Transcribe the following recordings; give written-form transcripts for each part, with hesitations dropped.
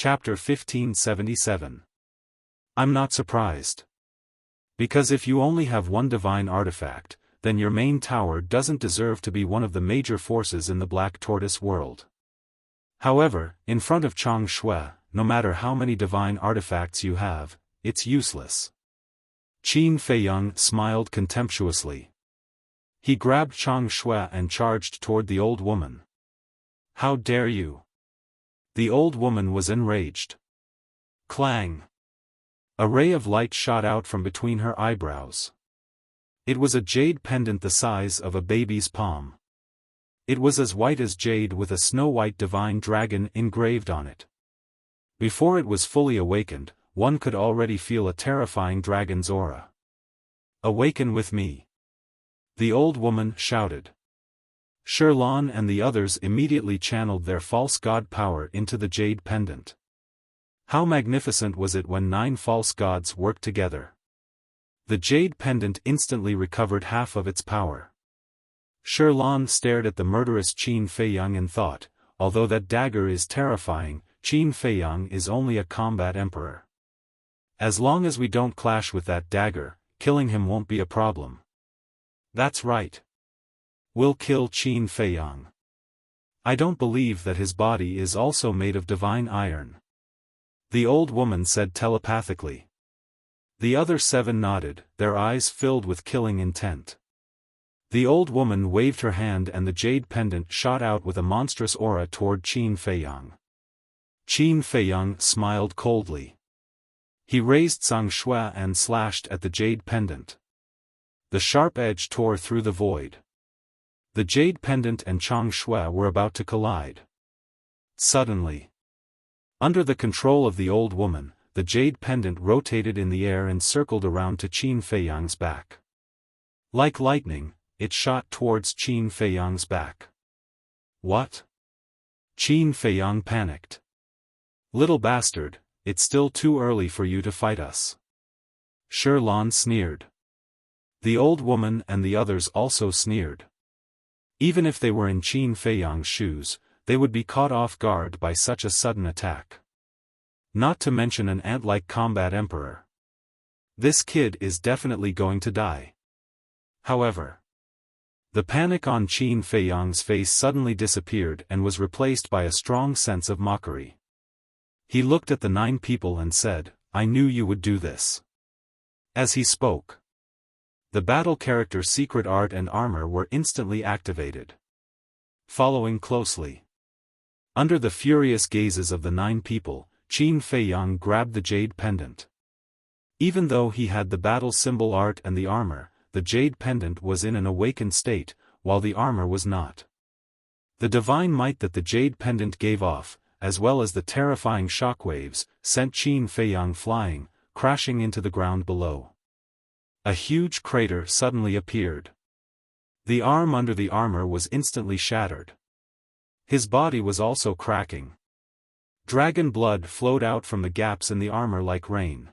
Chapter 1577. I'm not surprised. Because if you only have one divine artifact, then your main tower doesn't deserve to be one of the major forces in the Black Tortoise world. However, in front of Chang Shui, no matter how many divine artifacts you have, it's useless. Qin Feiyang smiled contemptuously. He grabbed Chang Shui and charged toward the old woman. How dare you! The old woman was enraged. Clang! A ray of light shot out from between her eyebrows. It was a jade pendant the size of a baby's palm. It was as white as jade with a snow-white divine dragon engraved on it. Before it was fully awakened, one could already feel a terrifying dragon's aura. Awaken with me! The old woman shouted. Sherlan and the others immediately channeled their false god power into the jade pendant. How magnificent was it when 9 false gods worked together! The jade pendant instantly recovered half of its power. Sherlan stared at the murderous Qin Feiyang and thought, although that dagger is terrifying, Qin Feiyang is only a combat emperor. As long as we don't clash with that dagger, killing him won't be a problem. That's right. We'll kill Qin Feiyang. I don't believe that his body is also made of divine iron. The old woman said telepathically. The other 7 nodded, their eyes filled with killing intent. The old woman waved her hand and the jade pendant shot out with a monstrous aura toward Qin Feiyang. Qin Feiyang smiled coldly. He raised Chang Shui and slashed at the jade pendant. The sharp edge tore through the void. The jade pendant and Chang Shui were about to collide. Suddenly, under the control of the old woman, the jade pendant rotated in the air and circled around to Qin Feiyang's back. Like lightning, it shot towards Qin Feiyang's back. What? Qin Feiyang panicked. Little bastard, it's still too early for you to fight us. Sherlan sneered. The old woman and the others also sneered. Even if they were in Qin Feiyang's shoes, they would be caught off guard by such a sudden attack. Not to mention an ant-like combat emperor. This kid is definitely going to die. However, the panic on Qin Feiyang's face suddenly disappeared and was replaced by a strong sense of mockery. He looked at the 9 people and said, I knew you would do this. As he spoke, the battle character's secret art and armor were instantly activated. Following closely. Under the furious gazes of the 9 people, Qin Feiyang grabbed the jade pendant. Even though he had the battle symbol art and the armor, the jade pendant was in an awakened state, while the armor was not. The divine might that the jade pendant gave off, as well as the terrifying shockwaves, sent Qin Feiyang flying, crashing into the ground below. A huge crater suddenly appeared. The arm under the armor was instantly shattered. His body was also cracking. Dragon blood flowed out from the gaps in the armor like rain.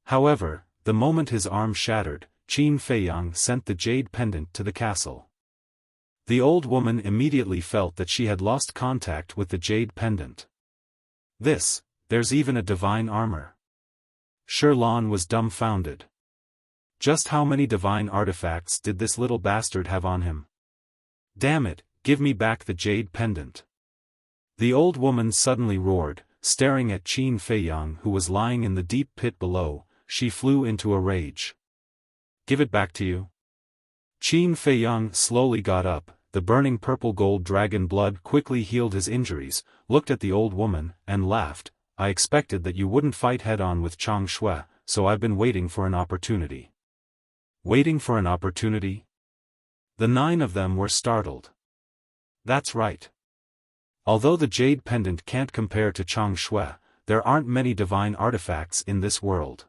However, the moment his arm shattered, Qin Feiyang sent the jade pendant to the castle. The old woman immediately felt that she had lost contact with the jade pendant. There's even a divine armor. Sherlan was dumbfounded. Just how many divine artifacts did this little bastard have on him? Damn it, give me back the jade pendant. The old woman suddenly roared, staring at Qin Feiyang who was lying in the deep pit below. She flew into a rage. Give it back to you. Qin Feiyang slowly got up, the burning purple gold dragon blood quickly healed his injuries, looked at the old woman, and laughed. I expected that you wouldn't fight head-on with Chang Shui, so I've been waiting for an opportunity. Waiting for an opportunity? The 9 of them were startled. That's right. Although the jade pendant can't compare to Chang Shui, there aren't many divine artifacts in this world.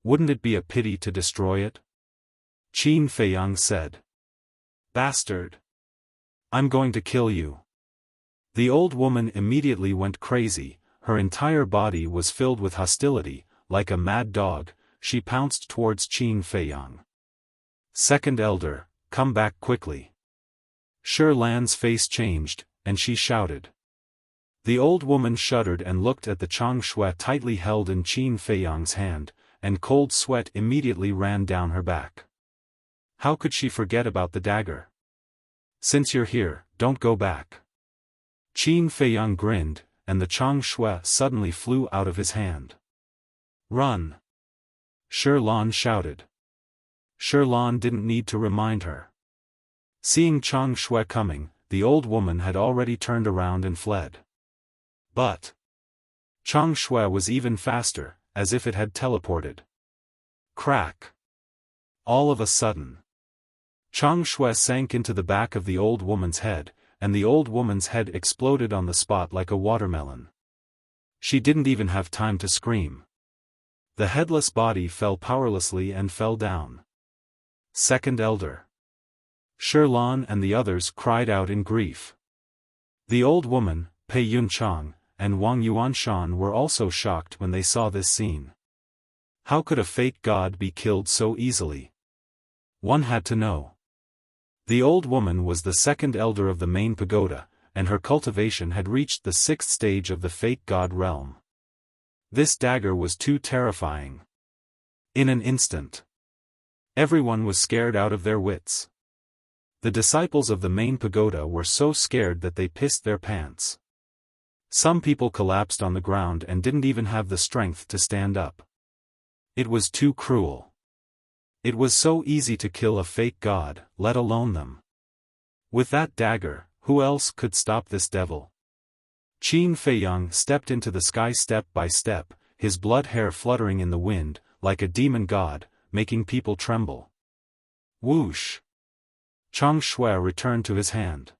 Wouldn't it be a pity to destroy it? Qin Feiyang said. Bastard! I'm going to kill you. The old woman immediately went crazy, her entire body was filled with hostility, like a mad dog. She pounced towards Qin Feiyang. Second Elder, come back quickly. Sherlan's face changed, and she shouted. The old woman shuddered and looked at the chang shui tightly held in Qin Feiyang's hand, and cold sweat immediately ran down her back. How could she forget about the dagger? Since you're here, don't go back. Qin Feiyang grinned, and the chang shui suddenly flew out of his hand. Run! Lan shouted. Lan didn't need to remind her. Seeing chang shui coming, the old woman had already turned around and fled. But chang shui was even faster, as if it had teleported. Crack! All of a sudden, chang shui sank into the back of the old woman's head, and the old woman's head exploded on the spot like a watermelon. She didn't even have time to scream. The headless body fell powerlessly and fell down. Second Elder. Lan and the others cried out in grief. The old woman, Pei Yunchang, and Wang Yuanshan were also shocked when they saw this scene. How could a fake god be killed so easily? One had to know. The old woman was the second elder of the main pagoda, and her cultivation had reached the 6th stage of the fake god realm. This dagger was too terrifying. In an instant, everyone was scared out of their wits. The disciples of the main pagoda were so scared that they pissed their pants. Some people collapsed on the ground and didn't even have the strength to stand up. It was too cruel. It was so easy to kill a fake god, let alone them. With that dagger, who else could stop this devil? Qin Feiyang stepped into the sky step by step, his blood hair fluttering in the wind, like a demon god, making people tremble. Whoosh! Chang shui returned to his hand.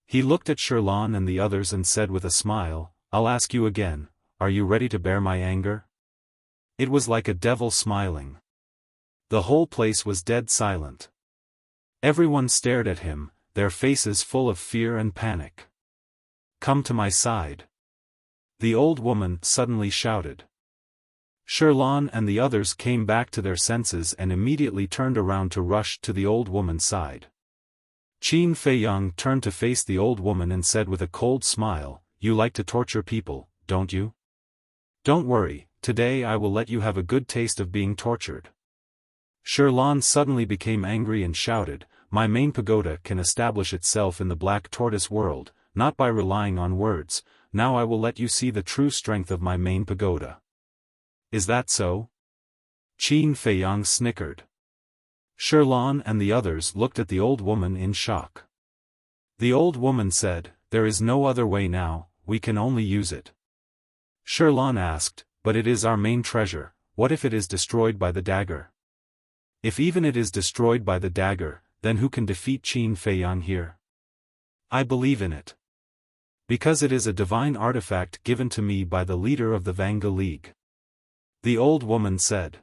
He looked at Lan and the others and said with a smile, "I'll ask you again, are you ready to bear my anger?" It was like a devil smiling. The whole place was dead silent. Everyone stared at him, their faces full of fear and panic. "Come to my side!" The old woman suddenly shouted. Lan and the others came back to their senses and immediately turned around to rush to the old woman's side. Qin Feiyang turned to face the old woman and said with a cold smile, "You like to torture people, don't you? Don't worry, today I will let you have a good taste of being tortured." Lan suddenly became angry and shouted, "My main pagoda can establish itself in the black tortoise world, not by relying on words. Now I will let you see the true strength of my main pagoda." "Is that so?" Qin Feiyang snickered. Lan and the others looked at the old woman in shock. The old woman said, "There is no other way now, we can only use it." Lan asked, "But it is our main treasure, what if it is destroyed by the dagger?" "If even it is destroyed by the dagger, then who can defeat Qin Feiyang here? I believe in it. Because it is a divine artifact given to me by the leader of the Vanga League," the old woman said.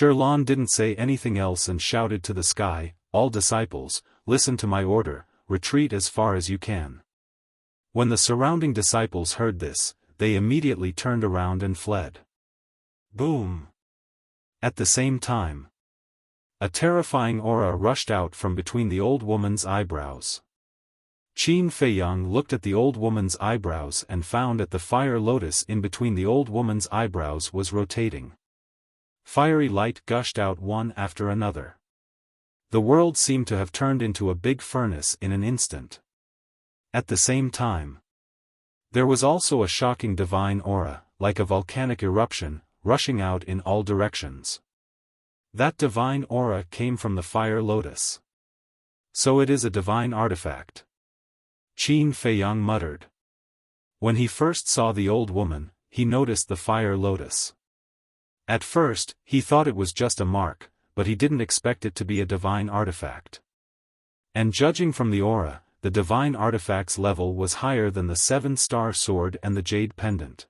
Lan didn't say anything else and shouted to the sky, "All disciples, listen to my order, retreat as far as you can." When the surrounding disciples heard this, they immediately turned around and fled. Boom! At the same time, a terrifying aura rushed out from between the old woman's eyebrows. Qin Feiyang looked at the old woman's eyebrows and found that the fire lotus in between the old woman's eyebrows was rotating. Fiery light gushed out one after another. The world seemed to have turned into a big furnace in an instant. At the same time, there was also a shocking divine aura, like a volcanic eruption, rushing out in all directions. That divine aura came from the fire lotus. So it is a divine artifact. Qin Feiyang muttered. When he first saw the old woman, he noticed the fire lotus. At first, he thought it was just a mark, but he didn't expect it to be a divine artifact. And judging from the aura, the divine artifact's level was higher than the 7-star sword and the jade pendant.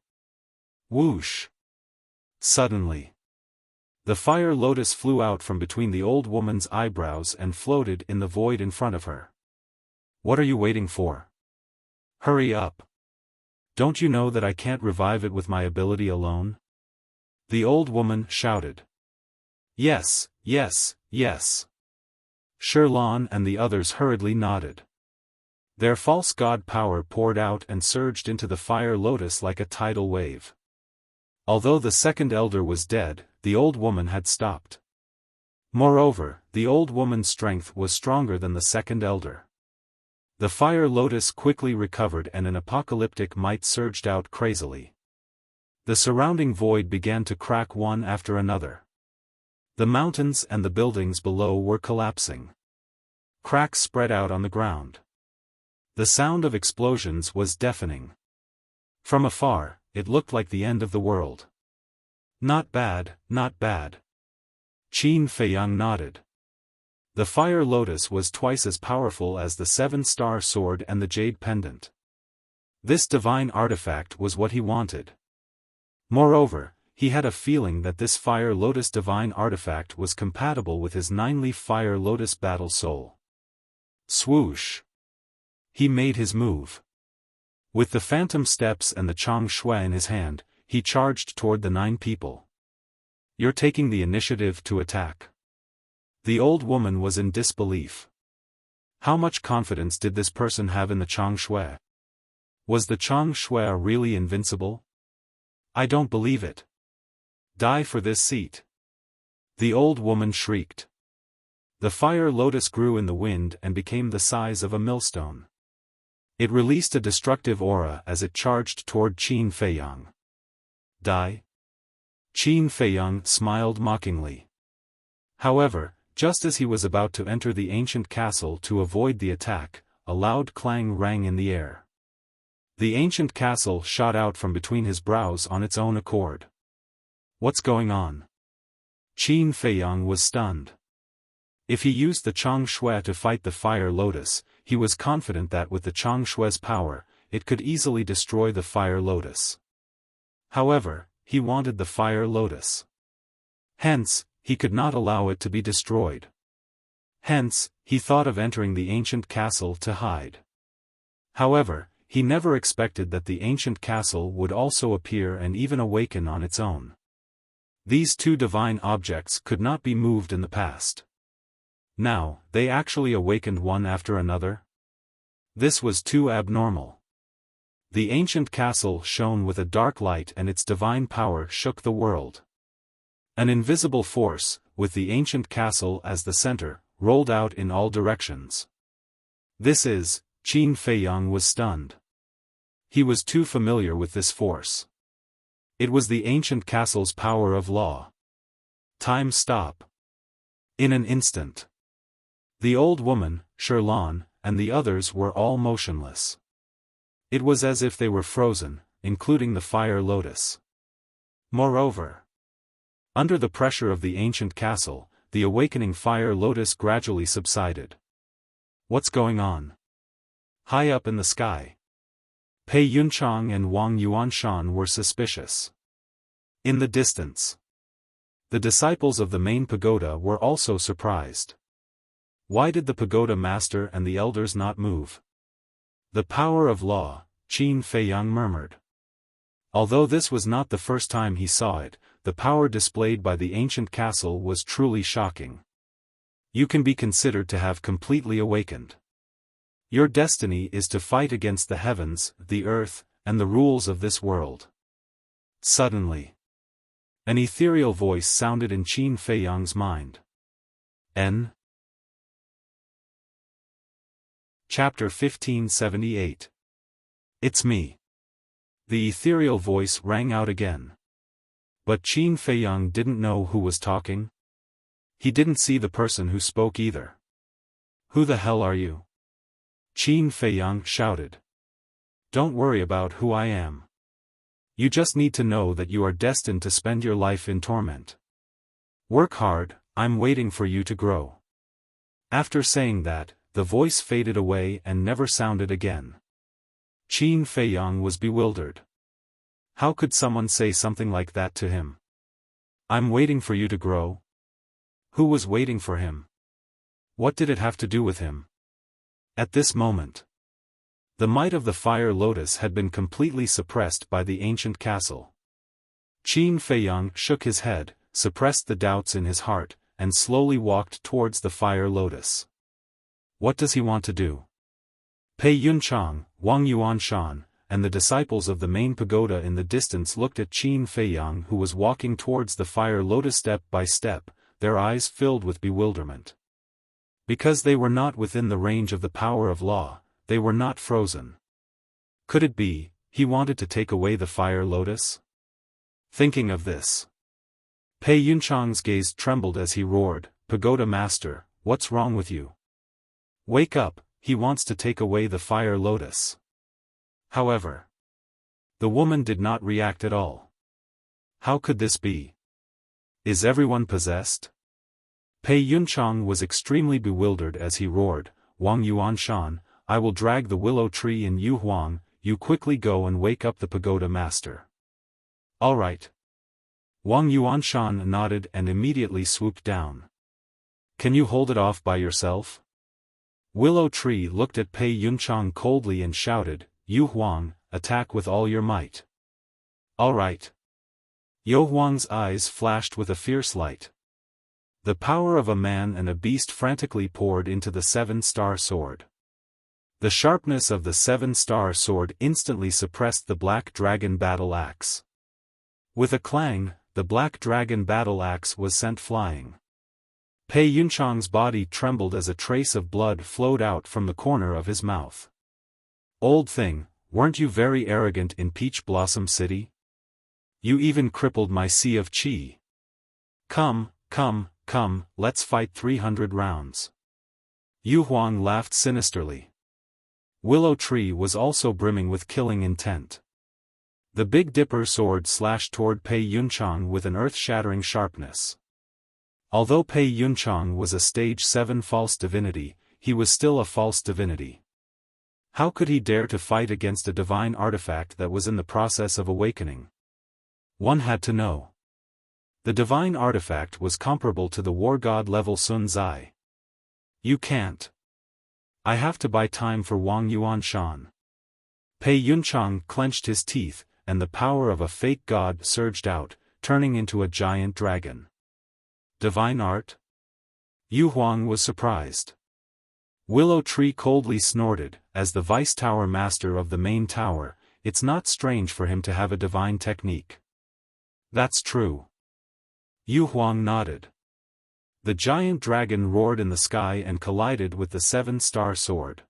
Whoosh! Suddenly, the fire lotus flew out from between the old woman's eyebrows and floated in the void in front of her. "What are you waiting for? Hurry up! Don't you know that I can't revive it with my ability alone?" the old woman shouted. "Yes, yes, yes." Lan and the others hurriedly nodded. Their false god power poured out and surged into the fire lotus like a tidal wave. Although the second elder was dead, the old woman had stopped. Moreover, the old woman's strength was stronger than the second elder. The fire lotus quickly recovered and an apocalyptic might surged out crazily. The surrounding void began to crack one after another. The mountains and the buildings below were collapsing. Cracks spread out on the ground. The sound of explosions was deafening. From afar, it looked like the end of the world. Not bad, not bad. Qin Feiyang nodded. The fire lotus was twice as powerful as the seven-star sword and the jade pendant. This divine artifact was what he wanted. Moreover, he had a feeling that this fire lotus divine artifact was compatible with his nine-leaf fire lotus battle soul. Swoosh! He made his move. With the phantom steps and the Chang Shui in his hand, he charged toward the 9 people. You're taking the initiative to attack. The old woman was in disbelief. How much confidence did this person have in the Chang Shui? Was the Chang Shui really invincible? I don't believe it. Die for this seat. The old woman shrieked. The fire lotus grew in the wind and became the size of a millstone. It released a destructive aura as it charged toward Qin Feiyang. Die? Qin Feiyang smiled mockingly. However, just as he was about to enter the ancient castle to avoid the attack, a loud clang rang in the air. The ancient castle shot out from between his brows on its own accord. What's going on? Qin Feiyang was stunned. If he used the Chang Shui to fight the fire lotus, he was confident that with the Chang Shui's power, it could easily destroy the fire lotus. However, he wanted the fire lotus. Hence, he could not allow it to be destroyed. Hence, he thought of entering the ancient castle to hide. However, he never expected that the ancient castle would also appear and even awaken on its own. These 2 divine objects could not be moved in the past. Now, they actually awakened one after another? This was too abnormal. The ancient castle shone with a dark light and its divine power shook the world. An invisible force, with the ancient castle as the center, rolled out in all directions. Qin Feiyang was stunned. He was too familiar with this force. It was the ancient castle's power of law. Time stop. In an instant. The old woman, Sherlan, and the others were all motionless. It was as if they were frozen, including the fire lotus. Moreover, under the pressure of the ancient castle, the awakening fire lotus gradually subsided. What's going on? High up in the sky. Pei Yunchang and Wang Yuanshan were suspicious. In the distance. The disciples of the main pagoda were also surprised. Why did the pagoda master and the elders not move? The power of law, Qin Feiyang murmured. Although this was not the first time he saw it, the power displayed by the ancient castle was truly shocking. You can be considered to have completely awakened. Your destiny is to fight against the heavens, the earth, and the rules of this world. Suddenly, an ethereal voice sounded in Qin Feiyang's mind. Chapter 1578. It's me. The ethereal voice rang out again. But Qin Feiyang didn't know who was talking. He didn't see the person who spoke either. Who the hell are you? Qin Feiyang shouted. Don't worry about who I am. You just need to know that you are destined to spend your life in torment. Work hard, I'm waiting for you to grow. After saying that, the voice faded away and never sounded again. Qin Feiyang was bewildered. How could someone say something like that to him? I'm waiting for you to grow? Who was waiting for him? What did it have to do with him? At this moment, the might of the fire lotus had been completely suppressed by the ancient castle. Qin Feiyang shook his head, suppressed the doubts in his heart, and slowly walked towards the fire lotus. What does he want to do? Pei Yunchang, Wang Yuanshan, and the disciples of the main pagoda in the distance looked at Qin Feiyang, who was walking towards the fire lotus step by step, their eyes filled with bewilderment. Because they were not within the range of the power of law, they were not frozen. Could it be, he wanted to take away the fire lotus? Thinking of this, Pei Yunchang's gaze trembled as he roared, "Pagoda Master, what's wrong with you? Wake up, he wants to take away the fire lotus." However, the woman did not react at all. How could this be? Is everyone possessed? Pei Yunchang was extremely bewildered as he roared, "Wang Yuanshan, I will drag the willow tree in Yu Huang, you quickly go and wake up the pagoda master." "All right." Wang Yuanshan nodded and immediately swooped down. "Can you hold it off by yourself?" Willow Tree looked at Pei Yunchang coldly and shouted, "Yu Huang, attack with all your might." "All right." Yu Huang's eyes flashed with a fierce light. The power of a man and a beast frantically poured into the seven-star sword. The sharpness of the seven-star sword instantly suppressed the black dragon battle axe. With a clang, the black dragon battle axe was sent flying. Pei Yunchang's body trembled as a trace of blood flowed out from the corner of his mouth. "Old thing, weren't you very arrogant in Peach Blossom City? You even crippled my sea of qi. Come, let's fight 300 rounds." Yu Huang laughed sinisterly. Willow Tree was also brimming with killing intent. The Big Dipper sword slashed toward Pei Yunchang with an earth-shattering sharpness. Although Pei Yunchang was a stage 7 false divinity, he was still a false divinity. How could he dare to fight against a divine artifact that was in the process of awakening? One had to know. The divine artifact was comparable to the war god level Sun Zai. "You can't. I have to buy time for Wang Yuanshan." Pei Yunchang clenched his teeth, and the power of a fake god surged out, turning into a giant dragon. Divine art? Yu Huang was surprised. Willow Tree coldly snorted, as the vice tower master of the main tower, "It's not strange for him to have a divine technique." "That's true." Yu Huang nodded. The giant dragon roared in the sky and collided with the seven-star sword.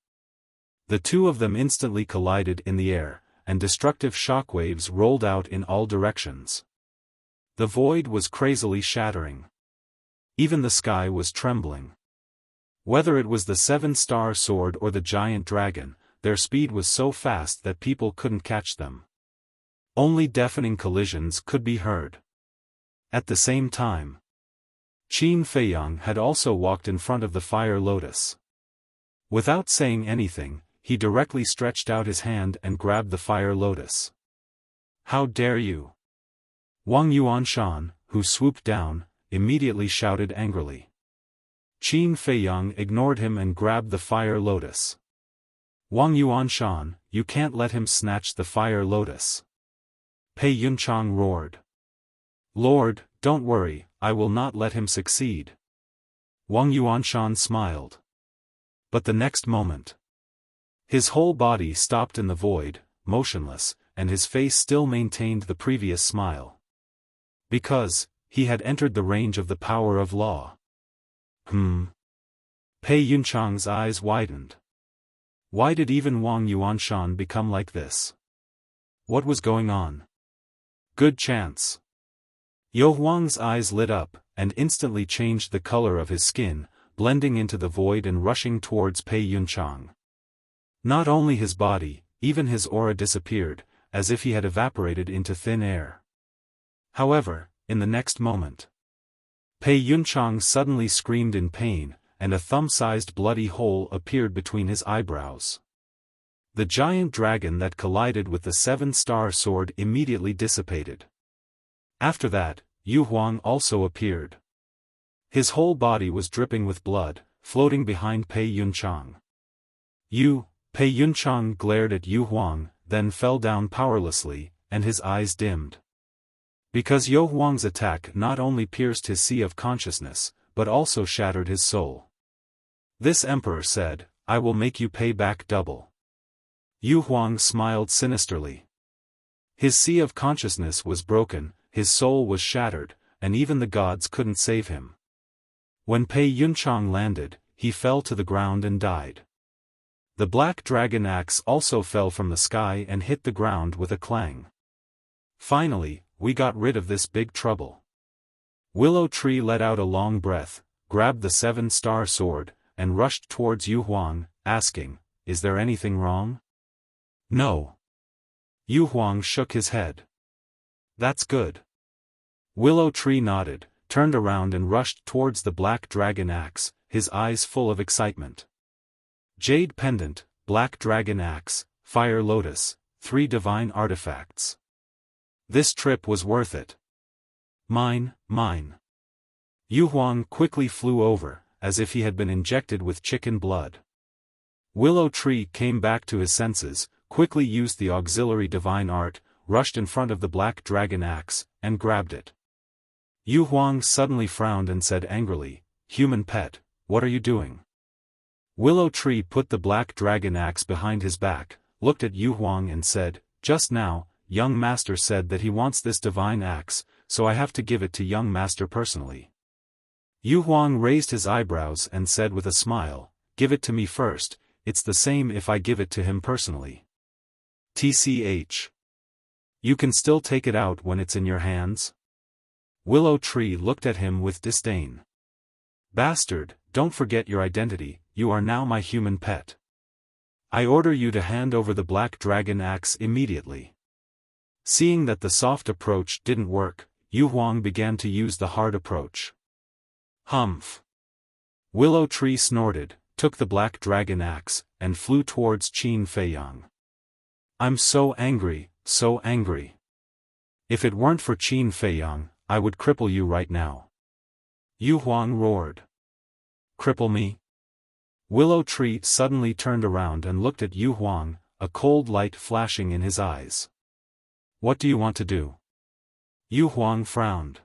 The two of them instantly collided in the air, and destructive shockwaves rolled out in all directions. The void was crazily shattering. Even the sky was trembling. Whether it was the seven-star sword or the giant dragon, their speed was so fast that people couldn't catch them. Only deafening collisions could be heard. At the same time, Qin Feiyang had also walked in front of the fire lotus. Without saying anything, he directly stretched out his hand and grabbed the fire lotus. "How dare you!" Wang Yuanshan, who swooped down, immediately shouted angrily. Qin Feiyang ignored him and grabbed the fire lotus. "Wang Yuanshan, you can't let him snatch the fire lotus." Pei Yunchang roared. "Lord, don't worry, I will not let him succeed." Wang Yuanshan smiled. But the next moment, his whole body stopped in the void, motionless, and his face still maintained the previous smile. Because he had entered the range of the power of law. Pei Yunchang's eyes widened. Why did even Wang Yuanshan become like this? What was going on? Good chance. Yu Huang's eyes lit up, and instantly changed the color of his skin, blending into the void and rushing towards Pei Yunchang. Not only his body, even his aura disappeared, as if he had evaporated into thin air. However, in the next moment, Pei Yunchang suddenly screamed in pain, and a thumb-sized bloody hole appeared between his eyebrows. The giant dragon that collided with the seven-star sword immediately dissipated. After that, Yu Huang also appeared. His whole body was dripping with blood, floating behind Pei Yunchang. Pei Yunchang glared at Yu Huang, then fell down powerlessly, and his eyes dimmed. Because Yu Huang's attack not only pierced his sea of consciousness, but also shattered his soul. This emperor said, "I will make you pay back double." Yu Huang smiled sinisterly. His sea of consciousness was broken, his soul was shattered, and even the gods couldn't save him. When Pei Yunchang landed, he fell to the ground and died. The black dragon axe also fell from the sky and hit the ground with a clang. Finally, we got rid of this big trouble. Willow Tree let out a long breath, grabbed the 7-star sword, and rushed towards Yu Huang, asking, "Is there anything wrong?" "No." Yu Huang shook his head. "That's good." Willow Tree nodded, turned around and rushed towards the black dragon axe, his eyes full of excitement. Jade pendant, black dragon axe, fire lotus, 3 divine artifacts. This trip was worth it. Mine, mine. Yu Huang quickly flew over, as if he had been injected with chicken blood. Willow Tree came back to his senses, quickly used the auxiliary divine art, rushed in front of the black dragon axe, and grabbed it. Yu Huang suddenly frowned and said angrily, "Human pet, what are you doing?" Willow Tree put the black dragon axe behind his back, looked at Yu Huang and said, "Just now, young master said that he wants this divine axe, so I have to give it to young master personally." Yu Huang raised his eyebrows and said with a smile, "Give it to me first, it's the same if I give it to him personally." TCH. You can still take it out when it's in your hands? Willow Tree looked at him with disdain. "Bastard, don't forget your identity, you are now my human pet. I order you to hand over the black dragon axe immediately." Seeing that the soft approach didn't work, Yu Huang began to use the hard approach. "Humph." Willow Tree snorted, took the black dragon axe, and flew towards Qin Feiyang. "I'm so angry, so angry. If it weren't for Qin Feiyang, I would cripple you right now." Yu Huang roared. "Cripple me?" Willow Tree suddenly turned around and looked at Yu Huang, a cold light flashing in his eyes. "What do you want to do?" Yu Huang frowned.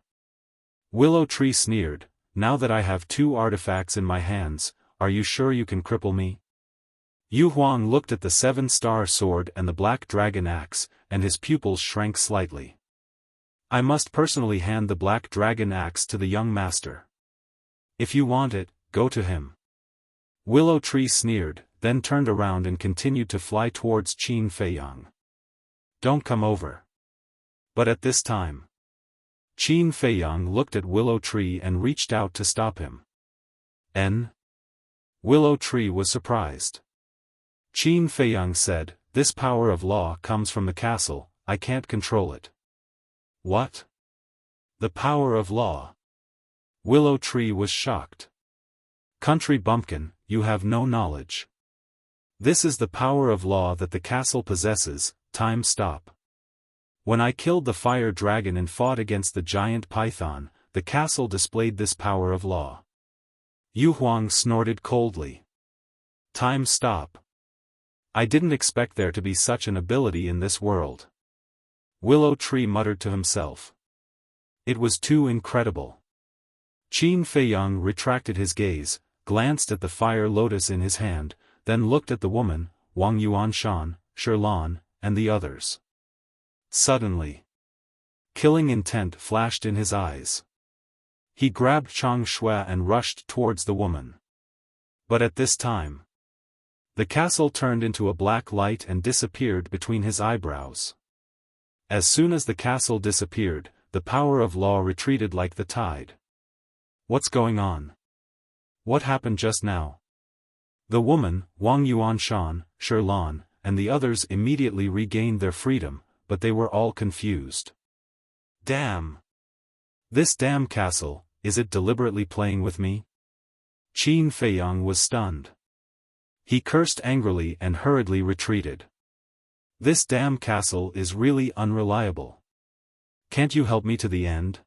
Willow Tree sneered, "Now that I have 2 artifacts in my hands, are you sure you can cripple me?" Yu Huang looked at the 7-star sword and the black dragon axe, and his pupils shrank slightly. "I must personally hand the black dragon axe to the young master. If you want it, go to him." Willow Tree sneered, then turned around and continued to fly towards Qin Feiyang. "Don't come over." But at this time, Qin Feiyang looked at Willow Tree and reached out to stop him. Willow Tree was surprised. Qin Feiyang said, "This power of law comes from the castle, I can't control it." "What? The power of law?" Willow Tree was shocked. "Country bumpkin, you have no knowledge. This is the power of law that the castle possesses." Time stop. "When I killed the fire dragon and fought against the giant python, the castle displayed this power of law." Yu Huang snorted coldly. Time stop. "I didn't expect there to be such an ability in this world." Willow Tree muttered to himself. It was too incredible. Qin Feiyang retracted his gaze, glanced at the fire lotus in his hand, then looked at the woman, Wang Yuanshan, Shirlan, and the others. Suddenly, killing intent flashed in his eyes. He grabbed Chang Shui and rushed towards the woman. But at this time, the castle turned into a black light and disappeared between his eyebrows. As soon as the castle disappeared, the power of law retreated like the tide. What's going on? What happened just now? The woman, Wang Yuanshan, Shirlan, and the others immediately regained their freedom, but they were all confused. Damn! This damn castle, is it deliberately playing with me? Qin Feiyang was stunned. He cursed angrily and hurriedly retreated. This damn castle is really unreliable. Can't you help me to the end?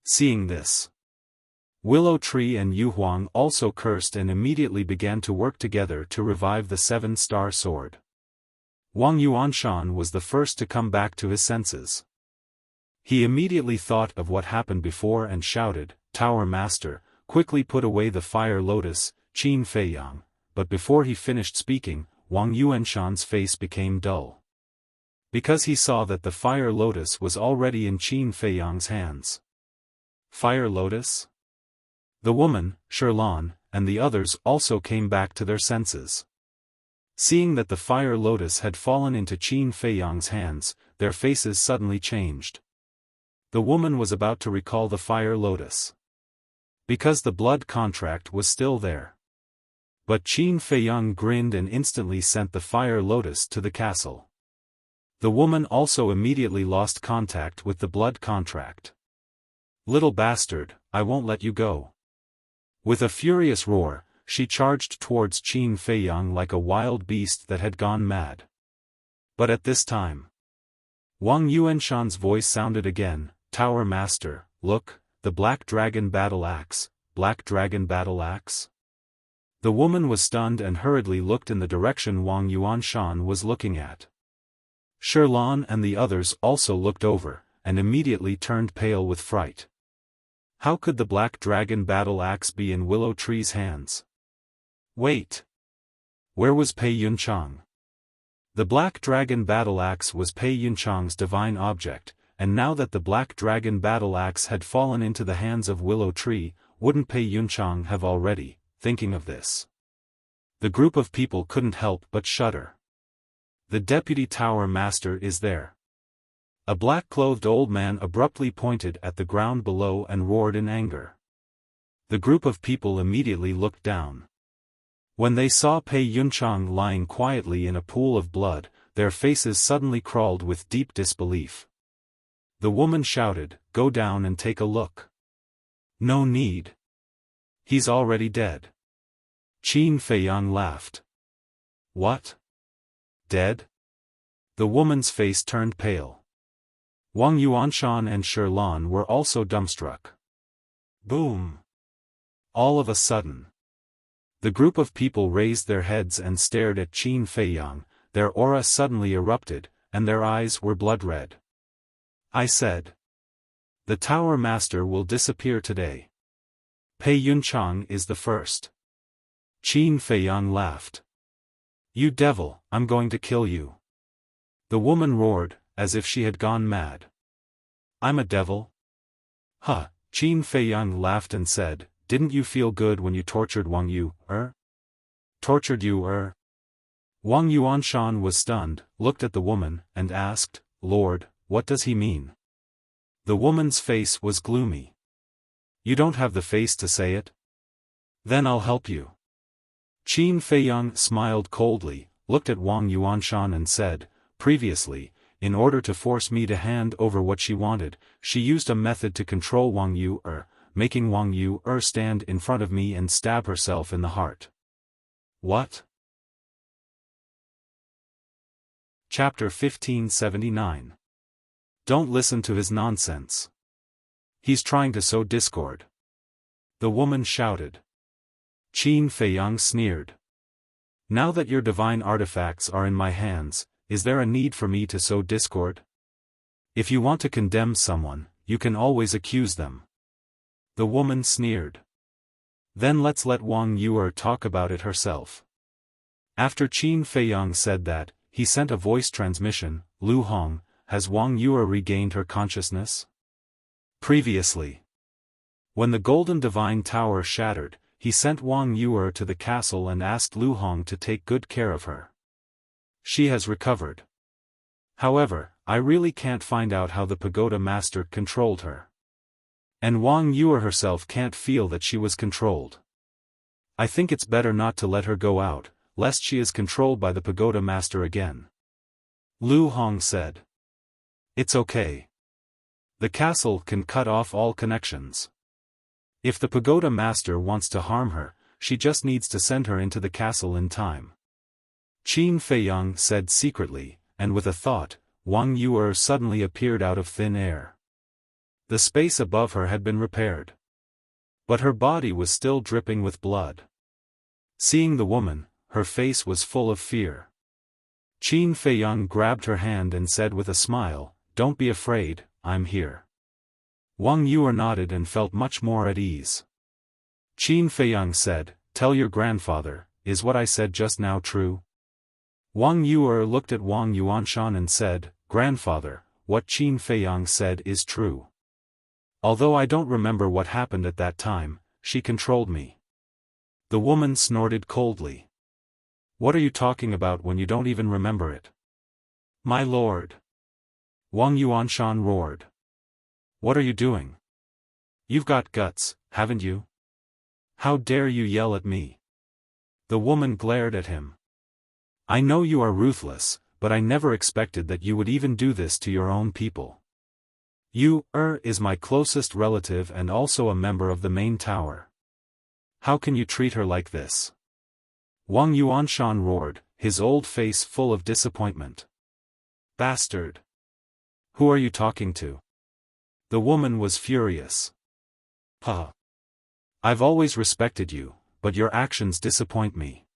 Seeing this, Willow Tree and Yu Huang also cursed and immediately began to work together to revive the 7-star sword. Wang Yuanshan was the first to come back to his senses. He immediately thought of what happened before and shouted, "Tower Master, quickly put away the fire lotus, Qin Feiyang," but before he finished speaking, Wang Yuanshan's face became dull. Because he saw that the fire lotus was already in Qin Feiyang's hands. Fire lotus? The woman, Xiaofan, and the others also came back to their senses. Seeing that the fire lotus had fallen into Qin Feiyang's hands, their faces suddenly changed. The woman was about to recall the fire lotus. Because the blood contract was still there. But Qin Feiyang grinned and instantly sent the fire lotus to the castle. The woman also immediately lost contact with the blood contract. "Little bastard, I won't let you go." With a furious roar, she charged towards Qin Feiyang like a wild beast that had gone mad. But at this time, Wang Yuanshan's voice sounded again, "Tower Master, look, the Black Dragon Battle Axe, Black Dragon Battle Axe." The woman was stunned and hurriedly looked in the direction Wang Yuanshan was looking at. Xiaofan and the others also looked over, and immediately turned pale with fright. How could the Black Dragon Battle Axe be in Willow Tree's hands? Wait! Where was Pei Yunchang? The Black Dragon Battle Axe was Pei Yunchang's divine object, and now that the Black Dragon Battle Axe had fallen into the hands of Willow Tree, wouldn't Pei Yunchang have already, thinking of this? The group of people couldn't help but shudder. The Deputy Tower Master is there. A black-clothed old man abruptly pointed at the ground below and roared in anger. The group of people immediately looked down. When they saw Pei Yunchang lying quietly in a pool of blood, their faces suddenly crawled with deep disbelief. The woman shouted, "Go down and take a look." "No need. He's already dead." Qin Feiyang laughed. "What? Dead?" The woman's face turned pale. Wang Yuanshan and Xiaofan were also dumbstruck. Boom! All of a sudden, the group of people raised their heads and stared at Qin Feiyang. Their aura suddenly erupted, and their eyes were blood-red. "I said, the Tower Master will disappear today. Pei Yunchang is the first." Qin Feiyang laughed. "You devil, I'm going to kill you." The woman roared, as if she had gone mad. "I'm a devil?" "Huh," Qin Feiyang laughed and said, "Didn't you feel good when you tortured Wang Yu, Tortured you, Wang Yuanshan was stunned, looked at the woman, and asked, "Lord, what does he mean?" The woman's face was gloomy. "You don't have the face to say it? Then I'll help you." Qin Feiyang smiled coldly, looked at Wang Yuanshan and said, "Previously, in order to force me to hand over what she wanted, she used a method to control Wang Yu, making Wang Yu stand in front of me and stab herself in the heart." What? Chapter 1579. Don't listen to his nonsense. He's trying to sow discord. The woman shouted. Qin Feiyang sneered. Now that your divine artifacts are in my hands, is there a need for me to sow discord? If you want to condemn someone, you can always accuse them. The woman sneered. Then let's let Wang Yu talk about it herself. After Qin Feiyang said that, he sent a voice transmission. "Lu Hong, has Wang Yu regained her consciousness?" Previously, when the Golden Divine Tower shattered, he sent Wang Yu to the castle and asked Lu Hong to take good care of her. She has recovered. However, I really can't find out how the Pagoda Master controlled her. And Wang Yu herself can't feel that she was controlled. I think it's better not to let her go out, lest she is controlled by the Pagoda Master again. Lu Hong said. It's okay. The castle can cut off all connections. If the Pagoda Master wants to harm her, she just needs to send her into the castle in time. Qin Feiyang said secretly, and with a thought, Wang Yu suddenly appeared out of thin air. The space above her had been repaired. But her body was still dripping with blood. Seeing the woman, her face was full of fear. Qin Feiyang grabbed her hand and said with a smile, "Don't be afraid, I'm here." Wang Yu nodded and felt much more at ease. Qin Feiyang said, "Tell your grandfather, is what I said just now true?" Wang Yuer looked at Wang Yuanshan and said, "Grandfather, what Qin Feiyang said is true. Although I don't remember what happened at that time, she controlled me." The woman snorted coldly. "What are you talking about when you don't even remember it?" "My lord!" Wang Yuanshan roared. "What are you doing? You've got guts, haven't you? How dare you yell at me?" The woman glared at him. "I know you are ruthless, but I never expected that you would even do this to your own people. You, is my closest relative and also a member of the main tower. How can you treat her like this?" Wang Yuanshan roared, his old face full of disappointment. "Bastard! Who are you talking to?" The woman was furious. "Huh. I've always respected you, but your actions disappoint me."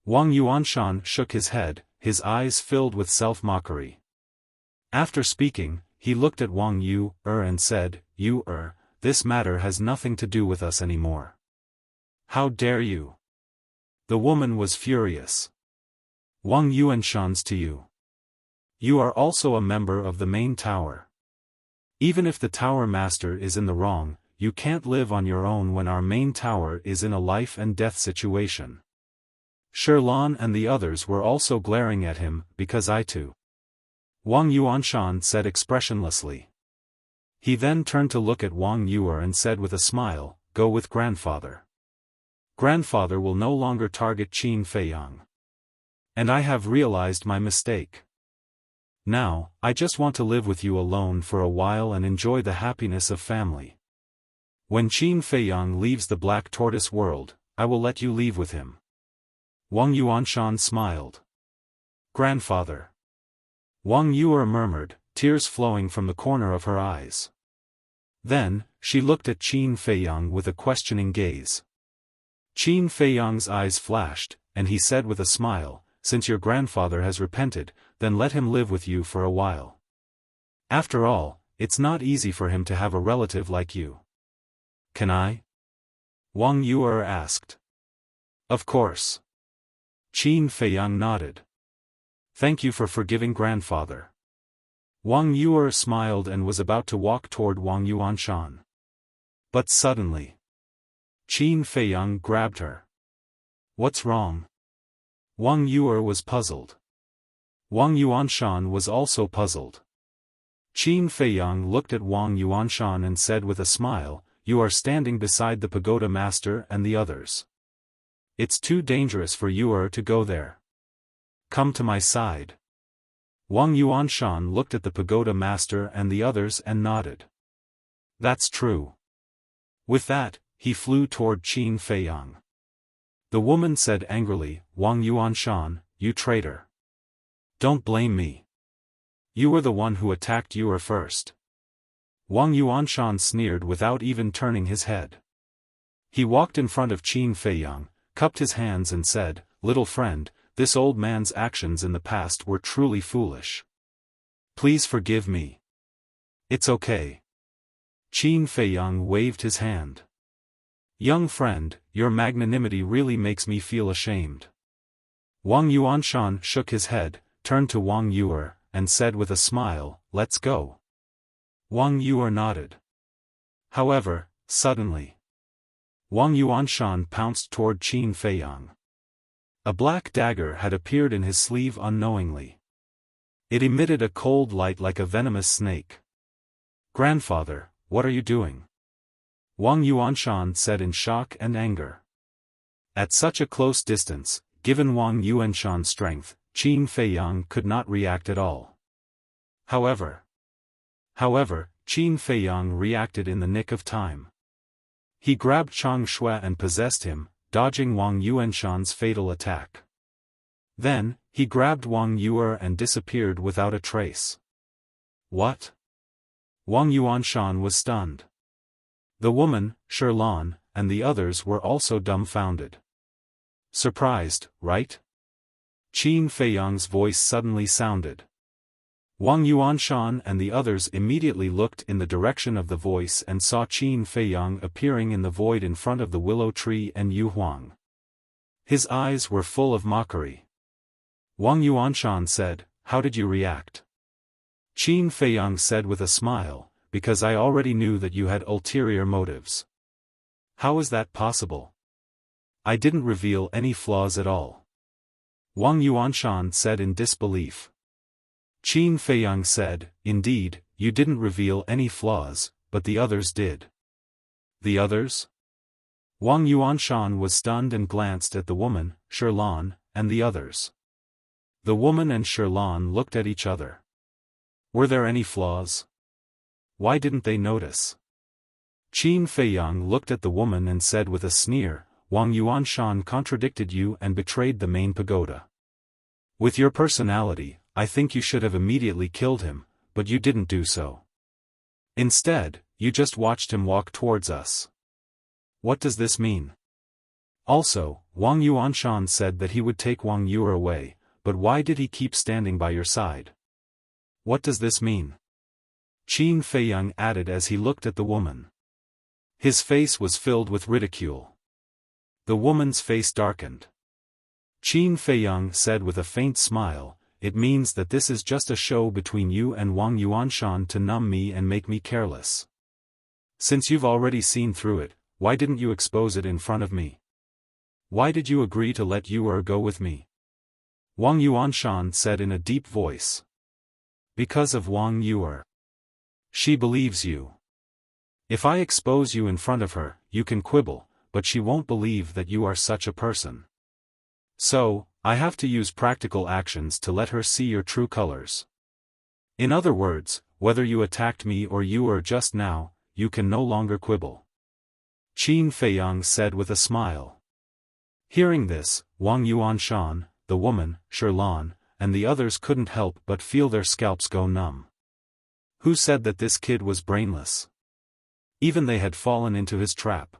Wang Yuanshan shook his head, his eyes filled with self-mockery. After speaking, he looked at Wang Yu and said, "You this matter has nothing to do with us anymore. How dare you?" The woman was furious. "Wang Yuanshan's to you. You are also a member of the main tower. Even if the tower master is in the wrong, you can't live on your own when our main tower is in a life-and-death situation." Sherlan and the others were also glaring at him, because I too. Wang Yuanshan said expressionlessly. He then turned to look at Wang Yuer and said with a smile, "Go with grandfather. Grandfather will no longer target Qin Feiyang. And I have realized my mistake. Now, I just want to live with you alone for a while and enjoy the happiness of family. When Qin Feiyang leaves the Black Tortoise world, I will let you leave with him." Wang Yuanshan smiled. "Grandfather." Wang Yuer murmured, tears flowing from the corner of her eyes. Then, she looked at Qin Feiyang with a questioning gaze. Qin Feiyang's eyes flashed, and he said with a smile, "Since your grandfather has repented, then let him live with you for a while. After all, it's not easy for him to have a relative like you." "Can I?" Wang Yuer asked. "Of course." Qin Feiyang nodded. "Thank you for forgiving grandfather." Wang Yuer smiled and was about to walk toward Wang Yuanshan. But suddenly, Qin Feiyang grabbed her. "What's wrong?" Wang Yuer was puzzled. Wang Yuanshan was also puzzled. Qin Feiyang looked at Wang Yuanshan and said with a smile, "You are standing beside the pagoda master and the others. It's too dangerous for you to go there. Come to my side." Wang Yuanshan looked at the pagoda master and the others and nodded. "That's true." With that, he flew toward Qin Feiyang. The woman said angrily, "Wang Yuanshan, you traitor. Don't blame me. You were the one who attacked Yuer first." Wang Yuanshan sneered without even turning his head. He walked in front of Qin Feiyang, cupped his hands and said, "Little friend, this old man's actions in the past were truly foolish. Please forgive me." "It's okay." Qin Feiyang waved his hand. "Young friend, your magnanimity really makes me feel ashamed." Wang Yuanshan shook his head, turned to Wang Yuer, and said with a smile, "Let's go." Wang Yuer nodded. However, suddenly, Wang Yuanshan pounced toward Qin Feiyang. A black dagger had appeared in his sleeve unknowingly. It emitted a cold light like a venomous snake. "Grandfather, what are you doing?" Wang Yuanshan said in shock and anger. At such a close distance, given Wang Yuanshan's strength, Qin Feiyang could not react at all. However, Qin Feiyang reacted in the nick of time. He grabbed Chang Shui and possessed him, dodging Wang Yuanshan's fatal attack. Then, he grabbed Wang Yuer and disappeared without a trace. What? Wang Yuanshan was stunned. The woman, Sherlan, and the others were also dumbfounded. Surprised, right? Qin Feiyang's voice suddenly sounded. Wang Yuanshan and the others immediately looked in the direction of the voice and saw Qin Feiyang appearing in the void in front of the willow tree and Yu Huang. His eyes were full of mockery. Wang Yuanshan said, "How did you react?" Qin Feiyang said with a smile, "Because I already knew that you had ulterior motives." "How is that possible? I didn't reveal any flaws at all." Wang Yuanshan said in disbelief. Qin Feiyang said, "Indeed, you didn't reveal any flaws, but the others did." "The others?" Wang Yuanshan was stunned and glanced at the woman, Shirlan, and the others. The woman and Shirlan looked at each other. Were there any flaws? Why didn't they notice? Qin Feiyang looked at the woman and said with a sneer, "Wang Yuanshan contradicted you and betrayed the main pagoda. With your personality, I think you should have immediately killed him, but you didn't do so. Instead, you just watched him walk towards us. What does this mean? Also, Wang Yuanshan said that he would take Wang Yuer away, but why did he keep standing by your side? What does this mean?" Qin Feiyang added as he looked at the woman. His face was filled with ridicule. The woman's face darkened. Qin Feiyang said with a faint smile, "It means that this is just a show between you and Wang Yuanshan to numb me and make me careless. Since you've already seen through it, why didn't you expose it in front of me? Why did you agree to let Yuer go with me?" Wang Yuanshan said in a deep voice. "Because of Wang Yuer. She believes you. If I expose you in front of her, you can quibble, but she won't believe that you are such a person. So, I have to use practical actions to let her see your true colors. In other words, whether you attacked me or Yuer just now, you can no longer quibble." Qin Feiyang said with a smile. Hearing this, Wang Yuanshan, the woman, Shirlan, and the others couldn't help but feel their scalps go numb. Who said that this kid was brainless? Even they had fallen into his trap.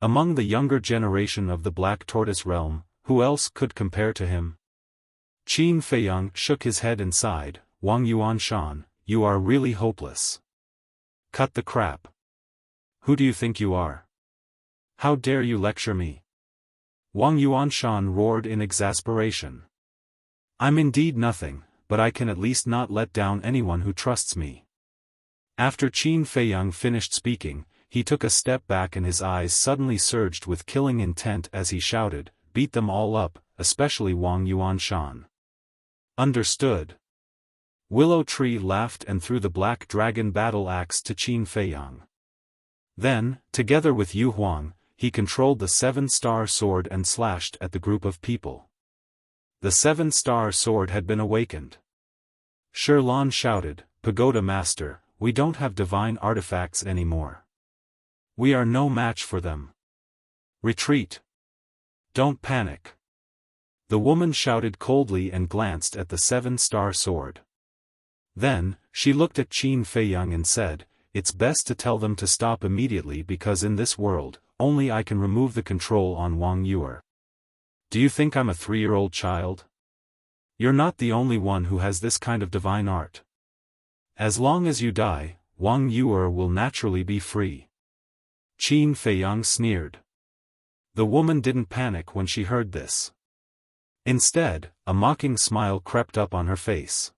Among the younger generation of the Black Tortoise realm, who else could compare to him? Qin Feiyang shook his head and sighed, "Wang Yuanshan, you are really hopeless. Cut the crap. Who do you think you are? How dare you lecture me?" Wang Yuanshan roared in exasperation. "I'm indeed nothing, but I can at least not let down anyone who trusts me." After Qin Feiyang finished speaking, he took a step back and his eyes suddenly surged with killing intent as he shouted, "Beat them all up, especially Wang Yuanshan." "Understood." Willow Tree laughed and threw the black dragon battle axe to Qin Feiyang. Then, together with Yu Huang, he controlled the seven-star sword and slashed at the group of people. The seven-star sword had been awakened. Shirlan shouted, "Pagoda Master, we don't have divine artifacts anymore. We are no match for them. Retreat. Don't panic." The woman shouted coldly and glanced at the seven-star sword. Then, she looked at Qin Feiyang and said, "It's best to tell them to stop immediately because in this world, only I can remove the control on Wang Yuer. Do you think I'm a 3-year-old child? You're not the only one who has this kind of divine art. As long as you die, Wang Yuer will naturally be free." Qin Feiyang sneered. The woman didn't panic when she heard this. Instead, a mocking smile crept up on her face.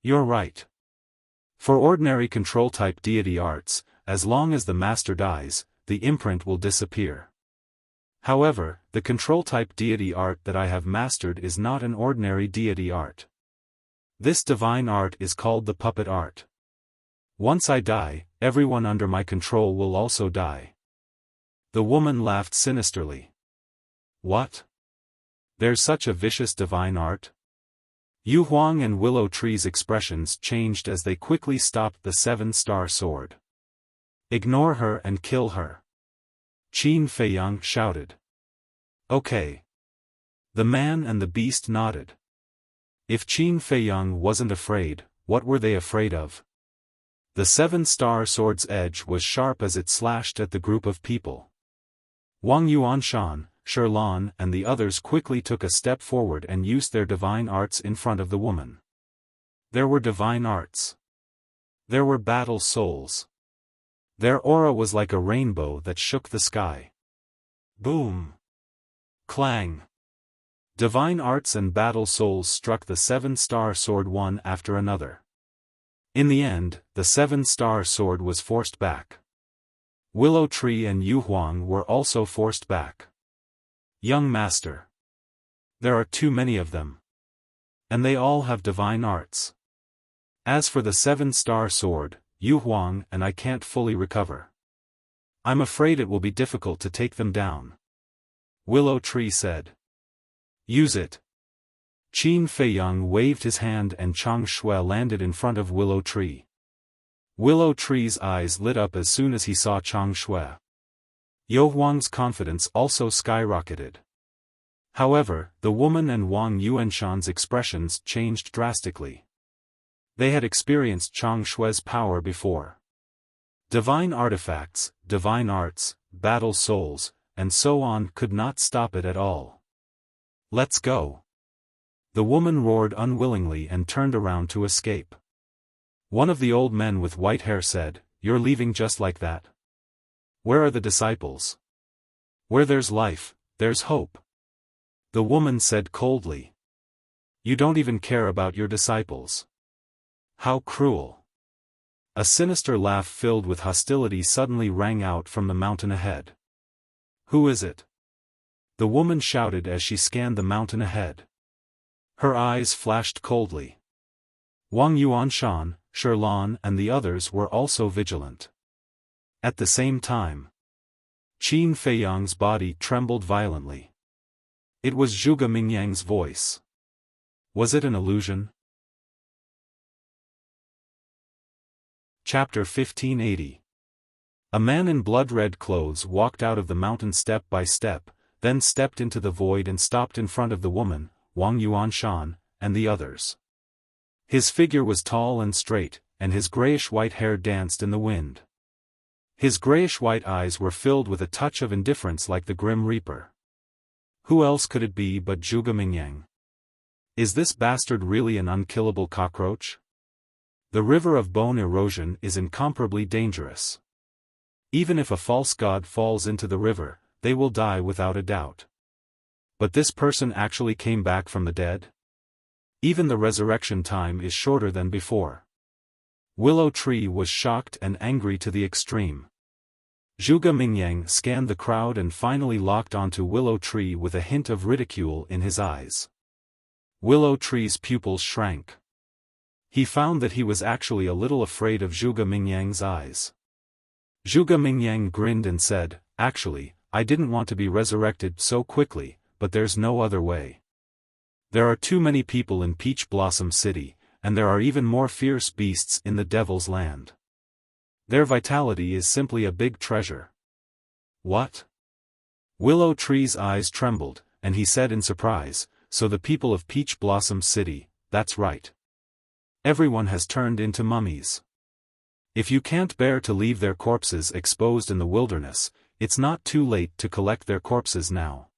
"You're right. For ordinary control-type deity arts, as long as the master dies, the imprint will disappear. However, the control-type deity art that I have mastered is not an ordinary deity art. This divine art is called the puppet art. Once I die, everyone under my control will also die." The woman laughed sinisterly. "What? There's such a vicious divine art?" Yu Huang and Willow Tree's expressions changed as they quickly stopped the seven-star sword. "Ignore her and kill her," Qin Feiyang shouted. "Okay." The man and the beast nodded. If Qin Feiyang wasn't afraid, what were they afraid of? The seven-star sword's edge was sharp as it slashed at the group of people. Wang Yuanshan, Shirlan and the others quickly took a step forward and used their divine arts in front of the woman. There were divine arts. There were battle souls. Their aura was like a rainbow that shook the sky. Boom! Clang! Divine arts and battle souls struck the seven-star sword one after another. In the end, the seven-star sword was forced back. Willow Tree and Yu Huang were also forced back. Young master. There are too many of them. And they all have divine arts. As for the seven-star sword, Yu Huang and I can't fully recover. I'm afraid it will be difficult to take them down. Willow Tree said. Use it. Qin Feiyang waved his hand and Chang Shui landed in front of Willow Tree. Willow Tree's eyes lit up as soon as he saw Chang Shui. Yu Huang's confidence also skyrocketed. However, the woman and Wang Yuanshan's expressions changed drastically. They had experienced Chang Shui's power before. Divine artifacts, divine arts, battle souls, and so on could not stop it at all. Let's go. The woman roared unwillingly and turned around to escape. One of the old men with white hair said, "You're leaving just like that? Where are the disciples? Where there's life, there's hope." The woman said coldly. "You don't even care about your disciples. How cruel." A sinister laugh filled with hostility suddenly rang out from the mountain ahead. "Who is it?" The woman shouted as she scanned the mountain ahead. Her eyes flashed coldly. Wang Yuanshan, Sherlan and the others were also vigilant. At the same time, Qin Feiyang's body trembled violently. It was Zhuge Mingyang's voice. Was it an illusion? Chapter 1580. A man in blood-red clothes walked out of the mountain step by step, then stepped into the void and stopped in front of the woman, Wang Yuanshan, and the others. His figure was tall and straight, and his grayish-white hair danced in the wind. His grayish-white eyes were filled with a touch of indifference like the Grim Reaper. Who else could it be but Zhuge Mingyang? Is this bastard really an unkillable cockroach? The river of bone erosion is incomparably dangerous. Even if a false god falls into the river, they will die without a doubt. But this person actually came back from the dead? Even the resurrection time is shorter than before. Willow Tree was shocked and angry to the extreme. Zhuge Mingyang scanned the crowd and finally locked onto Willow Tree with a hint of ridicule in his eyes. Willow Tree's pupils shrank. He found that he was actually a little afraid of Zhuge Mingyang's eyes. Zhuge Mingyang grinned and said, "Actually, I didn't want to be resurrected so quickly, but there's no other way. There are too many people in Peach Blossom City, and there are even more fierce beasts in the Devil's Land. Their vitality is simply a big treasure." What? Willow Tree's eyes trembled, and he said in surprise, "So the people of Peach Blossom City, that's right. Everyone has turned into mummies. If you can't bear to leave their corpses exposed in the wilderness, it's not too late to collect their corpses now."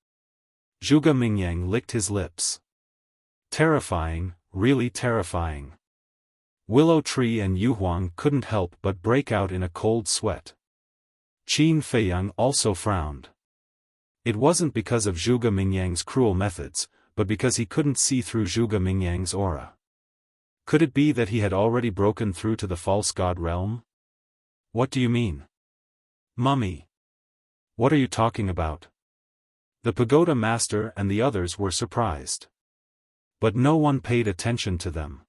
Zhuge Mingyang licked his lips. Terrifying, really terrifying. Willow Tree and Yu Huang couldn't help but break out in a cold sweat. Qin Feiyang also frowned. It wasn't because of Zhuge Mingyang's cruel methods, but because he couldn't see through Zhuge Mingyang's aura. Could it be that he had already broken through to the false god realm? What do you mean? Mummy. What are you talking about? The pagoda master and the others were surprised. But no one paid attention to them.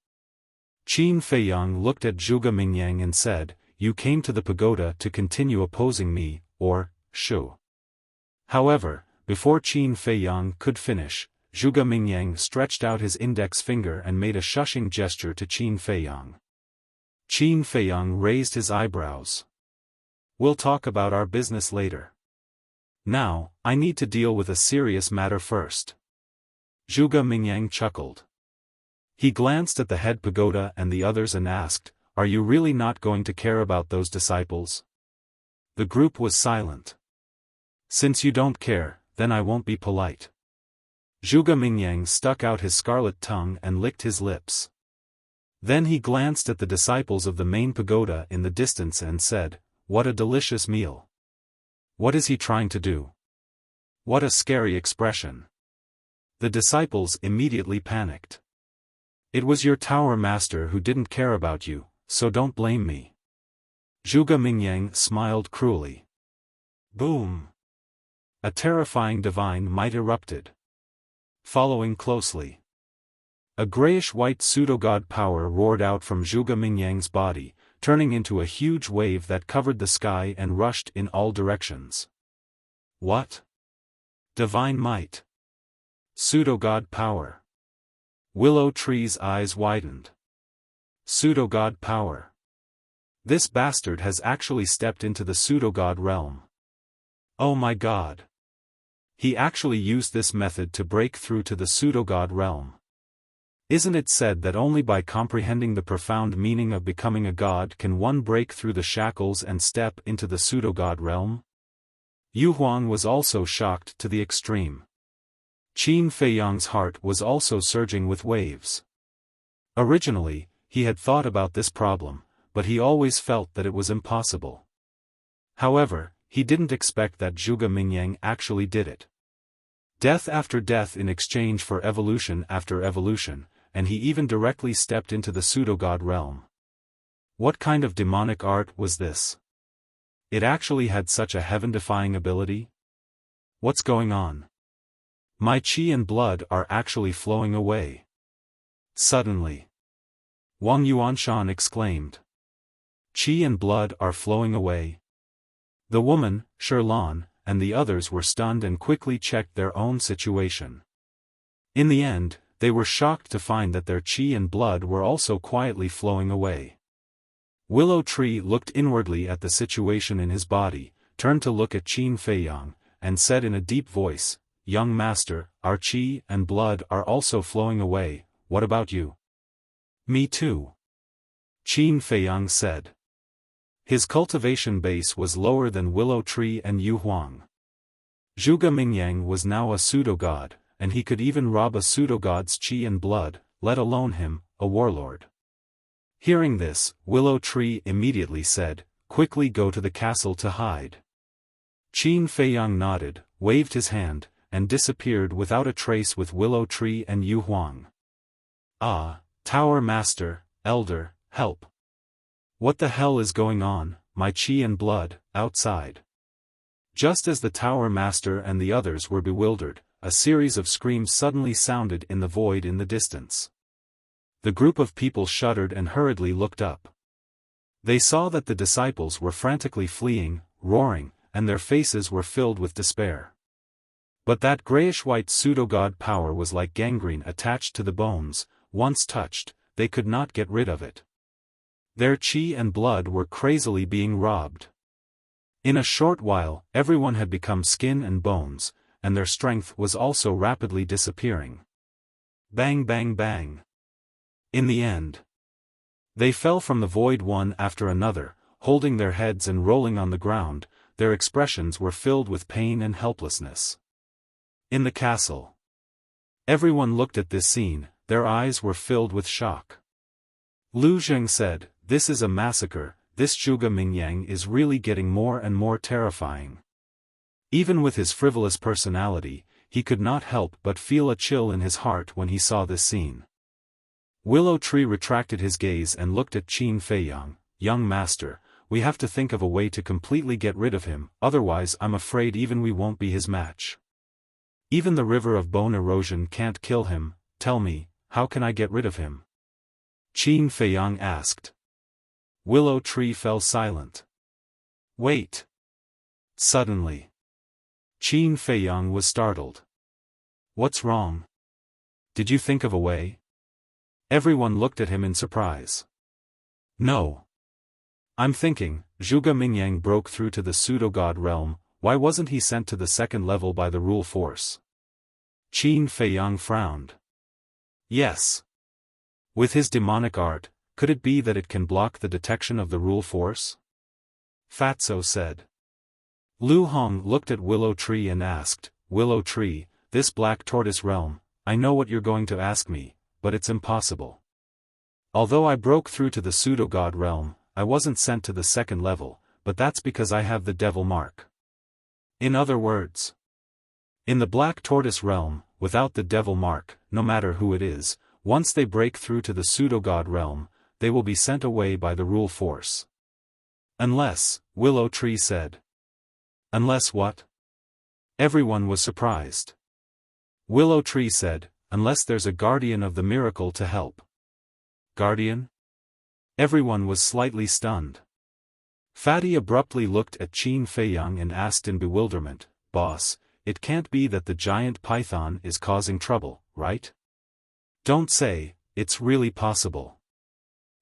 Qin Feiyang looked at Zhuge Mingyang and said, "You came to the pagoda to continue opposing me, or, Shu." However, before Qin Feiyang could finish, Zhuge Mingyang stretched out his index finger and made a shushing gesture to Qin Feiyang. Qin Feiyang raised his eyebrows. "We'll talk about our business later. Now, I need to deal with a serious matter first." Zhuge Mingyang chuckled. He glanced at the head pagoda and the others and asked, "Are you really not going to care about those disciples?" The group was silent. "Since you don't care, then I won't be polite." Zhuge Mingyang stuck out his scarlet tongue and licked his lips. Then he glanced at the disciples of the main pagoda in the distance and said, "What a delicious meal. What is he trying to do? What a scary expression." The disciples immediately panicked. It was your tower master who didn't care about you, so don't blame me. Zhuge Mingyang smiled cruelly. Boom! A terrifying divine might erupted. Following closely, a grayish-white pseudo-god power roared out from Zhuge Mingyang's body, turning into a huge wave that covered the sky and rushed in all directions. What? Divine might. Pseudo-god power. Willow Tree's eyes widened. Pseudo-god power. This bastard has actually stepped into the pseudo-god realm. Oh my god. He actually used this method to break through to the pseudo-god realm. Isn't it said that only by comprehending the profound meaning of becoming a god can one break through the shackles and step into the pseudo-god realm? Yu Huang was also shocked to the extreme. Qin Feiyang's heart was also surging with waves. Originally, he had thought about this problem, but he always felt that it was impossible. However, he didn't expect that Zhuge Mingyang actually did it. Death after death in exchange for evolution after evolution, and he even directly stepped into the pseudo-god realm. What kind of demonic art was this? It actually had such a heaven-defying ability? What's going on? My qi and blood are actually flowing away. Suddenly, Wang Yuanshan exclaimed. Qi and blood are flowing away. The woman, Sherlan, and the others were stunned and quickly checked their own situation. In the end, they were shocked to find that their qi and blood were also quietly flowing away. Willow Tree looked inwardly at the situation in his body, turned to look at Qin Feiyang, and said in a deep voice, "Young master, our qi and blood are also flowing away, what about you?" "Me too," Qin Feiyang said. His cultivation base was lower than Willow Tree and Yu Huang. Zhuge Mingyang was now a pseudo-god, and he could even rob a pseudo-god's qi and blood, let alone him, a warlord. Hearing this, Willow Tree immediately said, "Quickly go to the castle to hide." Qin Feiyang nodded, waved his hand, and disappeared without a trace with Willow Tree and Yu Huang. Ah, Tower Master, Elder, help. What the hell is going on, my qi and blood, outside? Just as the Tower Master and the others were bewildered, a series of screams suddenly sounded in the void in the distance. The group of people shuddered and hurriedly looked up. They saw that the disciples were frantically fleeing, roaring, and their faces were filled with despair. But that grayish-white pseudo-god power was like gangrene attached to the bones. Once touched, they could not get rid of it. Their qi and blood were crazily being robbed. In a short while, everyone had become skin and bones, and their strength was also rapidly disappearing. Bang bang bang. In the end, they fell from the void one after another, holding their heads and rolling on the ground. Their expressions were filled with pain and helplessness. In the castle, everyone looked at this scene, their eyes were filled with shock. Lu Zheng said, "This is a massacre, this Zhuge Mingyang is really getting more and more terrifying." Even with his frivolous personality, he could not help but feel a chill in his heart when he saw this scene. Willow Tree retracted his gaze and looked at Qin Feiyang. "Young master, we have to think of a way to completely get rid of him, otherwise I'm afraid even we won't be his match. Even the river of bone erosion can't kill him. Tell me, how can I get rid of him?" Qin Feiyang asked. Willow Tree fell silent. "Wait." Suddenly, Qin Feiyang was startled. "What's wrong? Did you think of a way?" Everyone looked at him in surprise. "No. I'm thinking, Zhuge Mingyang broke through to the pseudo-god realm, why wasn't he sent to the second level by the rule force?" Qin Feiyang frowned. "Yes. With his demonic art, could it be that it can block the detection of the rule force?" Fatso said. Lu Hong looked at Willow Tree and asked, "Willow Tree, this black tortoise realm, I know what you're going to ask me, but it's impossible. Although I broke through to the pseudo-god realm, I wasn't sent to the second level, but that's because I have the devil mark. In other words, in the black tortoise realm, without the devil mark, no matter who it is, once they break through to the pseudo-god realm, they will be sent away by the rule force. Unless, Willow Tree said. Unless what? Everyone was surprised. Willow Tree said, unless there's a guardian of the miracle to help. Guardian? Everyone was slightly stunned. Fatty abruptly looked at Qin Feiyang and asked in bewilderment, Boss, it can't be that the giant python is causing trouble, right? Don't say, it's really possible.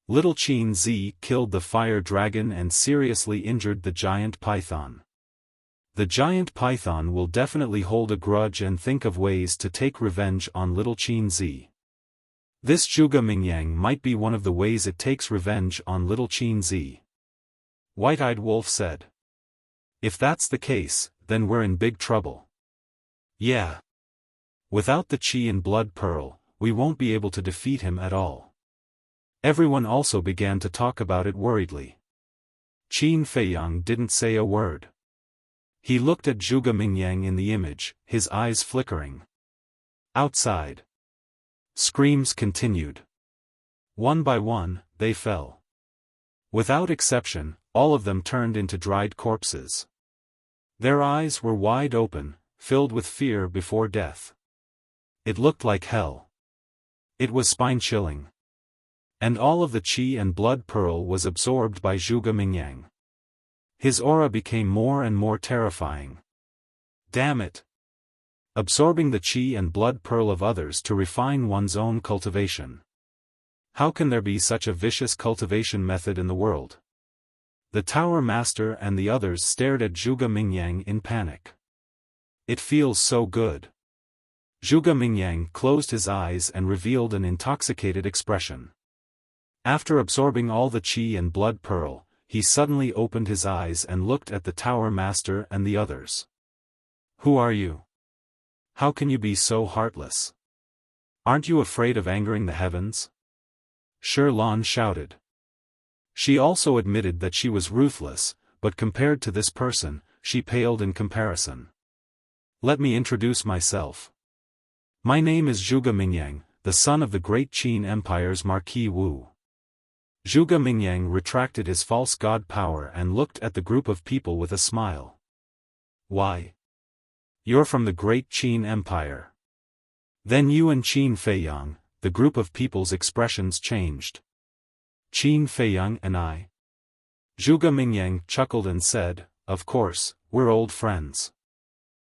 Little Qin Zi killed the fire dragon and seriously injured the giant python. The giant python will definitely hold a grudge and think of ways to take revenge on little Qin Zi. This Zhuge Mingyang might be one of the ways it takes revenge on little Qin Zi. White-Eyed Wolf said. If that's the case, then we're in big trouble. Yeah. Without the Qi and Blood Pearl, we won't be able to defeat him at all. Everyone also began to talk about it worriedly. Qin Feiyang didn't say a word. He looked at Zhuge Mingyang in the image, his eyes flickering. Outside. Screams continued. One by one, they fell. Without exception, all of them turned into dried corpses. Their eyes were wide open, filled with fear before death. It looked like hell. It was spine-chilling. And all of the Qi and Blood Pearl was absorbed by Zhuge Mingyang. His aura became more and more terrifying. Damn it! Absorbing the Qi and Blood Pearl of others to refine one's own cultivation. How can there be such a vicious cultivation method in the world? The Tower Master and the others stared at Zhuge Mingyang in panic. It feels so good. Zhuge Mingyang closed his eyes and revealed an intoxicated expression. After absorbing all the Qi and Blood Pearl, he suddenly opened his eyes and looked at the Tower Master and the others. Who are you? How can you be so heartless? Aren't you afraid of angering the heavens? Shi Lan shouted. She also admitted that she was ruthless, but compared to this person, she paled in comparison. Let me introduce myself. My name is Zhuge Mingyang, the son of the great Qin Empire's Marquis Wu. Zhuge Mingyang retracted his false god power and looked at the group of people with a smile. Why? You're from the great Qin Empire. Then you and Qin Feiyang, the group of people's expressions changed. Qin Feiyang and I. Zhuge Mingyang chuckled and said, of course, we're old friends.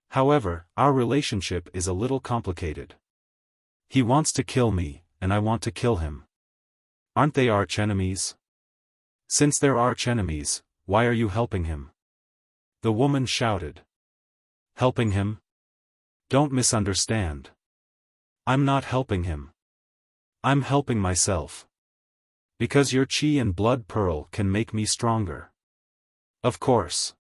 However, our relationship is a little complicated. He wants to kill me, and I want to kill him. Aren't they arch-enemies? Since they're arch-enemies, why are you helping him? The woman shouted. Helping him? Don't misunderstand. I'm not helping him. I'm helping myself. Because your Qi and Blood Pearl can make me stronger. Of course.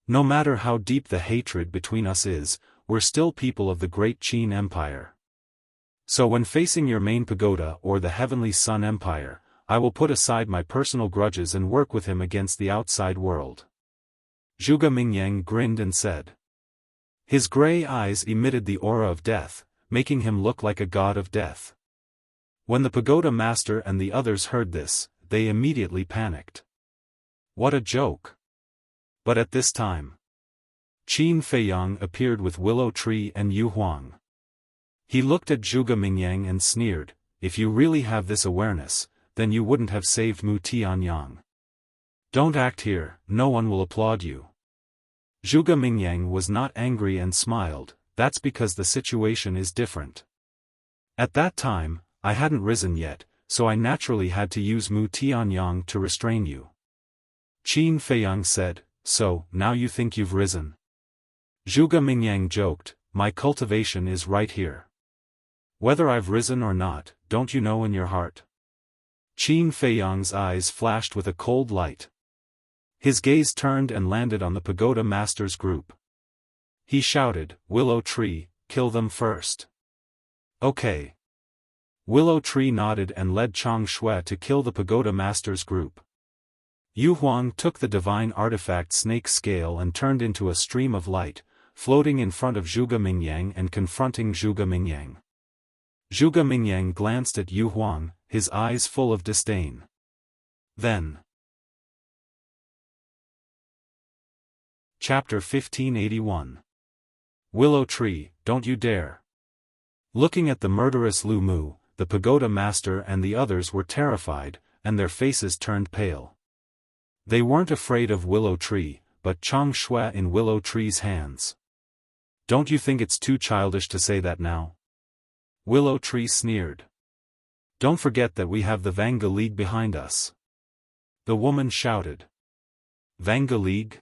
No matter how deep the hatred between us is, we're still people of the great Qin Empire. So when facing your main pagoda or the Heavenly Sun Empire, I will put aside my personal grudges and work with him against the outside world. Zhuge Mingyang grinned and said. His gray eyes emitted the aura of death, making him look like a god of death. When the pagoda master and the others heard this, they immediately panicked. What a joke! But at this time, Qin Feiyang appeared with Willow Tree and Yu Huang. He looked at Zhuge Mingyang and sneered, if you really have this awareness, then you wouldn't have saved Mu Tianyang. Don't act here, no one will applaud you. Zhuge Mingyang was not angry and smiled, that's because the situation is different. At that time, I hadn't risen yet, so I naturally had to use Mu Tianyang to restrain you. Qin Feiyang said, so, now you think you've risen? Zhuge Mingyang joked, my cultivation is right here. Whether I've risen or not, don't you know in your heart? Qin Feiyang's eyes flashed with a cold light. His gaze turned and landed on the pagoda master's group. He shouted, Willow Tree, kill them first. Okay. Willow Tree nodded and led Chang Shui to kill the pagoda master's group. Yu Huang took the divine artifact snake scale and turned into a stream of light, floating in front of Zhuge Mingyang and confronting Zhuge Mingyang. Zhuge Mingyang glanced at Yu Huang, his eyes full of disdain. Then. Chapter 1581. Willow Tree, don't you dare. Looking at the murderous Lu Mu, the pagoda master and the others were terrified, and their faces turned pale. They weren't afraid of Willow Tree, but Chang Shui in Willow Tree's hands. Don't you think it's too childish to say that now? Willow Tree sneered. Don't forget that we have the Vanga League behind us. The woman shouted. Vanga League?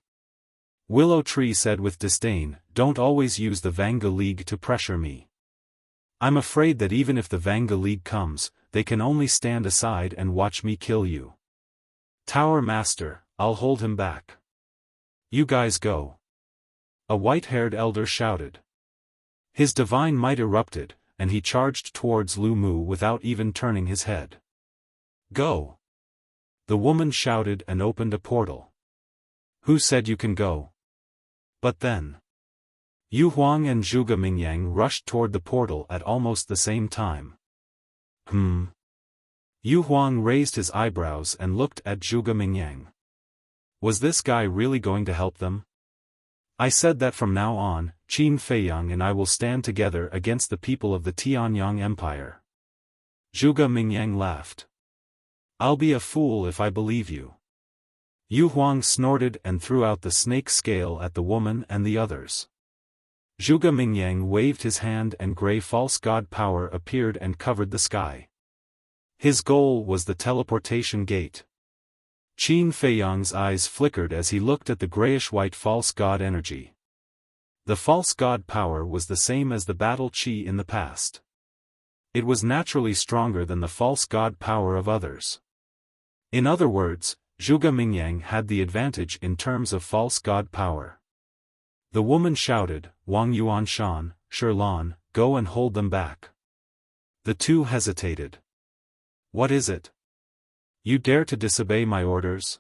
Willow Tree said with disdain, don't always use the Vanga League to pressure me. I'm afraid that even if the Vanga League comes, they can only stand aside and watch me kill you. Tower Master, I'll hold him back. You guys go. A white-haired elder shouted. His divine might erupted, and he charged towards Lu Mu without even turning his head. Go! The woman shouted and opened a portal. Who said you can go? But then. Yu Huang and Zhuge Mingyang rushed toward the portal at almost the same time. Yu Huang raised his eyebrows and looked at Zhuge Mingyang. Was this guy really going to help them? I said that from now on, Qin Feiyang and I will stand together against the people of the Tianyang Empire. Zhuge Mingyang laughed. I'll be a fool if I believe you. Yu Huang snorted and threw out the snake scale at the woman and the others. Zhuge Mingyang waved his hand and grey false god power appeared and covered the sky. His goal was the teleportation gate. Qin Feiyang's eyes flickered as he looked at the grayish-white false god energy. The false god power was the same as the battle qi in the past. It was naturally stronger than the false god power of others. In other words, Zhuge Mingyang had the advantage in terms of false god power. The woman shouted, Wang Yuanshan, Shilan, go and hold them back. The two hesitated. What is it? You dare to disobey my orders?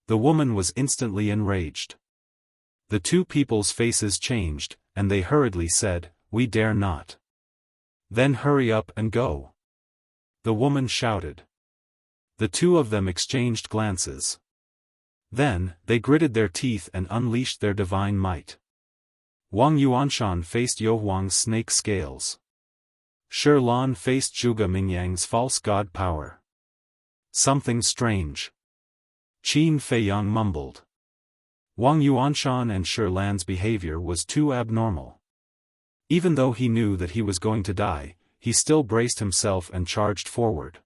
The woman was instantly enraged. The two people's faces changed, and they hurriedly said, we dare not. Then hurry up and go. The woman shouted. The two of them exchanged glances. Then, they gritted their teeth and unleashed their divine might. Wang Yuanshan faced Yu Huang's snake scales. Shilan faced Zhuge Mingyang's false god power. Something strange. Qin Feiyang mumbled. Wang Yuanshan and Shilan's behavior was too abnormal. Even though he knew that he was going to die, he still braced himself and charged forward.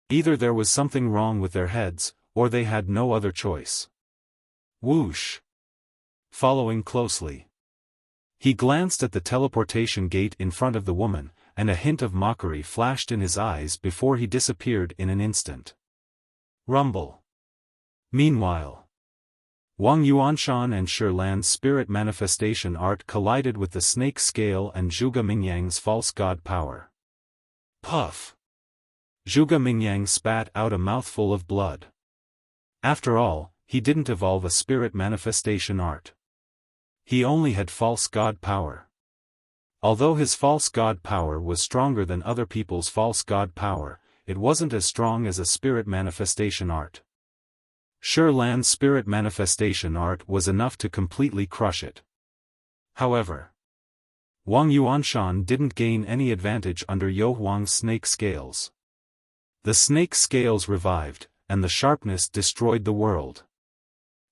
Either there was something wrong with their heads, or they had no other choice. Whoosh! Following closely. He glanced at the teleportation gate in front of the woman, and a hint of mockery flashed in his eyes before he disappeared in an instant. Rumble. Meanwhile, Wang Yuanshan and Shilan's spirit manifestation art collided with the snake scale and Zhuge Mingyang's false god power. Puff! Zhuge Mingyang spat out a mouthful of blood. After all, he didn't evolve a spirit manifestation art. He only had false god power. Although his false god power was stronger than other people's false god power, it wasn't as strong as a spirit manifestation art. Shilan's spirit manifestation art was enough to completely crush it. However, Wang Yuanshan didn't gain any advantage under Yu Huang's snake scales. The snake scales revived, and the sharpness destroyed the world.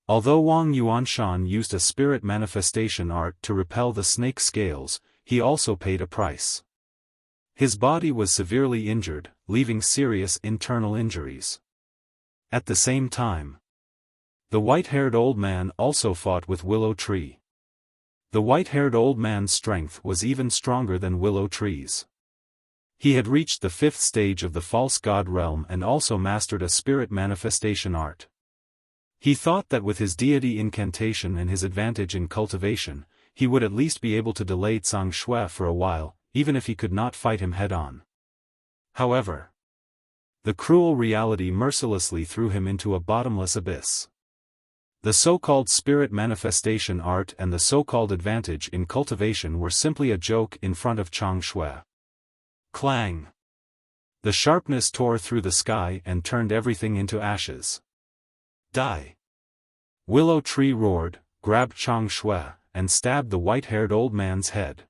Although Wang Yuanshan used a spirit manifestation art to repel the snake scales, he also paid a price. His body was severely injured, leaving serious internal injuries. At the same time, the white-haired old man also fought with Willow Tree. The white-haired old man's strength was even stronger than Willow Tree's. He had reached the 5th stage of the false god realm and also mastered a spirit manifestation art. He thought that with his deity incantation and his advantage in cultivation, he would at least be able to delay Zhang Shui for a while, even if he could not fight him head-on. However, the cruel reality mercilessly threw him into a bottomless abyss. The so-called spirit manifestation art and the so-called advantage in cultivation were simply a joke in front of Chang Shui. Clang! The sharpness tore through the sky and turned everything into ashes. Die! Willow Tree roared, grabbed Chang Shui, and stabbed the white-haired old man's head.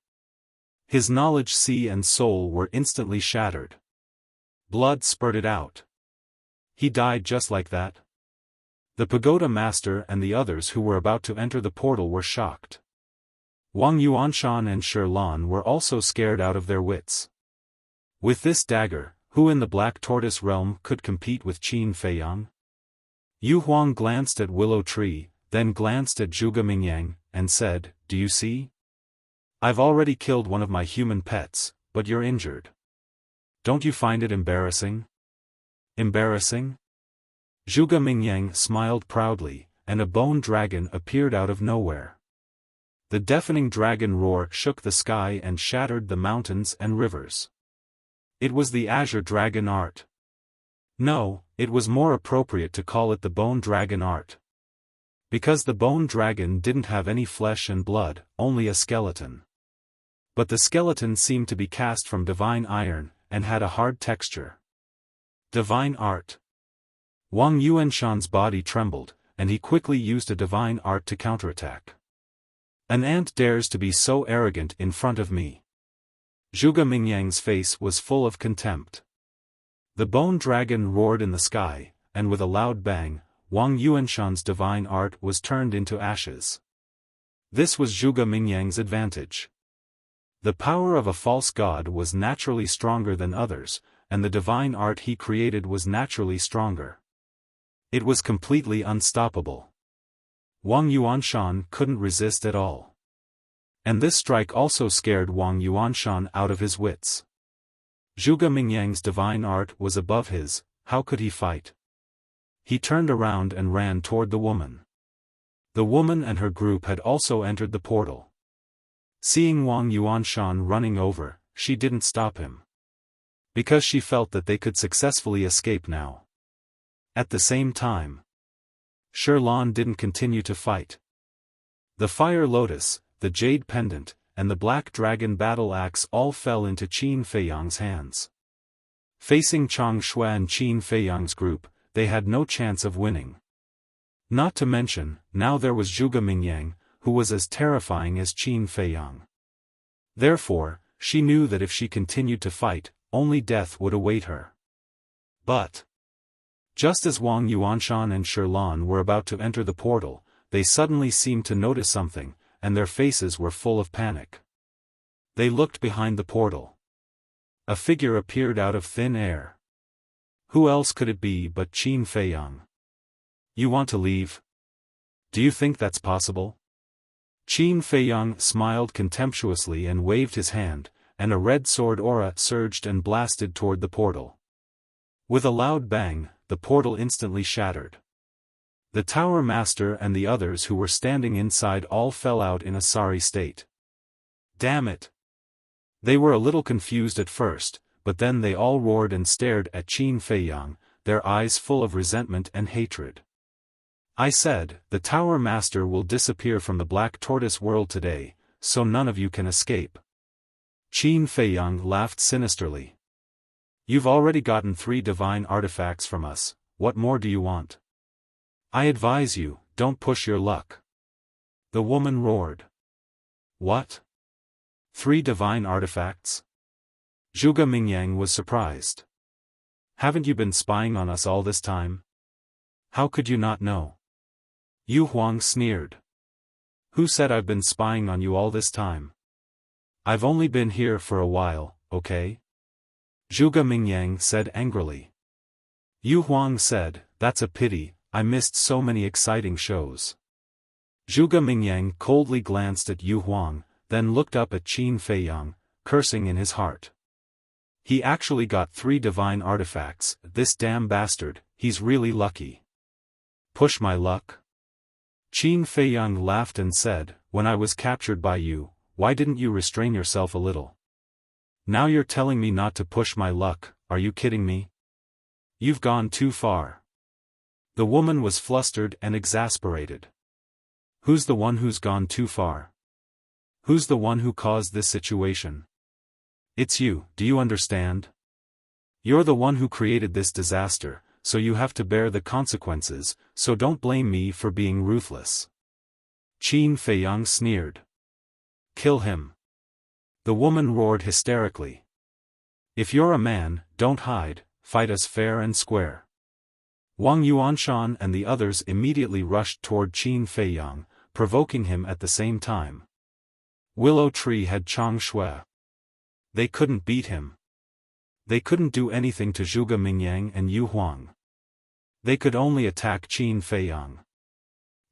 His knowledge sea and soul were instantly shattered. Blood spurted out. He died just like that. The pagoda master and the others who were about to enter the portal were shocked. Wang Yuanshan and Shi Lan were also scared out of their wits. With this dagger, who in the Black Tortoise realm could compete with Qin Feiyang? Yu Huang glanced at Willow Tree, then glanced at Zhuge Mingyang, and said, "Do you see? I've already killed one of my human pets, but you're injured. Don't you find it embarrassing?" Embarrassing? Zhuge Mingyang smiled proudly, and a bone dragon appeared out of nowhere. The deafening dragon roar shook the sky and shattered the mountains and rivers. It was the Azure Dragon art. No, it was more appropriate to call it the Bone Dragon art. Because the Bone Dragon didn't have any flesh and blood, only a skeleton. But the skeleton seemed to be cast from divine iron, and had a hard texture. Divine art. Wang Yuanshan's body trembled, and he quickly used a divine art to counterattack. An ant dares to be so arrogant in front of me. Zhuge Mingyang's face was full of contempt. The bone dragon roared in the sky, and with a loud bang, Wang Yuanshan's divine art was turned into ashes. This was Zhuge Mingyang's advantage. The power of a false god was naturally stronger than others, and the divine art he created was naturally stronger. It was completely unstoppable. Wang Yuanshan couldn't resist at all. And this strike also scared Wang Yuanshan out of his wits. Zhuge Mingyang's divine art was above his, how could he fight? He turned around and ran toward the woman. The woman and her group had also entered the portal. Seeing Wang Yuanshan running over, she didn't stop him. Because she felt that they could successfully escape now. At the same time, Shi Lan didn't continue to fight. The Fire Lotus, the Jade Pendant, and the Black Dragon Battle Axe all fell into Qin Feiyang's hands. Facing Chang Shui and Qin Feiyang's group, they had no chance of winning. Not to mention, now there was Zhuge Mingyang, who was as terrifying as Qin Feiyang. Therefore, she knew that if she continued to fight, only death would await her. But just as Wang Yuanshan and Shi Lan were about to enter the portal, they suddenly seemed to notice something, and their faces were full of panic. They looked behind the portal. A figure appeared out of thin air. Who else could it be but Qin Feiyang? "You want to leave? Do you think that's possible?" Qin Feiyang smiled contemptuously and waved his hand, and a red sword aura surged and blasted toward the portal. With a loud bang, the portal instantly shattered. The Tower Master and the others who were standing inside all fell out in a sorry state. Damn it! They were a little confused at first, but then they all roared and stared at Qin Feiyang, their eyes full of resentment and hatred. "I said, the Tower Master will disappear from the Black Tortoise world today, so none of you can escape." Qin Feiyang laughed sinisterly. "You've already gotten 3 divine artifacts from us, what more do you want? I advise you, don't push your luck." The woman roared. "What? 3 divine artifacts?" Zhuge Mingyang was surprised. "Haven't you been spying on us all this time? How could you not know?" Yu Huang sneered. "Who said I've been spying on you all this time? I've only been here for a while, okay?" Zhuge Mingyang said angrily. Yu Huang said, "That's a pity, I missed so many exciting shows." Zhuge Mingyang coldly glanced at Yu Huang, then looked up at Qin Feiyang, cursing in his heart. He actually got 3 divine artifacts, this damn bastard, he's really lucky. Push my luck? Qin Feiyang laughed and said, "When I was captured by you, why didn't you restrain yourself a little? Now you're telling me not to push my luck, are you kidding me? You've gone too far." The woman was flustered and exasperated. Who's the one who's gone too far? Who's the one who caused this situation? It's you, do you understand? You're the one who created this disaster, so you have to bear the consequences, so don't blame me for being ruthless. Qin Feiyang sneered. Kill him. The woman roared hysterically. If you're a man, don't hide, fight us fair and square. Wang Yuanshan and the others immediately rushed toward Qin Feiyang, provoking him at the same time. Willow Tree had Chang Shui. They couldn't beat him. They couldn't do anything to Zhuge Mingyang and Yu Huang. They could only attack Qin Feiyang.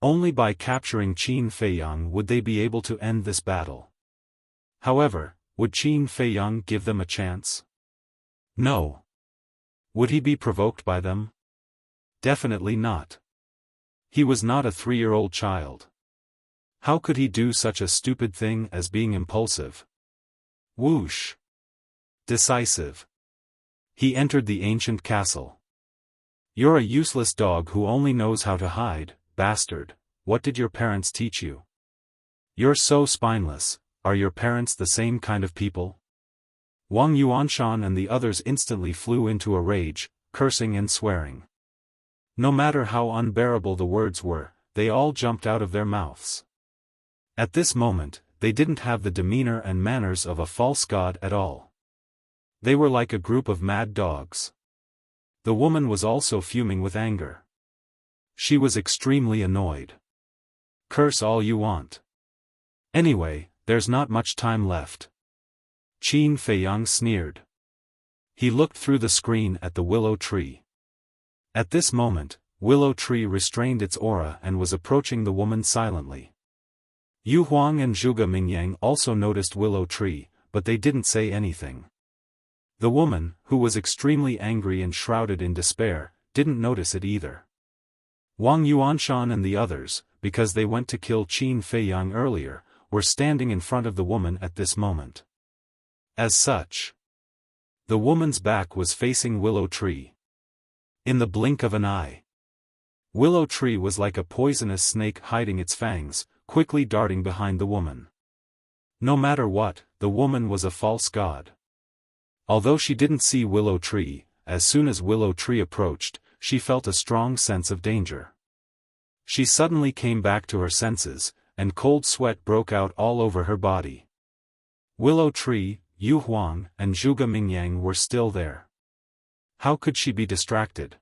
Only by capturing Qin Feiyang would they be able to end this battle. However, would Qin Feiyang give them a chance? No. Would he be provoked by them? Definitely not. He was not a 3-year-old child. How could he do such a stupid thing as being impulsive? Whoosh. Decisive. He entered the ancient castle. You're a useless dog who only knows how to hide, bastard. What did your parents teach you? You're so spineless. Are your parents the same kind of people? Wang Yuanshan and the others instantly flew into a rage, cursing and swearing. No matter how unbearable the words were, they all jumped out of their mouths. At this moment, they didn't have the demeanor and manners of a false god at all. They were like a group of mad dogs. The woman was also fuming with anger. She was extremely annoyed. Curse all you want. Anyway, there's not much time left. Qin Feiyang sneered. He looked through the screen at the willow tree. At this moment, Willow Tree restrained its aura and was approaching the woman silently. Yu Huang and Zhuge Mingyang also noticed Willow Tree, but they didn't say anything. The woman, who was extremely angry and shrouded in despair, didn't notice it either. Wang Yuanshan and the others, because they went to kill Qin Feiyang earlier, were standing in front of the woman at this moment. As such, the woman's back was facing Willow Tree. In the blink of an eye, Willow Tree was like a poisonous snake hiding its fangs, quickly darting behind the woman. No matter what, the woman was a false god. Although she didn't see Willow Tree, as soon as Willow Tree approached, she felt a strong sense of danger. She suddenly came back to her senses, and cold sweat broke out all over her body. Willow Tree, Yu Huang, and Zhuge Mingyang were still there. How could she be distracted?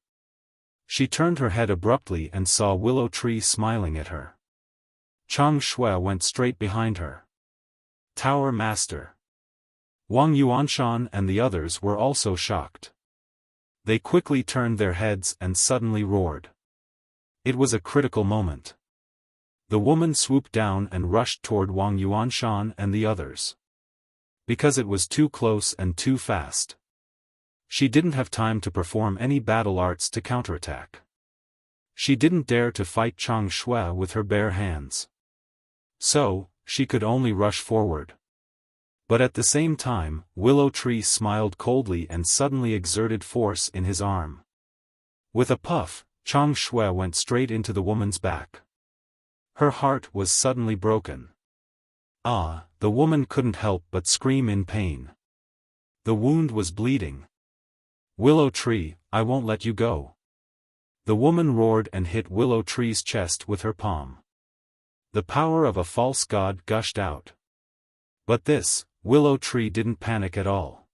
She turned her head abruptly and saw Willow Tree smiling at her. Chang Shui went straight behind her. Tower Master. Wang Yuanshan and the others were also shocked. They quickly turned their heads and suddenly roared. It was a critical moment. The woman swooped down and rushed toward Wang Yuanshan and the others. Because it was too close and too fast. She didn't have time to perform any battle arts to counterattack. She didn't dare to fight Chang Shui with her bare hands. So, she could only rush forward. But at the same time, Willow Tree smiled coldly and suddenly exerted force in his arm. With a puff, Chang Shui went straight into the woman's back. Her heart was suddenly broken. Ah, the woman couldn't help but scream in pain. The wound was bleeding. Willow Tree, I won't let you go. The woman roared and hit Willow Tree's chest with her palm. The power of a false god gushed out. But this, Willow Tree didn't panic at all.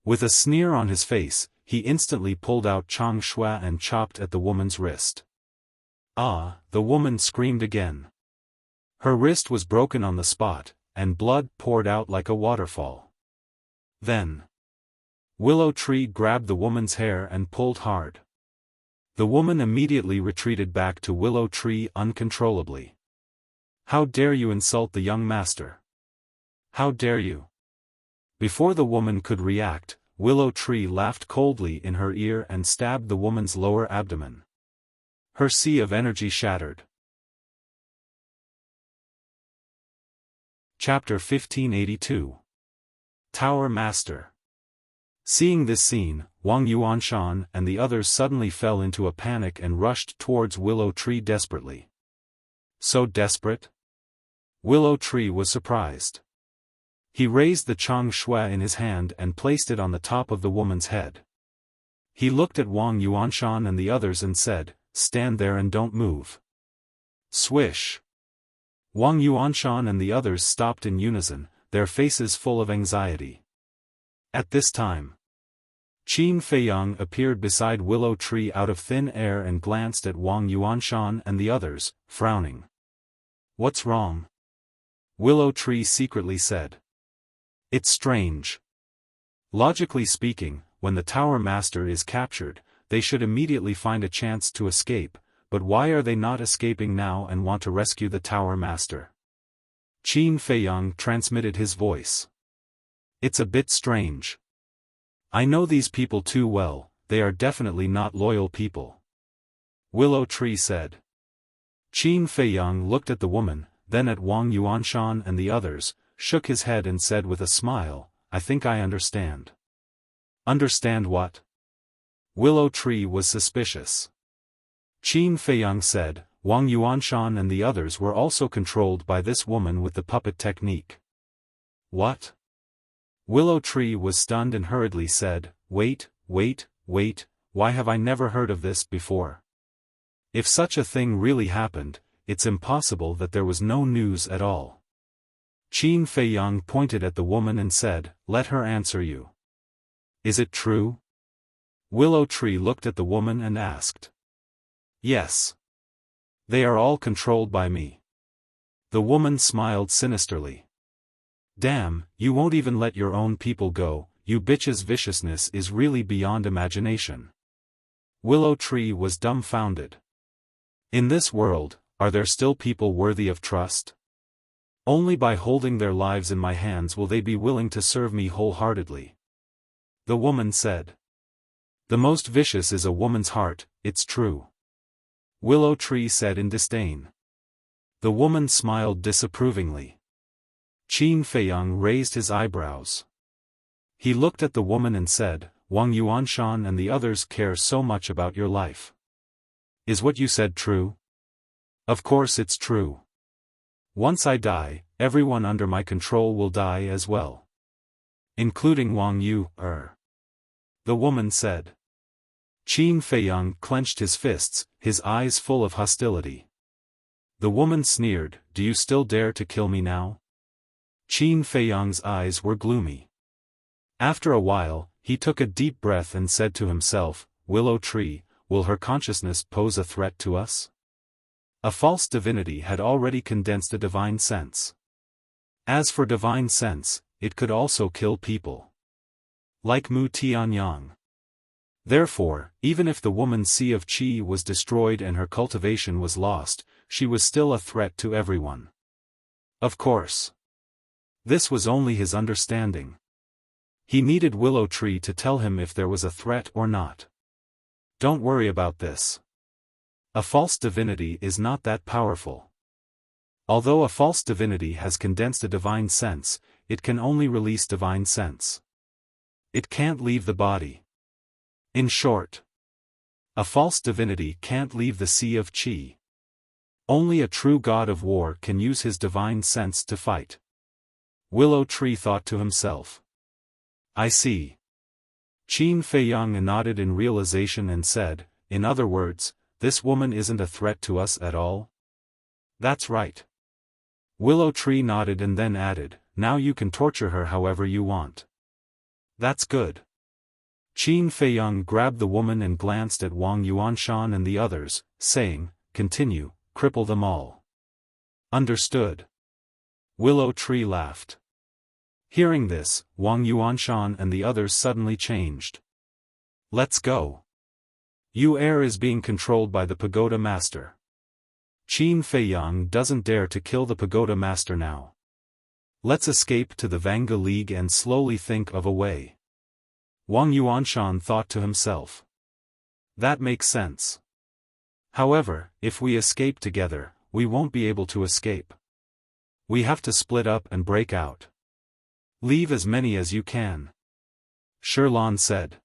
With a sneer on his face, he instantly pulled out Chang Shui and chopped at the woman's wrist. Ah, the woman screamed again. Her wrist was broken on the spot, and blood poured out like a waterfall. Then, Willow Tree grabbed the woman's hair and pulled hard. The woman immediately retreated back to Willow Tree uncontrollably. How dare you insult the young master? How dare you? Before the woman could react, Willow Tree laughed coldly in her ear and stabbed the woman's lower abdomen. Her sea of energy shattered. Chapter 1582. Tower Master. Seeing this scene, Wang Yuanshan and the others suddenly fell into a panic and rushed towards Willow Tree desperately. So desperate? Willow Tree was surprised. He raised the Chang Shui in his hand and placed it on the top of the woman's head. He looked at Wang Yuanshan and the others and said, "Stand there and don't move." Swish! Wang Yuanshan and the others stopped in unison, their faces full of anxiety. At this time, Qin Feiyang appeared beside Willow Tree out of thin air and glanced at Wang Yuanshan and the others, frowning. "What's wrong?" Willow Tree secretly said. "It's strange. Logically speaking, when the Tower Master is captured, they should immediately find a chance to escape, but why are they not escaping now and want to rescue the Tower Master?" Qin Feiyang transmitted his voice. "It's a bit strange. I know these people too well, they are definitely not loyal people," Willow Tree said. Qin Feiyang looked at the woman, then at Wang Yuanshan and the others, shook his head and said with a smile, "I think I understand." "Understand what?" Willow Tree was suspicious. Qin Feiyang said, "Wang Yuanshan and the others were also controlled by this woman with the puppet technique." "What?" Willow Tree was stunned and hurriedly said, wait, why have I never heard of this before? If such a thing really happened, it's impossible that there was no news at all." Qin Feiyang pointed at the woman and said, "Let her answer you." "Is it true?" Willow Tree looked at the woman and asked. "Yes. They are all controlled by me." The woman smiled sinisterly. "Damn, you won't even let your own people go, you bitch's viciousness is really beyond imagination." Willow Tree was dumbfounded. In this world, are there still people worthy of trust? Only by holding their lives in my hands will they be willing to serve me wholeheartedly. The woman said. "The most vicious is a woman's heart, it's true," Willow Tree said in disdain. The woman smiled disapprovingly. Qin Feiyang raised his eyebrows. He looked at the woman and said, "Wang Yuanshan and the others care so much about your life. Is what you said true?" "Of course it's true. Once I die, everyone under my control will die as well. Including Wang Yu, the woman said. Qin Feiyang clenched his fists, his eyes full of hostility. The woman sneered, "Do you still dare to kill me now?" Qin Feiyang's eyes were gloomy. After a while, he took a deep breath and said to himself, "Willow Tree, will her consciousness pose a threat to us?" A false divinity had already condensed a divine sense. As for divine sense, it could also kill people. Like Mu Tianyang. Therefore, even if the woman's sea of qi was destroyed and her cultivation was lost, she was still a threat to everyone. Of course. This was only his understanding. He needed Willow Tree to tell him if there was a threat or not. Don't worry about this. A false divinity is not that powerful. Although a false divinity has condensed a divine sense, it can only release divine sense. It can't leave the body. In short, a false divinity can't leave the sea of qi. Only a true god of war can use his divine sense to fight. Willow Tree thought to himself. I see. Qin Feiyang nodded in realization and said, "In other words, this woman isn't a threat to us at all?" That's right. Willow Tree nodded and then added, "Now you can torture her however you want." That's good. Qin Feiyang grabbed the woman and glanced at Wang Yuanshan and the others, saying, "Continue, cripple them all." Understood. Willow Tree laughed. Hearing this, Wang Yuanshan and the others suddenly changed. Let's go. Yu Er is being controlled by the Pagoda Master. Qin Feiyang doesn't dare to kill the Pagoda Master now. Let's escape to the Vanga League and slowly think of a way. Wang Yuanshan thought to himself. That makes sense. However, if we escape together, we won't be able to escape. We have to split up and break out. Leave as many as you can. Shilan said.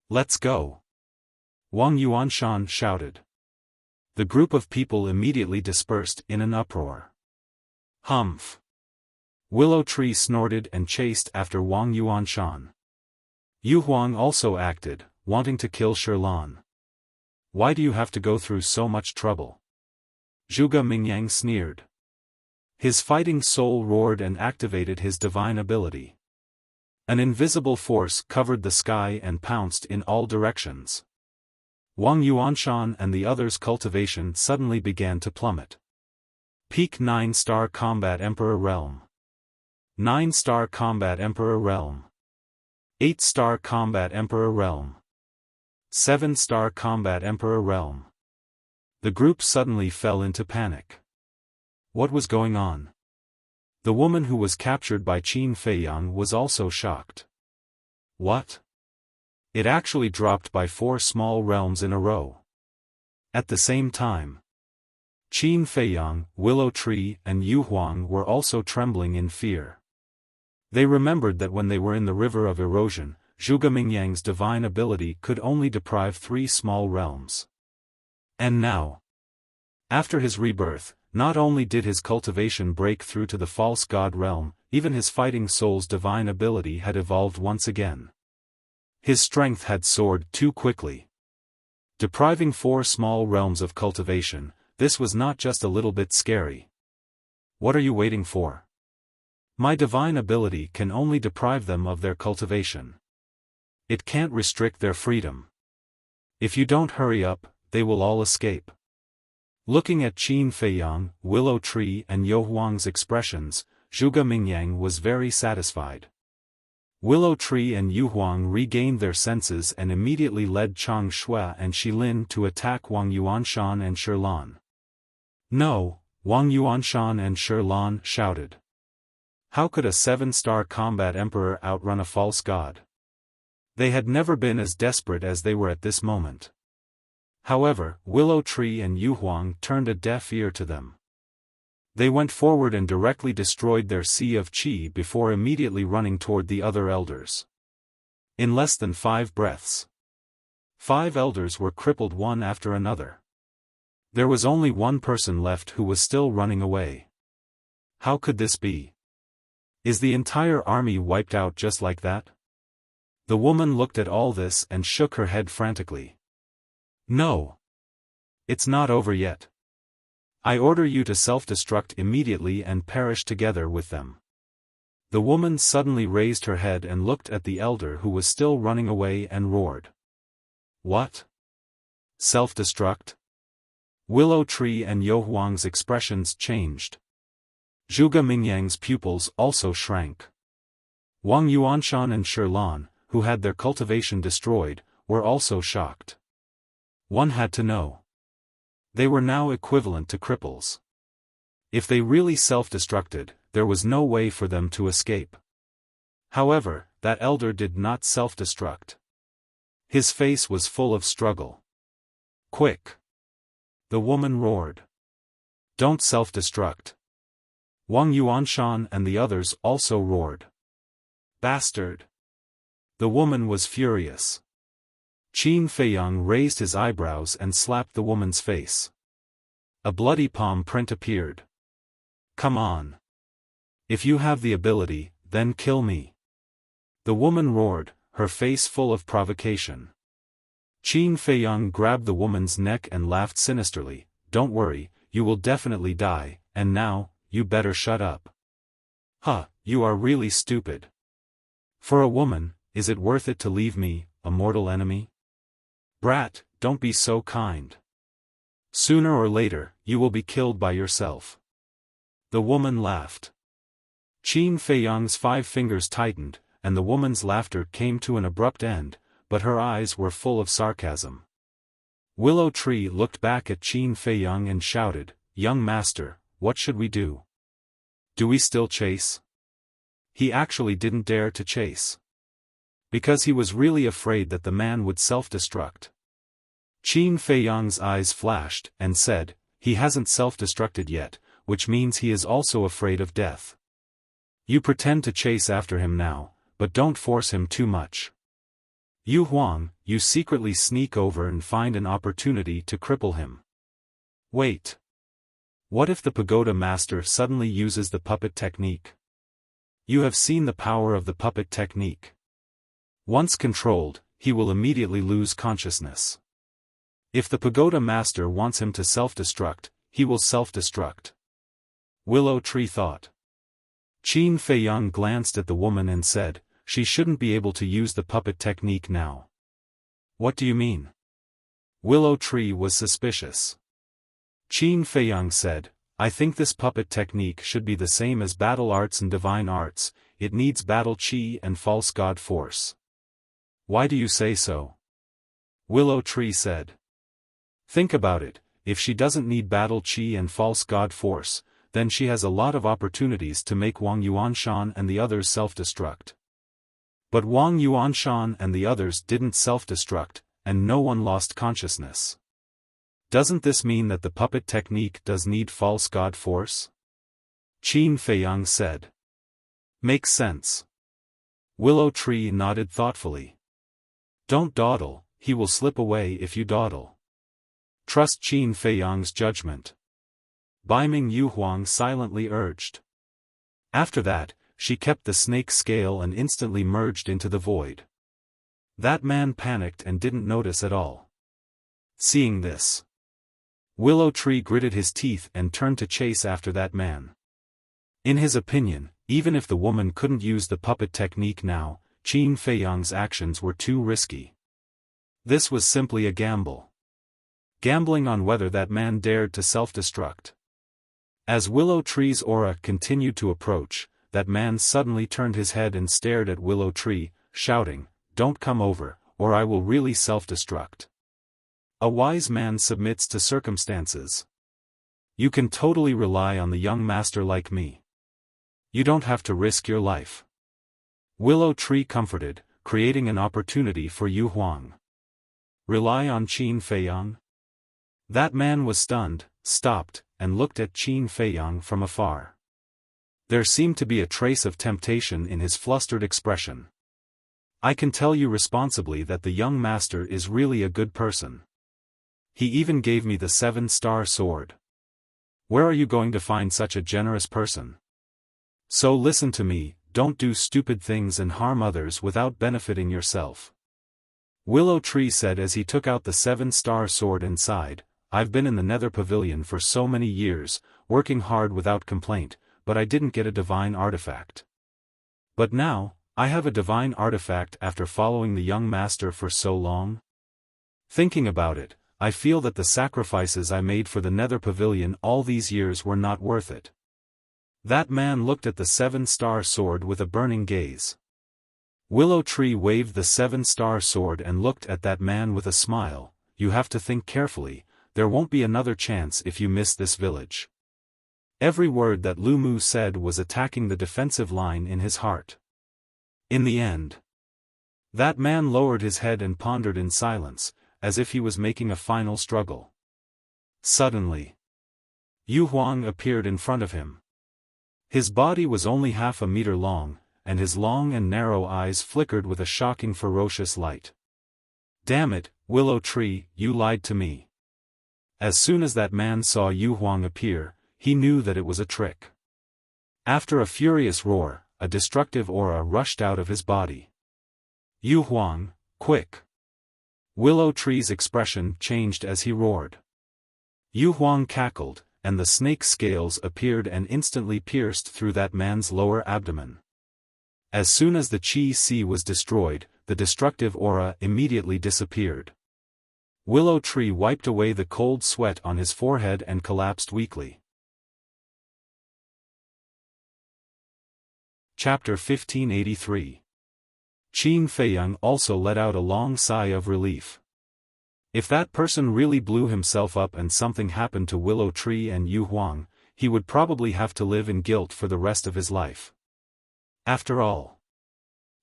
Let's go. Wang Yuanshan shouted. The group of people immediately dispersed in an uproar. Humph. Willow Tree snorted and chased after Wang Yuanshan. Yu Huang also acted, wanting to kill Shilan. Why do you have to go through so much trouble? Zhuge Mingyang sneered. His fighting soul roared and activated his divine ability. An invisible force covered the sky and pounced in all directions. Wang Yuanshan and the others' cultivation suddenly began to plummet. Peak 9-star Combat Emperor Realm. 9-star Combat Emperor Realm. 8-star Combat Emperor Realm. 7-star Combat Emperor Realm. The group suddenly fell into panic. What was going on? The woman who was captured by Qin Feiyang was also shocked. What? It actually dropped by 4 small realms in a row. At the same time, Qin Feiyang, Willow Tree, and Yu Huang were also trembling in fear. They remembered that when they were in the River of Erosion, Zhuge Mingyang's divine ability could only deprive 3 small realms. And now, after his rebirth, not only did his cultivation break through to the false god realm, even his fighting soul's divine ability had evolved once again. His strength had soared too quickly. Depriving 4 small realms of cultivation, this was not just a little bit scary. What are you waiting for? My divine ability can only deprive them of their cultivation. It can't restrict their freedom. If you don't hurry up, they will all escape. Looking at Qin Feiyang, Willow Tree and Yu Huang's expressions, Zhuge Mingyang was very satisfied. Willow Tree and Yu Huang regained their senses and immediately led Chang Shui and Shilin to attack Wang Yuanshan and Shilan. No, Wang Yuanshan and Shilan shouted. How could a 7-star combat emperor outrun a false god? They had never been as desperate as they were at this moment. However, Willow Tree and Yu Huang turned a deaf ear to them. They went forward and directly destroyed their sea of qi before immediately running toward the other elders. In less than 5 breaths, 5 elders were crippled one after another. There was only one person left who was still running away. How could this be? Is the entire army wiped out just like that? The woman looked at all this and shook her head frantically. No. It's not over yet. I order you to self-destruct immediately and perish together with them. The woman suddenly raised her head and looked at the elder who was still running away and roared. What? Self-destruct? Willow Tree and Yu Huang's expressions changed. Zhuge Mingyang's pupils also shrank. Wang Yuanshan and Shilan, who had their cultivation destroyed, were also shocked. One had to know. They were now equivalent to cripples. If they really self-destructed, there was no way for them to escape. However, that elder did not self-destruct. His face was full of struggle. Quick! The woman roared. Don't self-destruct. Wang Yuanshan and the others also roared. Bastard! The woman was furious. Qin Feiyang raised his eyebrows and slapped the woman's face. A bloody palm print appeared. Come on. If you have the ability, then kill me. The woman roared, her face full of provocation. Qin Feiyang grabbed the woman's neck and laughed sinisterly. Don't worry, you will definitely die, and now, you better shut up. Huh, you are really stupid. For a woman, is it worth it to leave me, a mortal enemy? Brat, don't be so kind. Sooner or later, you will be killed by yourself. The woman laughed. Qin Feiyang's 5 fingers tightened, and the woman's laughter came to an abrupt end, but her eyes were full of sarcasm. Willow Tree looked back at Qin Feiyang and shouted, Young master, what should we do? Do we still chase? He actually didn't dare to chase. Because he was really afraid that the man would self-destruct. Qin Feiyang's eyes flashed, and said, he hasn't self-destructed yet, which means he is also afraid of death. You pretend to chase after him now, but don't force him too much. Yu Huang, you secretly sneak over and find an opportunity to cripple him. Wait. What if the pagoda master suddenly uses the puppet technique? You have seen the power of the puppet technique. Once controlled, he will immediately lose consciousness. If the pagoda master wants him to self-destruct, he will self-destruct. Willow Tree thought. Qin Feiyang glanced at the woman and said, she shouldn't be able to use the puppet technique now. What do you mean? Willow Tree was suspicious. Qin Feiyang said, I think this puppet technique should be the same as battle arts and divine arts, it needs battle chi and false god force. Why do you say so? Willow Tree said. Think about it, if she doesn't need battle chi and false god force, then she has a lot of opportunities to make Wang Yuanshan and the others self-destruct. But Wang Yuanshan and the others didn't self-destruct, and no one lost consciousness. Doesn't this mean that the puppet technique does need false god force? Qin Feiyang said. Makes sense. Willow Tree nodded thoughtfully. Don't dawdle, he will slip away if you dawdle. Trust Qin Feiyang's judgment. Baiming Yu Huang silently urged. After that, she kept the snake scale and instantly merged into the void. That man panicked and didn't notice at all. Seeing this, Willow Tree gritted his teeth and turned to chase after that man. In his opinion, even if the woman couldn't use the puppet technique now, Qin Feiyang's actions were too risky. This was simply a gamble. Gambling on whether that man dared to self-destruct. As Willow Tree's aura continued to approach, that man suddenly turned his head and stared at Willow Tree, shouting, Don't come over, or I will really self-destruct. A wise man submits to circumstances. You can totally rely on the young master like me. You don't have to risk your life. Willow Tree comforted, creating an opportunity for Yu Huang. Rely on Qin Feiyang? That man was stunned, stopped, and looked at Qin Feiyang from afar. There seemed to be a trace of temptation in his flustered expression. I can tell you responsibly that the young master is really a good person. He even gave me the 7-star sword. Where are you going to find such a generous person? So listen to me, don't do stupid things and harm others without benefiting yourself. Willow Tree said as he took out the 7-star sword and sighed, I've been in the Nether Pavilion for so many years, working hard without complaint, but I didn't get a divine artifact. But now, I have a divine artifact after following the young master for so long. Thinking about it, I feel that the sacrifices I made for the Nether Pavilion all these years were not worth it. That man looked at the 7-star sword with a burning gaze. Willow Tree waved the 7-star sword and looked at that man with a smile. You have to think carefully, there won't be another chance if you miss this village. Every word that Lu Mu said was attacking the defensive line in his heart. In the end, that man lowered his head and pondered in silence, as if he was making a final struggle. Suddenly, Yu Huang appeared in front of him. His body was only half a meter long, and his long and narrow eyes flickered with a shocking ferocious light. Damn it, Willow Tree, you lied to me. As soon as that man saw Yu Huang appear, he knew that it was a trick. After a furious roar, a destructive aura rushed out of his body. Yu Huang, quick! Willow Tree's expression changed as he roared. Yu Huang cackled, and the snake scales appeared and instantly pierced through that man's lower abdomen. As soon as the Qi Sea was destroyed, the destructive aura immediately disappeared. Willow Tree wiped away the cold sweat on his forehead and collapsed weakly. Chapter 1583. Qin Feiyang also let out a long sigh of relief. If that person really blew himself up and something happened to Willow Tree and Yu Huang, he would probably have to live in guilt for the rest of his life. After all,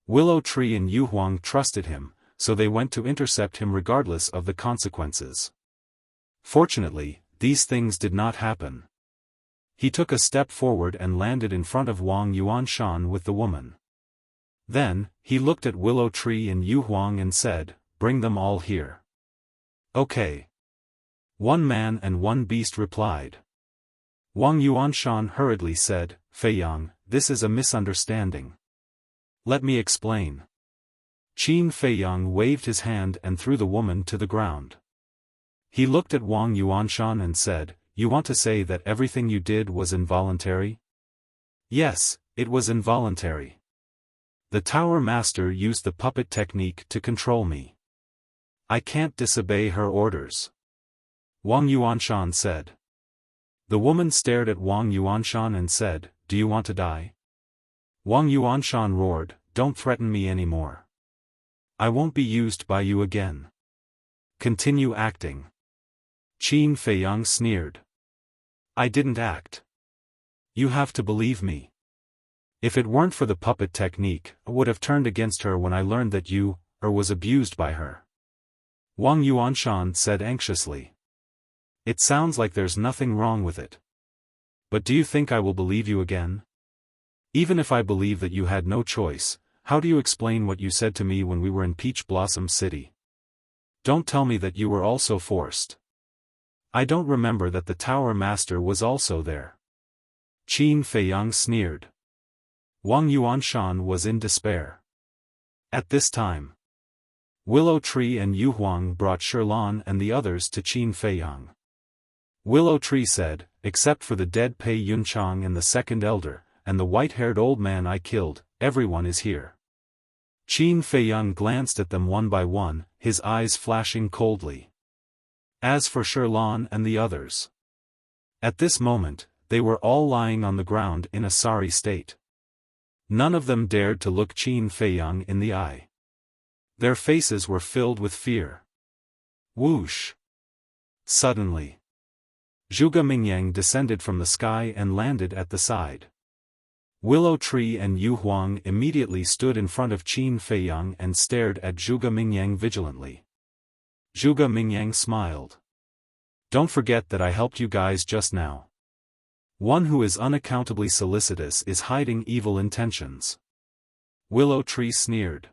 Willow Tree and Yu Huang trusted him, so they went to intercept him regardless of the consequences. Fortunately, these things did not happen. He took a step forward and landed in front of Wang Yuanshan with the woman. Then, he looked at Willow Tree and Yu Huang and said, "Bring them all here." "Okay." One man and one beast replied. Wang Yuanshan hurriedly said, "Fei Yang, this is a misunderstanding. Let me explain." Qin Fei Yang waved his hand and threw the woman to the ground. He looked at Wang Yuanshan and said, "You want to say that everything you did was involuntary?" "Yes, it was involuntary. The Tower Master used the puppet technique to control me. I can't disobey her orders," Wang Yuanshan said. The woman stared at Wang Yuanshan and said, "Do you want to die?" Wang Yuanshan roared, "Don't threaten me anymore. I won't be used by you again. Continue acting." Qin Fei Yang sneered. "I didn't act. You have to believe me. If it weren't for the puppet technique, I would have turned against her when I learned that you, was abused by her," Wang Yuanshan said anxiously. "It sounds like there's nothing wrong with it. But do you think I will believe you again? Even if I believe that you had no choice, how do you explain what you said to me when we were in Peach Blossom City? Don't tell me that you were also forced. I don't remember that the Tower Master was also there." Qin Fei Yang sneered. Wang Yuanshan was in despair. At this time, Willow Tree and Yu Huang brought Shirlan and the others to Qin Fei Yang. Willow Tree said, "Except for the dead Pei Yunchang and the second elder, and the white-haired old man I killed, everyone is here." Qin Fei Yang glanced at them one by one, his eyes flashing coldly. As for Shirlan and the others, at this moment, they were all lying on the ground in a sorry state. None of them dared to look Qin Fei Yang in the eye. Their faces were filled with fear. Whoosh! Suddenly, Zhuge Mingyang descended from the sky and landed at the side. Willow Tree and Yu Huang immediately stood in front of Qin Fei Yang and stared at Zhuge Mingyang vigilantly. Zhuge Mingyang smiled. "Don't forget that I helped you guys just now. One who is unaccountably solicitous is hiding evil intentions." Willow Tree sneered.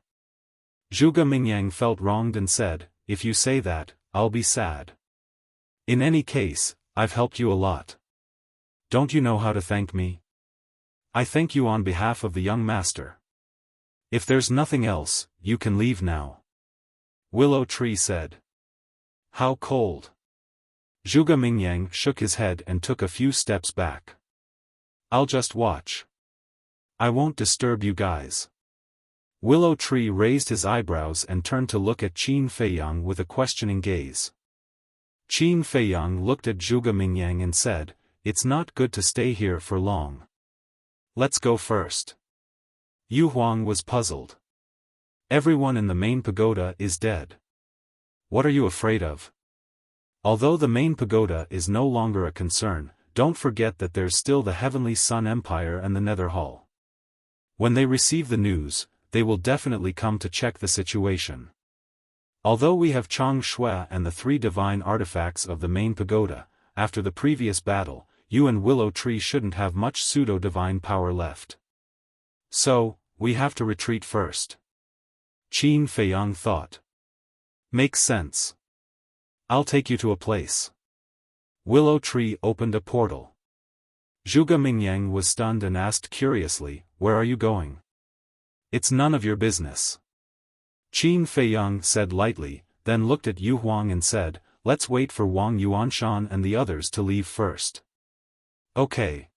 Zhuge Mingyang felt wronged and said, "If you say that, I'll be sad. In any case, I've helped you a lot. Don't you know how to thank me? I thank you on behalf of the young master. If there's nothing else, you can leave now." Willow Tree said. "How cold." Zhuge Mingyang shook his head and took a few steps back. "I'll just watch. I won't disturb you guys." Willow Tree raised his eyebrows and turned to look at Qin Fei Yang with a questioning gaze. Qin Fei Yang looked at Zhuge Mingyang and said, "It's not good to stay here for long. Let's go first." Yu Huang was puzzled. "Everyone in the main pagoda is dead. What are you afraid of? Although the main pagoda is no longer a concern, don't forget that there's still the Heavenly Sun Empire and the Nether Hall. When they receive the news, they will definitely come to check the situation. Although we have Chang Shui and the 3 divine artifacts of the main pagoda, after the previous battle, you and Willow Tree shouldn't have much pseudo-divine power left. So, we have to retreat first." Qin Fei Yang thought. "Makes sense. I'll take you to a place." Willow Tree opened a portal. Zhuge Mingyang was stunned and asked curiously, "Where are you going?" "It's none of your business." Qin Fei Yang said lightly, then looked at Yu Huang and said, "Let's wait for Wang Yuanshan and the others to leave first." "Okay."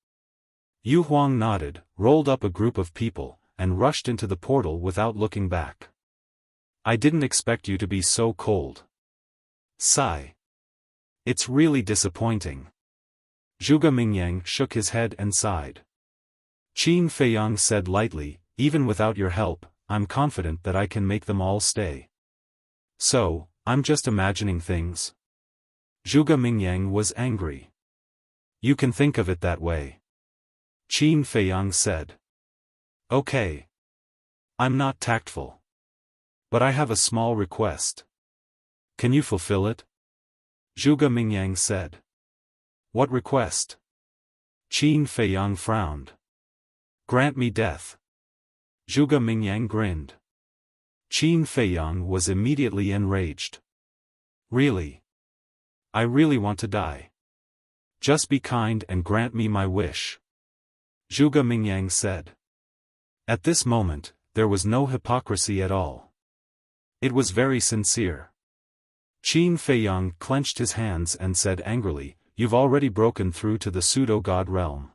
Yu Huang nodded, rolled up a group of people, and rushed into the portal without looking back. "I didn't expect you to be so cold." Sigh. "It's really disappointing." Zhuge Mingyang shook his head and sighed. Qin Fei Yang said lightly, "Even without your help, I'm confident that I can make them all stay. So, I'm just imagining things." Zhuge Mingyang was angry. "You can think of it that way," Qin Fei Yang said. "Okay. I'm not tactful. But I have a small request. Can you fulfill it?" Zhuge Mingyang said. "What request?" Qin Fei Yang frowned. "Grant me death." Zhuge Mingyang grinned. Qin Feiyang was immediately enraged. Really? I really want to die. Just be kind and grant me my wish. Zhuge Mingyang said. At this moment, there was no hypocrisy at all. It was very sincere. Qin Feiyang clenched his hands and said angrily, "You've already broken through to the pseudo-god realm.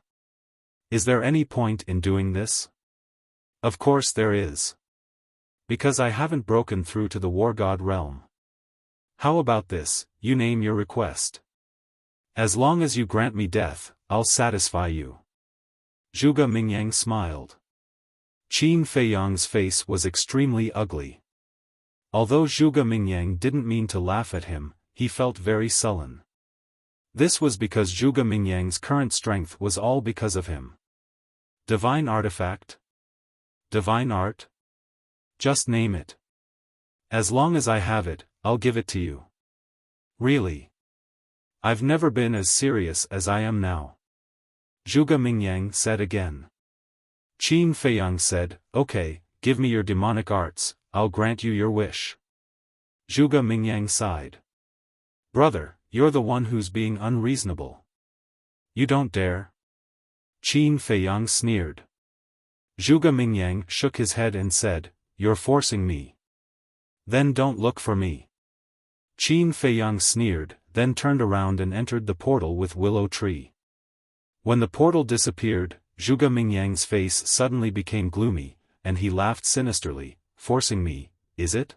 Is there any point in doing this?" Of course there is. Because I haven't broken through to the war god realm. How about this, you name your request. As long as you grant me death, I'll satisfy you. Zhuge Mingyang smiled. Qin Feiyang's face was extremely ugly. Although Zhuge Mingyang didn't mean to laugh at him, he felt very sullen. This was because Zhuge Mingyang's current strength was all because of him. Divine artifact? Divine art? Just name it. As long as I have it, I'll give it to you. Really? I've never been as serious as I am now. Zhuge Mingyang said again. Qin Feiyang said, "Okay, give me your demonic arts, I'll grant you your wish." Zhuge Mingyang sighed. "Brother, you're the one who's being unreasonable. You don't dare." Qin Feiyang sneered. Zhuge Mingyang shook his head and said, "You're forcing me. Then don't look for me." Qin Feiyang sneered, then turned around and entered the portal with Willow Tree. When the portal disappeared, Zhuge Mingyang's face suddenly became gloomy, and he laughed sinisterly. "Forcing me, is it?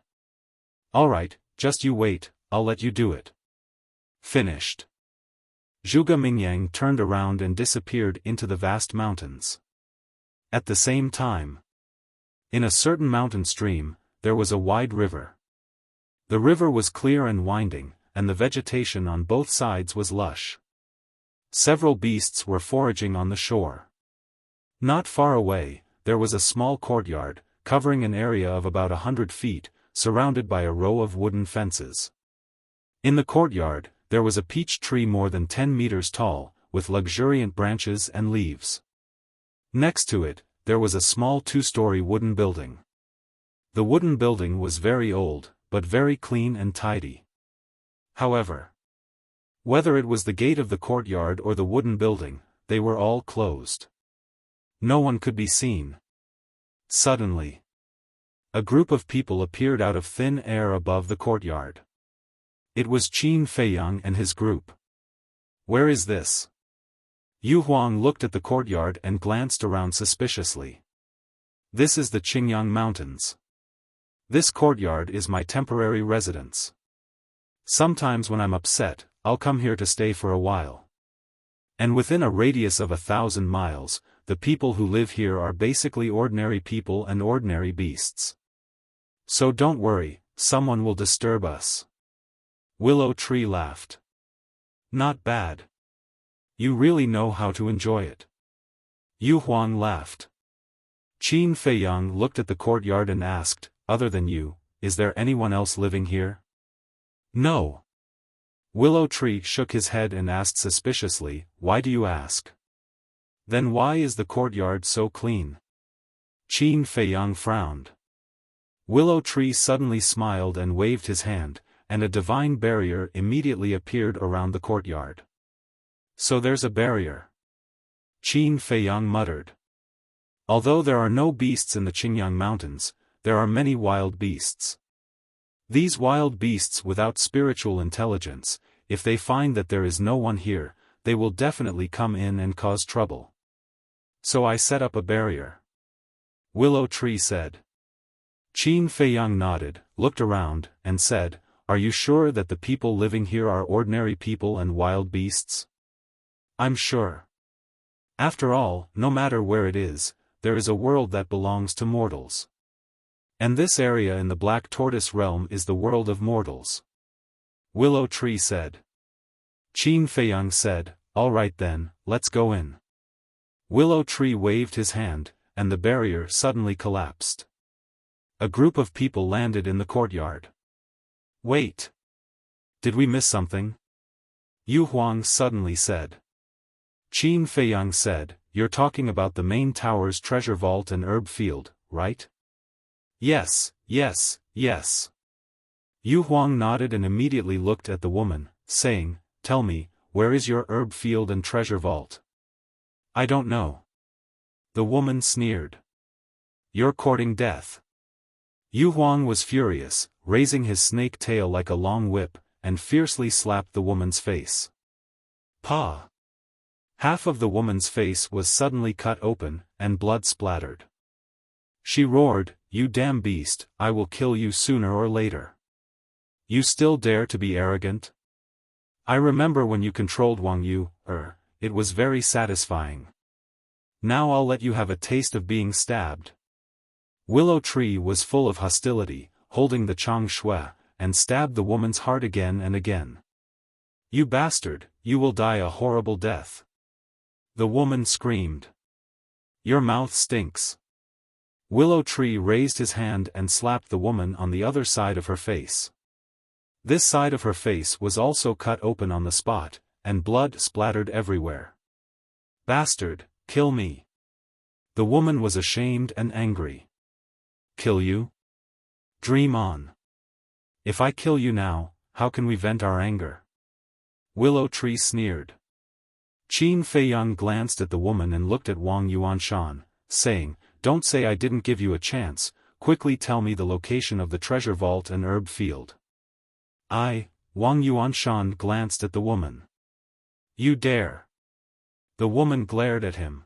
Alright, just you wait, I'll let you do it." Finished. Zhuge Mingyang turned around and disappeared into the vast mountains. At the same time, in a certain mountain stream, there was a wide river. The river was clear and winding, and the vegetation on both sides was lush. Several beasts were foraging on the shore. Not far away, there was a small courtyard, covering an area of about 100 feet, surrounded by a row of wooden fences. In the courtyard, there was a peach tree more than 10 meters tall, with luxuriant branches and leaves. Next to it, there was a small 2-story wooden building. The wooden building was very old, but very clean and tidy. However, whether it was the gate of the courtyard or the wooden building, they were all closed. No one could be seen. Suddenly, a group of people appeared out of thin air above the courtyard. It was Qin Feiyang and his group. "Where is this?" Yu Huang looked at the courtyard and glanced around suspiciously. "This is the Qingyang Mountains. This courtyard is my temporary residence. Sometimes when I'm upset, I'll come here to stay for a while. And within a radius of 1,000 miles, the people who live here are basically ordinary people and ordinary beasts. So don't worry, someone will disturb us." Willow Tree laughed. "Not bad. You really know how to enjoy it." Yu Huang laughed. Qin Feiyang looked at the courtyard and asked, "Other than you, is there anyone else living here?" "No." Willow Tree shook his head and asked suspiciously, "Why do you ask? Then why is the courtyard so clean?" Qin Feiyang frowned. Willow Tree suddenly smiled and waved his hand, and a divine barrier immediately appeared around the courtyard. "So there's a barrier," Qin Feiyang muttered. "Although there are no beasts in the Qingyang Mountains, there are many wild beasts. These wild beasts without spiritual intelligence, if they find that there is no one here, they will definitely come in and cause trouble. So I set up a barrier," Willow Tree said. Qin Feiyang nodded, looked around, and said, "Are you sure that the people living here are ordinary people and wild beasts?" "I'm sure. After all, no matter where it is, there is a world that belongs to mortals. And this area in the Black Tortoise realm is the world of mortals," Willow Tree said. Qin Feiyang said, "All right then, let's go in." Willow Tree waved his hand, and the barrier suddenly collapsed. A group of people landed in the courtyard. "Wait. Did we miss something?" Yu Huang suddenly said. Qin Feiyang said, "You're talking about the main tower's treasure vault and herb field, right? Yes, yes, yes. Yu Huang nodded and immediately looked at the woman, saying, "Tell me, where is your herb field and treasure vault?" "I don't know." The woman sneered. "You're courting death." Yu Huang was furious, raising his snake tail like a long whip, and fiercely slapped the woman's face. "Pa!" Half of the woman's face was suddenly cut open, and blood splattered. She roared, "You damn beast, I will kill you sooner or later. You still dare to be arrogant? I remember when you controlled Wang Yu, it was very satisfying. Now I'll let you have a taste of being stabbed." Willow Tree was full of hostility, holding the Chang Shui, and stabbed the woman's heart again and again. "You bastard, you will die a horrible death." The woman screamed. "Your mouth stinks." Willow Tree raised his hand and slapped the woman on the other side of her face. This side of her face was also cut open on the spot, and blood splattered everywhere. "Bastard, kill me." The woman was ashamed and angry. "Kill you? Dream on. If I kill you now, how can we vent our anger?" Willow Tree sneered. Qin Feiyang glanced at the woman and looked at Wang Yuanshan, saying, "Don't say I didn't give you a chance, quickly tell me the location of the treasure vault and herb field." Wang Yuanshan glanced at the woman. "You dare?" The woman glared at him.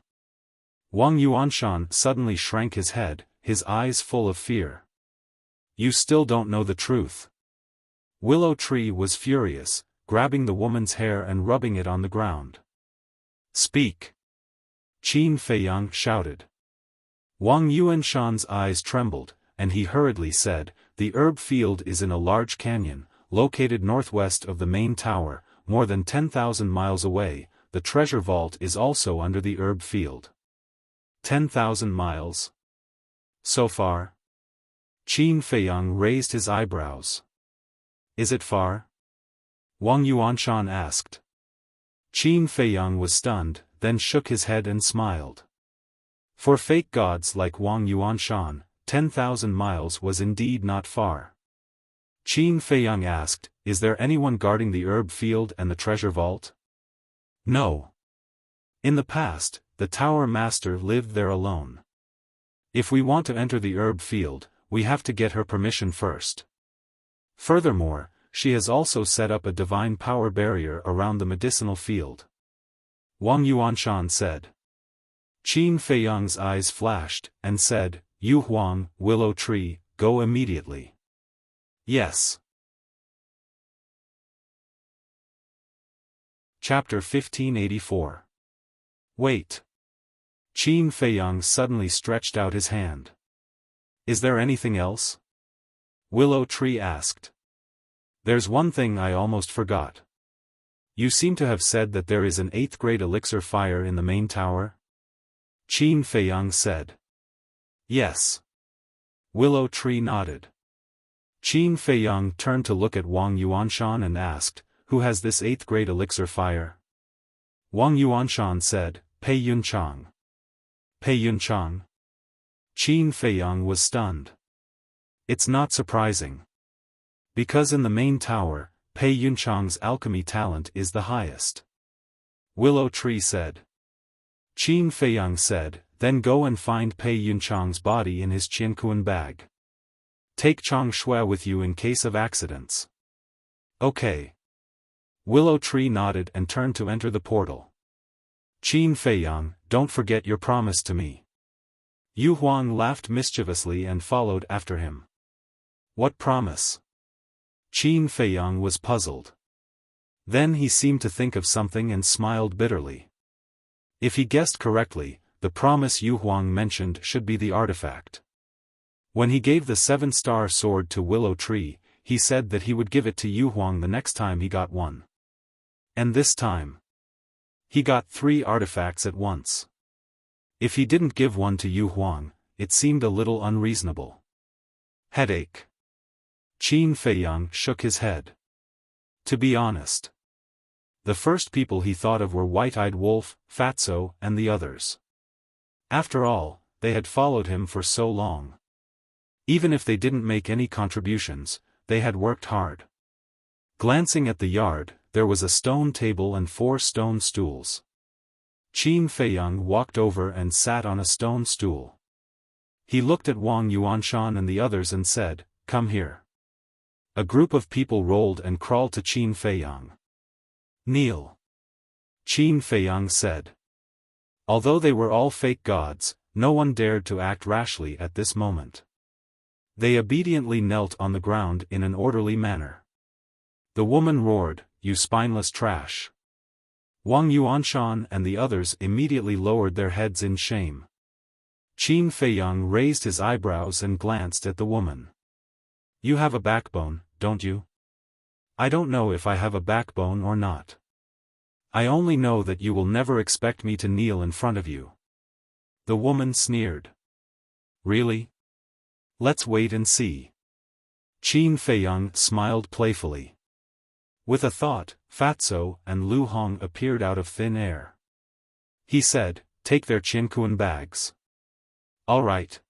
Wang Yuanshan suddenly shrank his head, his eyes full of fear. "You still don't know the truth." Willow Tree was furious, grabbing the woman's hair and rubbing it on the ground. "Speak!" Qin Feiyang shouted. Wang Yuanshan's eyes trembled, and he hurriedly said, "The herb field is in a large canyon, located northwest of the main tower, more than 10,000 miles away. The treasure vault is also under the herb field." 10,000 miles? So far? Qin Feiyang raised his eyebrows. "Is it far?" Wang Yuanshan asked. Qin Feiyang was stunned, then shook his head and smiled. For fake gods like Wang Yuanshan, 10,000 miles was indeed not far. Qin Feiyang asked, "Is there anyone guarding the herb field and the treasure vault?" "No. In the past, the tower master lived there alone. If we want to enter the herb field, we have to get her permission first. Furthermore, she has also set up a divine power barrier around the medicinal field." Wang Yuanshan said. Qin Feiyang's eyes flashed, and said, "Yu Huang, Willow Tree, go immediately." "Yes." Chapter 1584. "Wait." Qin Feiyang suddenly stretched out his hand. "Is there anything else?" Willow Tree asked. "There's one thing I almost forgot. You seem to have said that there is an 8th grade elixir fire in the main tower?" Qin Feiyang said. "Yes." Willow Tree nodded. Qin Feiyang turned to look at Wang Yuanshan and asked, "Who has this 8th grade elixir fire?" Wang Yuanshan said, "Pei Yunchang." "Pei Yunchang?" Qin Feiyang was stunned. It's not surprising. Because in the main tower, Pei Yunchang's alchemy talent is the highest. Willow Tree said. Qin Feiyang said, "Then go and find Pei Yunchang's body in his Qiankuan bag. Take Chang Shui with you in case of accidents." "Okay." Willow Tree nodded and turned to enter the portal. "Qin Feiyang, don't forget your promise to me." Yu Huang laughed mischievously and followed after him. "What promise?" Qin Feiyang was puzzled. Then he seemed to think of something and smiled bitterly. If he guessed correctly, the promise Yu Huang mentioned should be the artifact. When he gave the 7-star sword to Willow Tree, he said that he would give it to Yu Huang the next time he got one. And this time, he got 3 artifacts at once. If he didn't give one to Yu Huang, it seemed a little unreasonable. Headache. Qin Feiyang shook his head. To be honest, the first people he thought of were White-Eyed Wolf, Fatso, and the others. After all, they had followed him for so long. Even if they didn't make any contributions, they had worked hard. Glancing at the yard, there was a stone table and 4 stone stools. Qin Feiyang walked over and sat on a stone stool. He looked at Wang Yuanshan and the others and said, "Come here." A group of people rolled and crawled to Qin Feiyang. "Kneel." Qin Feiyang said. Although they were all fake gods, no one dared to act rashly at this moment. They obediently knelt on the ground in an orderly manner. The woman roared, "You spineless trash!" Wang Yuanshan and the others immediately lowered their heads in shame. Qin Feiyang raised his eyebrows and glanced at the woman. "You have a backbone, don't you?" "I don't know if I have a backbone or not. I only know that you will never expect me to kneel in front of you." The woman sneered. "Really? Let's wait and see." Qin Feiyang smiled playfully. With a thought, Fatso and Lu Hong appeared out of thin air. He said, "Take their Qinkuan bags." "All right."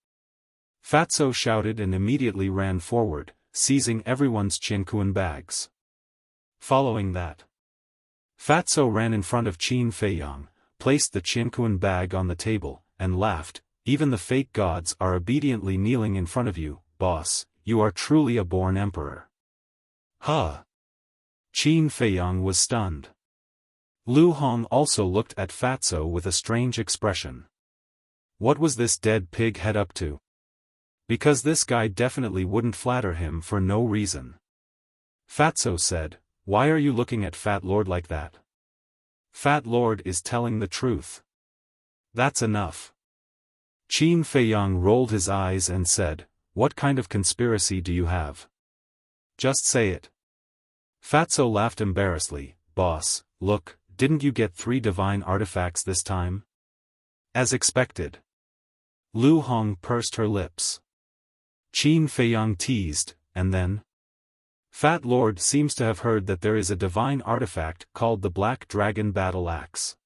Fatso shouted and immediately ran forward, seizing everyone's Qinkuan bags. Following that, Fatso ran in front of Qin Feiyang, placed the Qinkuan bag on the table, and laughed, "Even the fake gods are obediently kneeling in front of you, boss, you are truly a born emperor." "Huh!" Qin Feiyang was stunned. Lu Hong also looked at Fatso with a strange expression. What was this dead pig head up to? Because this guy definitely wouldn't flatter him for no reason. Fatso said, "Why are you looking at Fat Lord like that?" "Fat Lord is telling the truth." "That's enough." Qin Feiyang rolled his eyes and said, "What kind of conspiracy do you have? Just say it." Fatso laughed embarrassedly, "Boss, look, didn't you get 3 divine artifacts this time?" "As expected." Lu Hong pursed her lips. Qin Feiyang teased, and then? "Fat Lord seems to have heard that there is a divine artifact called the Black Dragon Battle Axe.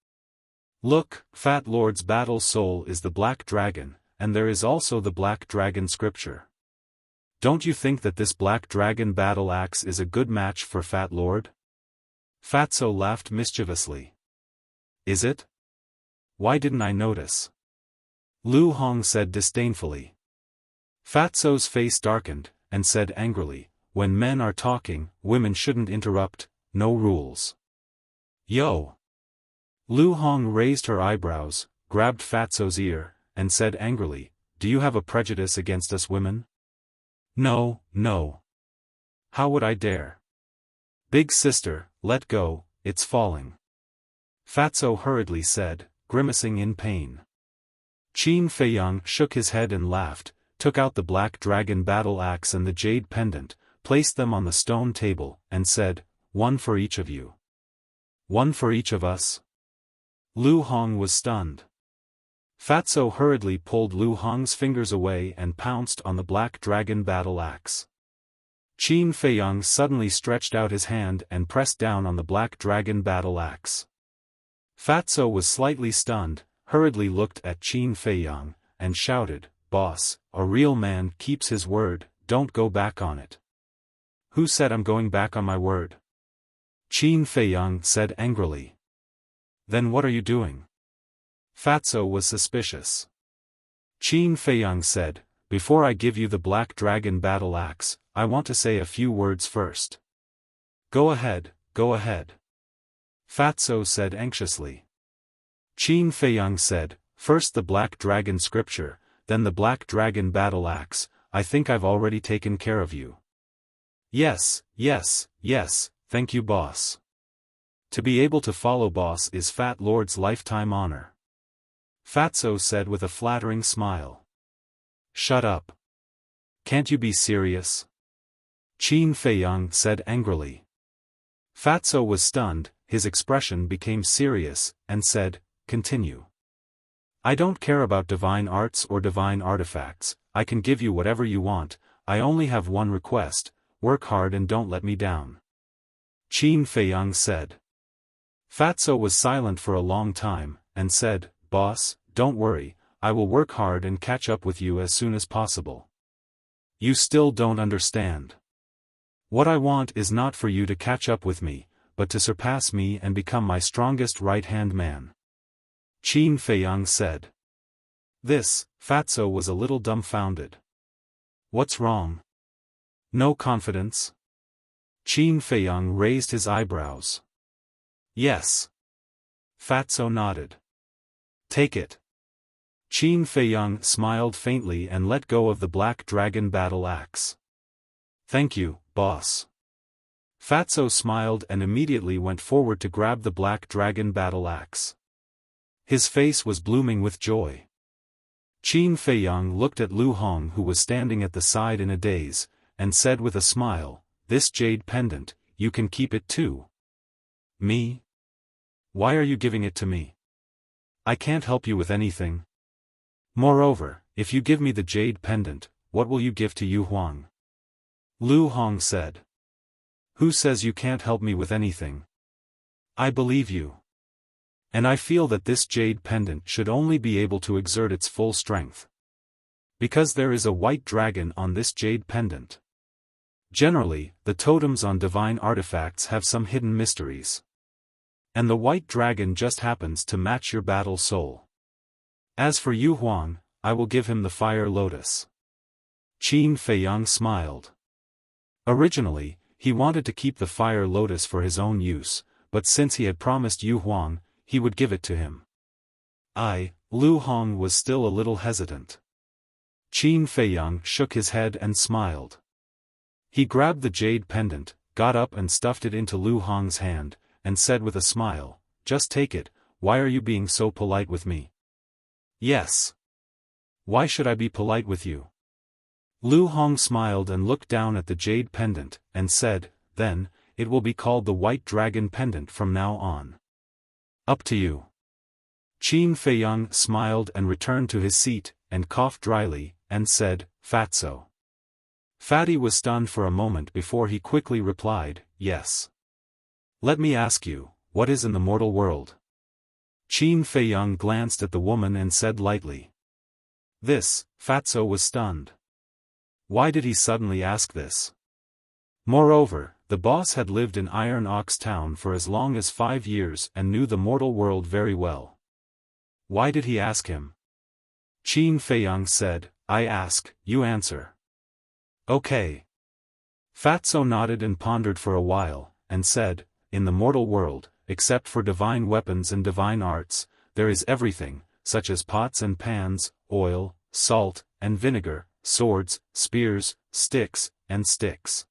Look, Fat Lord's battle soul is the Black Dragon, and there is also the Black Dragon scripture. Don't you think that this Black Dragon Battle Axe is a good match for Fat Lord?" Fatso laughed mischievously. "Is it? Why didn't I notice?" Lu Hong said disdainfully. Fatso's face darkened, and said angrily, "When men are talking, women shouldn't interrupt, no rules." "Yo!" Lu Hong raised her eyebrows, grabbed Fatso's ear, and said angrily, "Do you have a prejudice against us women?" "No, no. How would I dare?" "Big sister, let go, it's falling." Fatso hurriedly said, grimacing in pain. Qin Feiyang shook his head and laughed, took out the Black Dragon Battle Axe and the jade pendant, placed them on the stone table, and said, "One for each of you." "One for each of us?" Lu Hong was stunned. Fatso hurriedly pulled Lu Hong's fingers away and pounced on the Black Dragon Battle Axe. Qin Feiyang suddenly stretched out his hand and pressed down on the Black Dragon Battle Axe. Fatso was slightly stunned, hurriedly looked at Qin Feiyang, and shouted, "Boss, a real man keeps his word, don't go back on it." "Who said I'm going back on my word?" Qin Feiyang said angrily. "Then what are you doing?" Fatso was suspicious. Qin Feiyang said, "Before I give you the Black Dragon Battle Axe, I want to say a few words first." Go ahead, go ahead." Fatso said anxiously. Qin Feiyang said, "First the Black Dragon scripture, then the Black Dragon Battle Axe. I think I've already taken care of you." Yes, thank you boss." To be able to follow boss is Fat Lord's lifetime honor. Fatso said with a flattering smile. "Shut up. Can't you be serious?" Qin Feiyang said angrily. Fatso was stunned, his expression became serious, and said, "Continue." "I don't care about divine arts or divine artifacts, I can give you whatever you want, I only have one request, work hard and don't let me down." Qin Feiyang said. Fatso was silent for a long time, and said, "Boss, don't worry, I will work hard and catch up with you as soon as possible. You still don't understand. What I want is not for you to catch up with me, but to surpass me and become my strongest right-hand man. Qin Feiyang said. This, Fatso was a little dumbfounded. What's wrong? No confidence? Qin Feiyang raised his eyebrows. Yes. Fatso nodded. Take it. Qin Feiyang smiled faintly and let go of the black dragon battle axe. Thank you, boss. Fatso smiled and immediately went forward to grab the black dragon battle axe. His face was blooming with joy. Qin Feiyang looked at Lu Hong, who was standing at the side in a daze, and said with a smile, "This jade pendant, you can keep it too." Me? Why are you giving it to me? I can't help you with anything. Moreover, if you give me the jade pendant, what will you give to Yu Huang? Lu Hong said. Who says you can't help me with anything? I believe you. And I feel that this jade pendant should only be able to exert its full strength. Because there is a white dragon on this jade pendant. Generally, the totems on divine artifacts have some hidden mysteries. And the white dragon just happens to match your battle soul. As for Yu Huang, I will give him the fire lotus. Qin Feiyang smiled. Originally, he wanted to keep the fire lotus for his own use, but since he had promised Yu Huang, he would give it to him. Lu Hong was still a little hesitant. Qin Feiyang shook his head and smiled. He grabbed the jade pendant, got up and stuffed it into Lu Hong's hand, and said with a smile, "Just take it, why are you being so polite with me?" "Yes. Why should I be polite with you?" Lu Hong smiled and looked down at the jade pendant, and said, "Then, it will be called the White Dragon Pendant from now on. Up to you." Qin Feiyang smiled and returned to his seat, and coughed dryly, and said, "Fatso." Fatty was stunned for a moment before he quickly replied, "Yes." "Let me ask you, what is in the mortal world?" Qin Feiyang glanced at the woman and said lightly. This, Fatso was stunned. Why did he suddenly ask this? Moreover, the boss had lived in Iron Ox Town for as long as 5 years and knew the mortal world very well. Why did he ask him? Qin Feiyang said, "I ask, you answer." Okay. Fatso nodded and pondered for a while, and said, "In the mortal world, except for divine weapons and divine arts, there is everything, such as pots and pans, oil, salt, and vinegar, swords, spears, sticks, and sticks."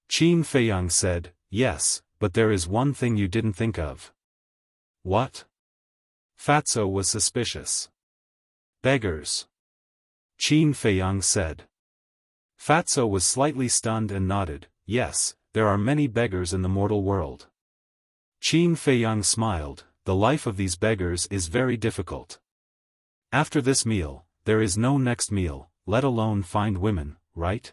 Qin Feiyang said, "Yes, but there is one thing you didn't think of." "What?" Fatso was suspicious. "Beggars." Qin Feiyang said. Fatso was slightly stunned and nodded, "Yes, there are many beggars in the mortal world." Qin Feiyang smiled, "The life of these beggars is very difficult. After this meal, there is no next meal, let alone find women, right?"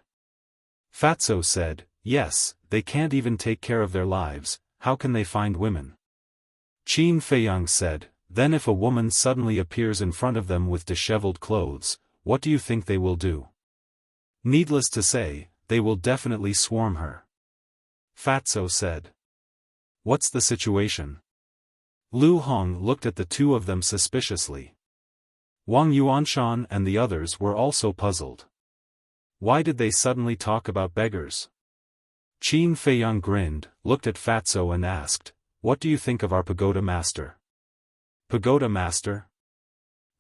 Fatso said, "Yes, they can't even take care of their lives, how can they find women?" Qin Feiyang said, "Then if a woman suddenly appears in front of them with disheveled clothes, what do you think they will do?" "Needless to say, they will definitely swarm her." Fatso said. "What's the situation?" Lu Hong looked at the two of them suspiciously. Wang Yuanshan and the others were also puzzled. Why did they suddenly talk about beggars? Qin Feiyang grinned, looked at Fatso and asked, "What do you think of our pagoda master?" "Pagoda master?"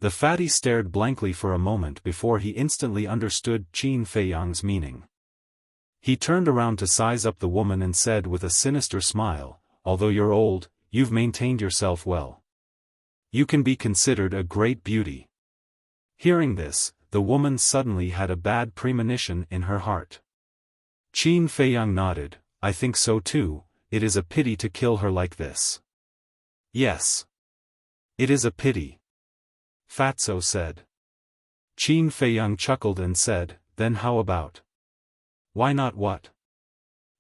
The fatty stared blankly for a moment before he instantly understood Qin Feiyang's meaning. He turned around to size up the woman and said with a sinister smile, "Although you're old, you've maintained yourself well. You can be considered a great beauty." Hearing this, the woman suddenly had a bad premonition in her heart. Qin Feiyang nodded, "I think so too, it is a pity to kill her like this." "Yes. It is a pity," Fatso said. Qin Feiyang chuckled and said, "Then how about?" "Why not what?"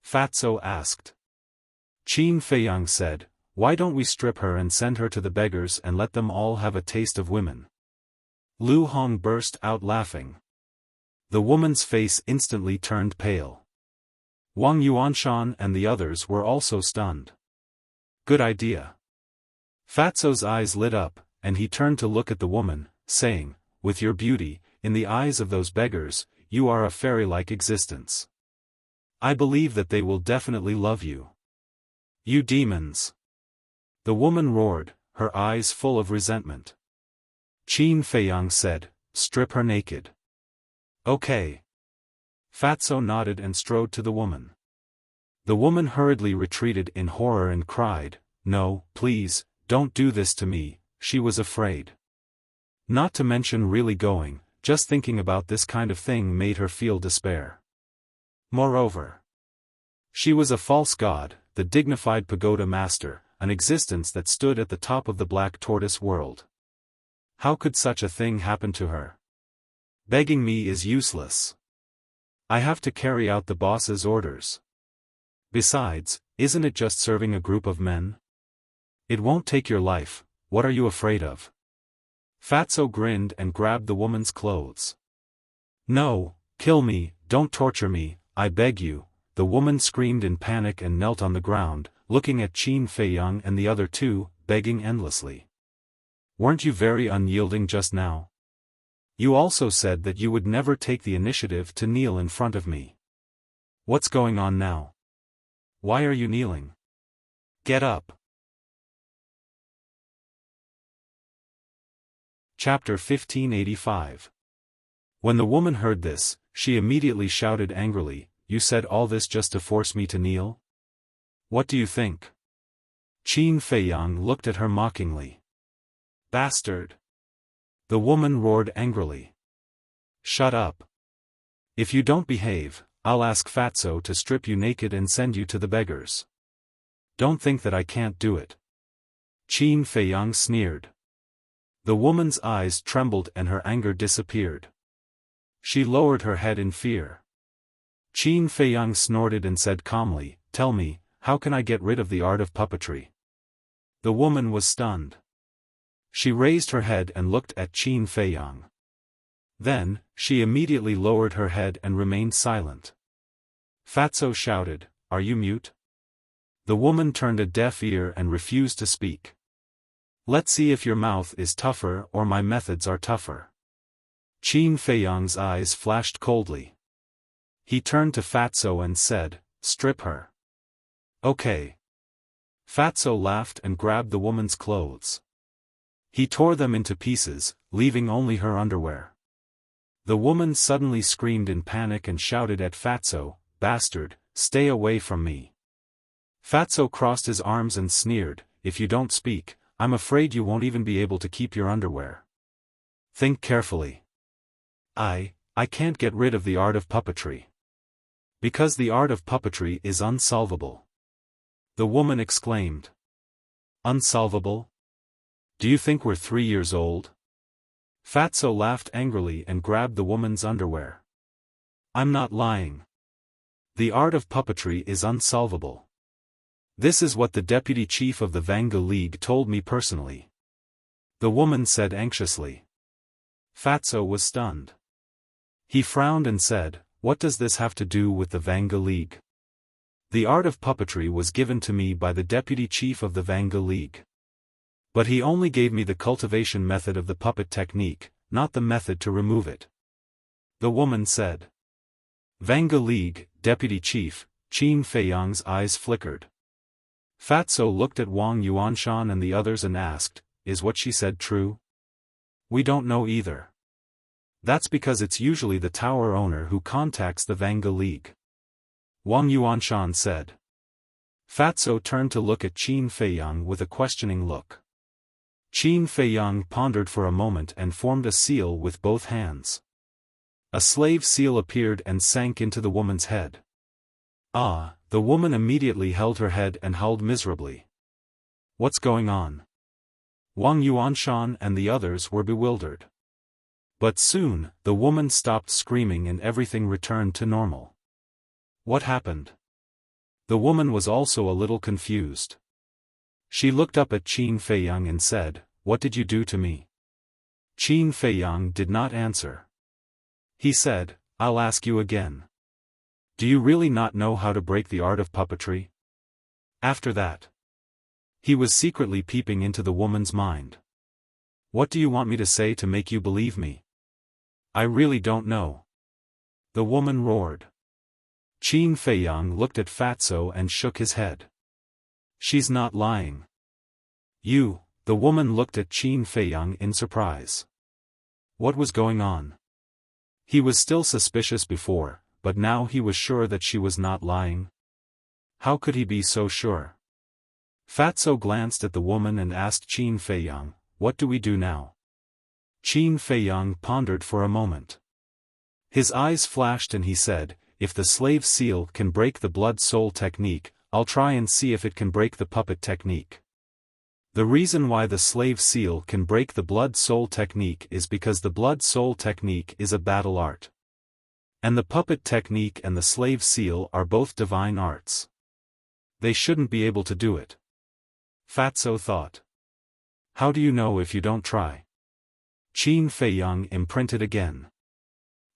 Fatso asked. Qin Feiyang said, "Why don't we strip her and send her to the beggars and let them all have a taste of women?" Lu Hong burst out laughing. The woman's face instantly turned pale. Wang Yuanshan and the others were also stunned. Good idea. Fatso's eyes lit up, and he turned to look at the woman, saying, with your beauty, in the eyes of those beggars, you are a fairy-like existence. I believe that they will definitely love you. You demons! The woman roared, her eyes full of resentment. Qin Feiyang said, strip her naked. Okay. Fatso nodded and strode to the woman. The woman hurriedly retreated in horror and cried, no, please, don't do this to me. She was afraid. Not to mention really going, just thinking about this kind of thing made her feel despair. Moreover, she was a false god, the dignified pagoda master, an existence that stood at the top of the black tortoise world. How could such a thing happen to her? Begging me is useless. I have to carry out the boss's orders. Besides, isn't it just serving a group of men? It won't take your life, what are you afraid of? Fatso grinned and grabbed the woman's clothes. No, kill me, don't torture me, I beg you, the woman screamed in panic and knelt on the ground, looking at Qin Feiyang and the other two, begging endlessly. Weren't you very unyielding just now? You also said that you would never take the initiative to kneel in front of me. What's going on now? Why are you kneeling? Get up. Chapter 1585. When the woman heard this, she immediately shouted angrily, you said all this just to force me to kneel? What do you think? Qin Feiyang looked at her mockingly. Bastard! The woman roared angrily. Shut up. If you don't behave, I'll ask Fatso to strip you naked and send you to the beggars. Don't think that I can't do it. Qin Feiyang sneered. The woman's eyes trembled and her anger disappeared. She lowered her head in fear. Qin Feiyang snorted and said calmly, tell me, how can I get rid of the art of puppetry? The woman was stunned. She raised her head and looked at Qin Feiyang. Then, she immediately lowered her head and remained silent. Fatso shouted, are you mute? The woman turned a deaf ear and refused to speak. Let's see if your mouth is tougher or my methods are tougher. Qin Feiyang's eyes flashed coldly. He turned to Fatso and said, strip her. Okay. Fatso laughed and grabbed the woman's clothes. He tore them into pieces, leaving only her underwear. The woman suddenly screamed in panic and shouted at Fatso, bastard, stay away from me. Fatso crossed his arms and sneered, if you don't speak, I'm afraid you won't even be able to keep your underwear. Think carefully. I can't get rid of the art of puppetry. Because the art of puppetry is unsolvable. The woman exclaimed. Unsolvable? Do you think we're 3 years old? Fatso laughed angrily and grabbed the woman's underwear. I'm not lying. The art of puppetry is unsolvable. This is what the deputy chief of the Vanga League told me personally. The woman said anxiously. Fatso was stunned. He frowned and said, what does this have to do with the Vanga League? The art of puppetry was given to me by the deputy chief of the Vanga League. But he only gave me the cultivation method of the puppet technique, not the method to remove it. The woman said. Vanga League, deputy chief, Qin Feiyang's eyes flickered. Fatso looked at Wang Yuanshan and the others and asked, is what she said true? We don't know either. That's because it's usually the tower owner who contacts the Vanga League. Wang Yuanshan said. Fatso turned to look at Qin Feiyang with a questioning look. Qin Feiyang pondered for a moment and formed a seal with both hands. A slave seal appeared and sank into the woman's head. Ah, the woman immediately held her head and howled miserably. What's going on? Wang Yuanshan and the others were bewildered. But soon, the woman stopped screaming and everything returned to normal. What happened? The woman was also a little confused. She looked up at Qin Feiyang and said, what did you do to me? Qin Feiyang did not answer. He said, "I'll ask you again. Do you really not know how to break the art of puppetry?" After that, he was secretly peeping into the woman's mind. "What do you want me to say to make you believe me? I really don't know," the woman roared. Qin Feiyang looked at Fatso and shook his head. "She's not lying." The woman looked at Qin Feiyang in surprise. What was going on? He was still suspicious before, but now he was sure that she was not lying. How could he be so sure? Fatso glanced at the woman and asked Qin Feiyang, "What do we do now?" Qin Feiyang pondered for a moment. His eyes flashed and he said, "If the slave seal can break the blood-soul technique, I'll try and see if it can break the puppet technique." The reason why the slave seal can break the blood-soul technique is because the blood-soul technique is a battle art. And the puppet technique and the slave seal are both divine arts. They shouldn't be able to do it. Fatso thought. "How do you know if you don't try?" Qin Feiyang imprinted again.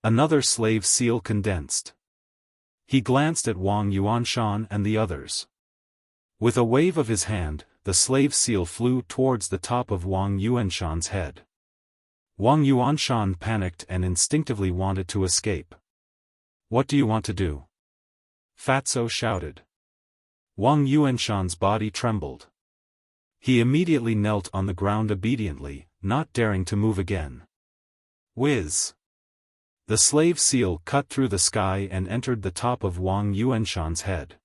Another slave seal condensed. He glanced at Wang Yuanshan and the others. With a wave of his hand, the slave seal flew towards the top of Wang Yuanshan's head. Wang Yuanshan panicked and instinctively wanted to escape. "What do you want to do?" Fatso shouted. Wang Yuanshan's body trembled. He immediately knelt on the ground obediently, not daring to move again. Whiz! The slave seal cut through the sky and entered the top of Wang Yuanshan's head.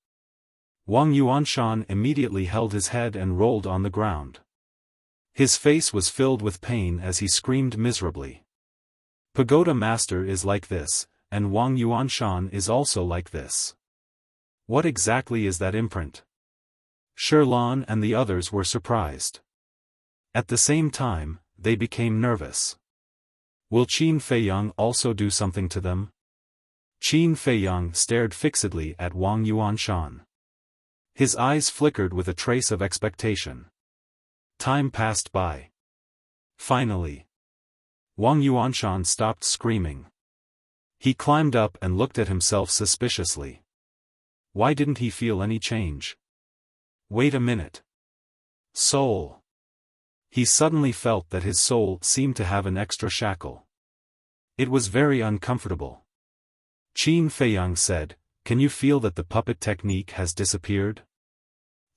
Wang Yuanshan immediately held his head and rolled on the ground. His face was filled with pain as he screamed miserably. Pagoda Master is like this, and Wang Yuanshan is also like this. What exactly is that imprint? Sherlan and the others were surprised. At the same time, they became nervous. Will Qin Feiyang also do something to them? Qin Feiyang stared fixedly at Wang Yuanshan. His eyes flickered with a trace of expectation. Time passed by. Finally, Wang Yuanshan stopped screaming. He climbed up and looked at himself suspiciously. Why didn't he feel any change? Wait a minute. Soul. He suddenly felt that his soul seemed to have an extra shackle. It was very uncomfortable. Qin Feiyang said, "Can you feel that the puppet technique has disappeared?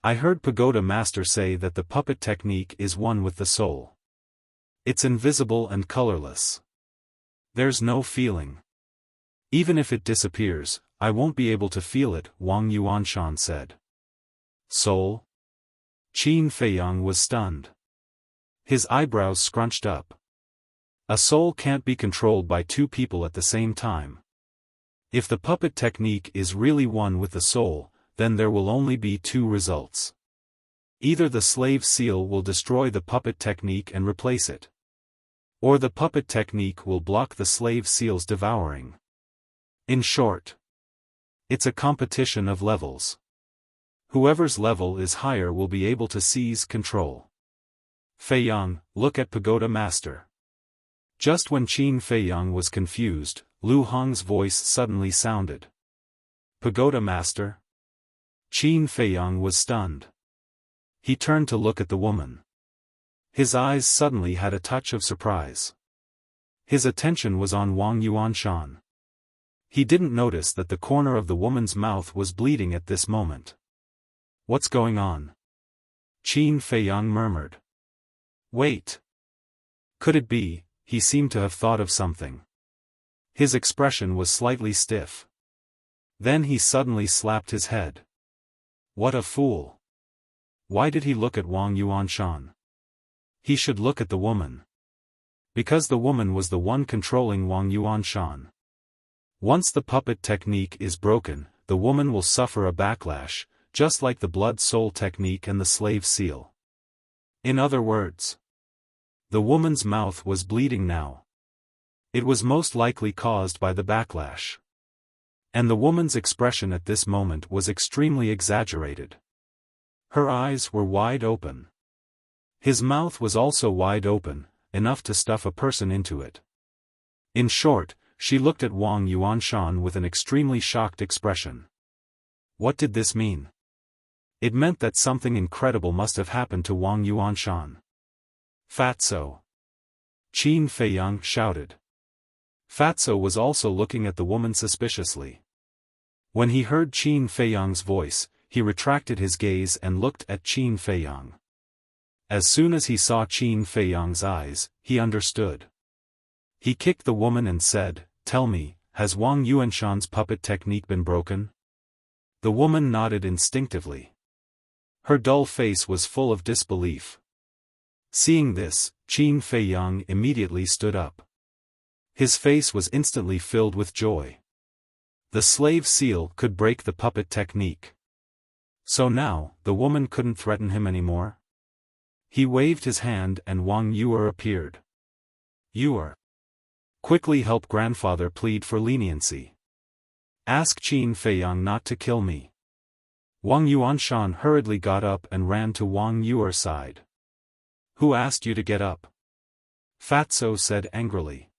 I heard Pagoda Master say that the puppet technique is one with the soul. It's invisible and colorless. There's no feeling. Even if it disappears, I won't be able to feel it," Wang Yuanshan said. Soul? Qin Feiyang was stunned. His eyebrows scrunched up. A soul can't be controlled by two people at the same time. If the puppet technique is really one with the soul, then there will only be two results. Either the slave seal will destroy the puppet technique and replace it, or the puppet technique will block the slave seal's devouring. In short, it's a competition of levels. Whoever's level is higher will be able to seize control. Feiyang, look at Pagoda Master. Just when Qin Feiyang was confused, Lu Hong's voice suddenly sounded. Pagoda Master? Qin Feiyang was stunned. He turned to look at the woman. His eyes suddenly had a touch of surprise. His attention was on Wang Yuanshan. He didn't notice that the corner of the woman's mouth was bleeding at this moment. What's going on? Qin Feiyang murmured. Wait. Could it be? He seemed to have thought of something. His expression was slightly stiff. Then he suddenly slapped his head. What a fool. Why did he look at Wang Yuanshan? He should look at the woman. Because the woman was the one controlling Wang Yuanshan. Once the puppet technique is broken, the woman will suffer a backlash, just like the blood-soul technique and the slave seal. In other words, the woman's mouth was bleeding now. It was most likely caused by the backlash. And the woman's expression at this moment was extremely exaggerated. Her eyes were wide open. His mouth was also wide open, enough to stuff a person into it. In short, she looked at Wang Yuanshan with an extremely shocked expression. What did this mean? It meant that something incredible must have happened to Wang Yuanshan. Fatso! Qin Feiyang shouted. Fatso was also looking at the woman suspiciously. When he heard Qin Feiyang's voice, he retracted his gaze and looked at Qin Feiyang. As soon as he saw Qin Feiyang's eyes, he understood. He kicked the woman and said, "Tell me, has Wang Yuanshan's puppet technique been broken?" The woman nodded instinctively. Her dull face was full of disbelief. Seeing this, Qin Feiyang immediately stood up. His face was instantly filled with joy. The slave seal could break the puppet technique. So now, the woman couldn't threaten him anymore? He waved his hand and Wang Yuer appeared. "Yuer, quickly help grandfather plead for leniency. Ask Qin Feiyang not to kill me." Wang Yuanshan hurriedly got up and ran to Wang Yuer's side. "Who asked you to get up?" Fatso said angrily.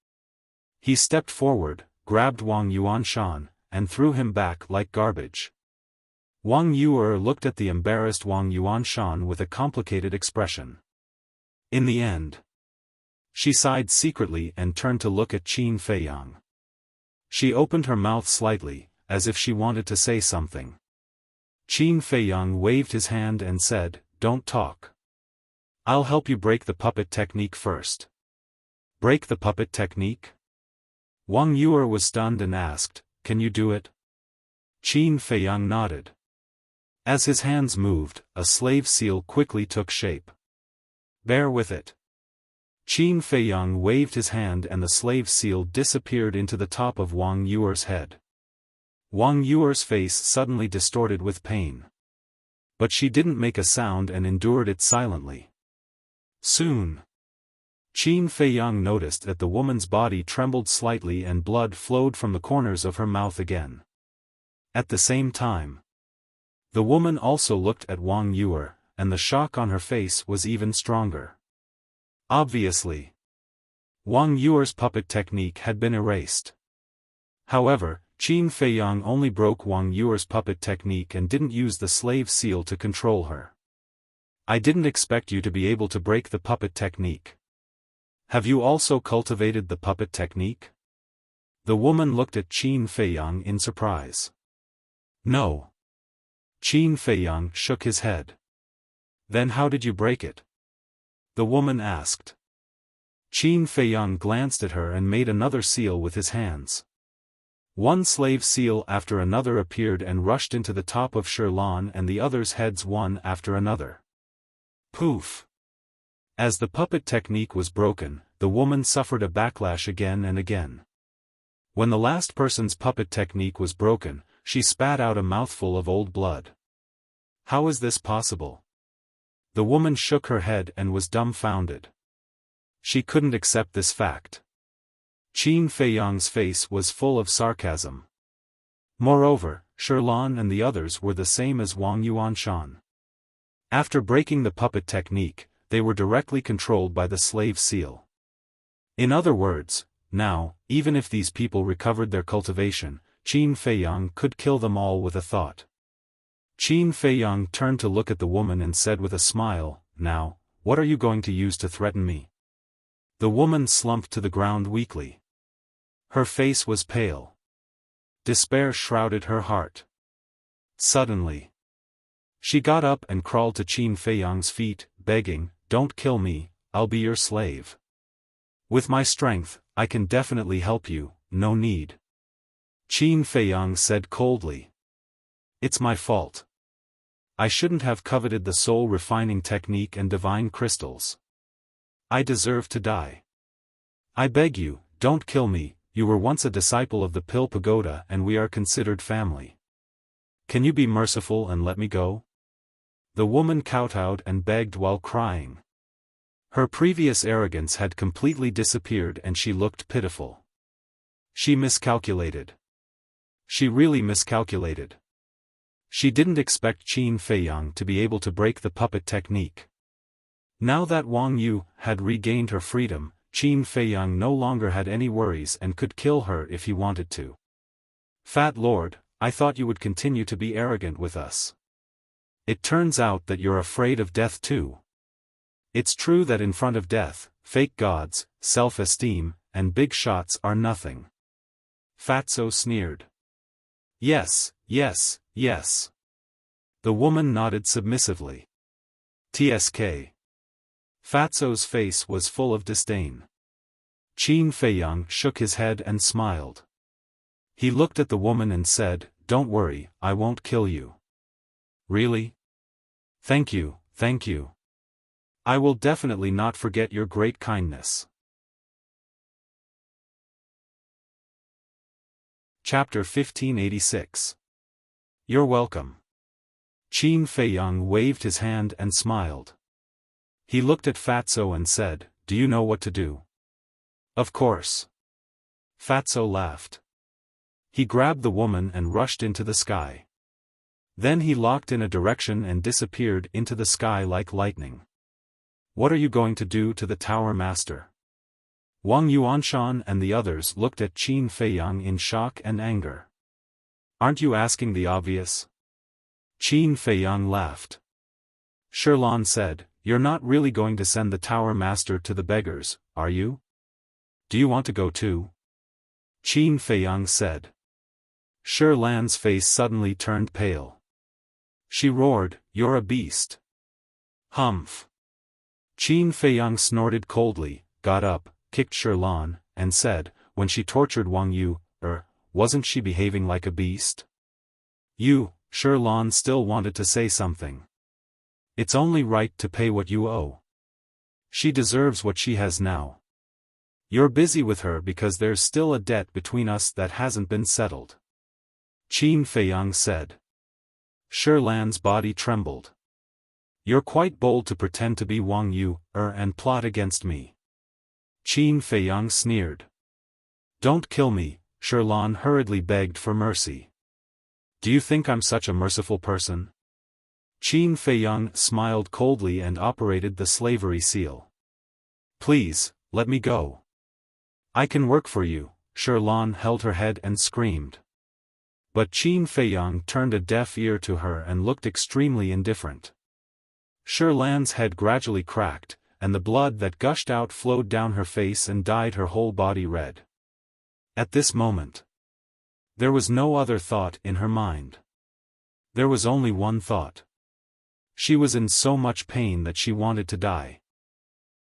He stepped forward, grabbed Wang Yuanshan, and threw him back like garbage. Wang Yuer looked at the embarrassed Wang Yuanshan with a complicated expression. In the end, she sighed secretly and turned to look at Qin Feiyang. She opened her mouth slightly, as if she wanted to say something. Qin Feiyang waved his hand and said, "Don't talk. I'll help you break the puppet technique first." "Break the puppet technique?" Wang Yuer was stunned and asked, "Can you do it?" Qin Feiyang nodded. As his hands moved, a slave seal quickly took shape. "Bear with it." Qin Feiyang waved his hand and the slave seal disappeared into the top of Wang Yuer's head. Wang Yuer's face suddenly distorted with pain. But she didn't make a sound and endured it silently. Soon, Qin Feiyang noticed that the woman's body trembled slightly and blood flowed from the corners of her mouth again. At the same time, the woman also looked at Wang Yuer, and the shock on her face was even stronger. Obviously, Wang Yuer's puppet technique had been erased. However, Qin Feiyang only broke Wang Yuer's puppet technique and didn't use the slave seal to control her. "I didn't expect you to be able to break the puppet technique. Have you also cultivated the puppet technique?" The woman looked at Qin Feiyang in surprise. "No." Qin Feiyang shook his head. "Then how did you break it?" the woman asked. Qin Feiyang glanced at her and made another seal with his hands. One slave seal after another appeared and rushed into the top of Sherlan and the others' heads one after another. Poof! As the puppet technique was broken, the woman suffered a backlash again and again. When the last person's puppet technique was broken, she spat out a mouthful of old blood. "How is this possible?" The woman shook her head and was dumbfounded. She couldn't accept this fact. Qin Feiyang's face was full of sarcasm. Moreover, Sherlan and the others were the same as Wang Yuanshan. After breaking the puppet technique, they were directly controlled by the slave seal. In other words, now, even if these people recovered their cultivation, Qin Feiyang could kill them all with a thought. Qin Feiyang turned to look at the woman and said with a smile, "Now, what are you going to use to threaten me?" The woman slumped to the ground weakly. Her face was pale. Despair shrouded her heart. Suddenly, she got up and crawled to Qin Feiyang's feet, begging, "Don't kill me, I'll be your slave. With my strength, I can definitely help you, no need." Qin Feiyang said coldly. "It's my fault. I shouldn't have coveted the soul refining technique and divine crystals. I deserve to die. I beg you, don't kill me, you were once a disciple of the Pill Pagoda and we are considered family. Can you be merciful and let me go?" The woman kowtowed and begged while crying. Her previous arrogance had completely disappeared and she looked pitiful. She miscalculated. She really miscalculated. She didn't expect Qin Feiyang to be able to break the puppet technique. Now that Wang Yu had regained her freedom, Qin Feiyang no longer had any worries and could kill her if he wanted to. Fat Lord, I thought you would continue to be arrogant with us. It turns out that you're afraid of death too. It's true that in front of death, fake gods, self-esteem, and big shots are nothing. Fatso sneered. Yes, yes, yes. The woman nodded submissively. TSK. Fatso's face was full of disdain. Qin Feiyang shook his head and smiled. He looked at the woman and said, "Don't worry, I won't kill you." Really? Thank you, thank you. I will definitely not forget your great kindness. Chapter 1586. You're welcome. Qin Feiyang waved his hand and smiled. He looked at Fatso and said, "Do you know what to do?" "Of course." Fatso laughed. He grabbed the woman and rushed into the sky. Then he locked in a direction and disappeared into the sky like lightning. What are you going to do to the Tower Master? Wang Yuanshan and the others looked at Qin Feiyang in shock and anger. Aren't you asking the obvious? Qin Feiyang laughed. Sherlan said, "You're not really going to send the Tower Master to the beggars, are you? Do you want to go too?" Qin Feiyang said. Sherlan's face suddenly turned pale. She roared, "You're a beast." Humph. Qin Feiyang snorted coldly, got up, kicked Sherlan, and said, "When she tortured Wang Yu, wasn't she behaving like a beast?" Sherlan still wanted to say something. "It's only right to pay what you owe. She deserves what she has now. You're busy with her because there's still a debt between us that hasn't been settled," Qin Feiyang said. Sherlan's body trembled. "You're quite bold to pretend to be Wang Yu, and plot against me." Qin Feiyang sneered. "Don't kill me," Sherlan hurriedly begged for mercy. "Do you think I'm such a merciful person?" Qin Feiyang smiled coldly and operated the slavery seal. "Please, let me go. I can work for you," Sherlan held her head and screamed. But Qin Feiyang turned a deaf ear to her and looked extremely indifferent. Sherlan's head gradually cracked, and the blood that gushed out flowed down her face and dyed her whole body red. At this moment, there was no other thought in her mind. There was only one thought. She was in so much pain that she wanted to die.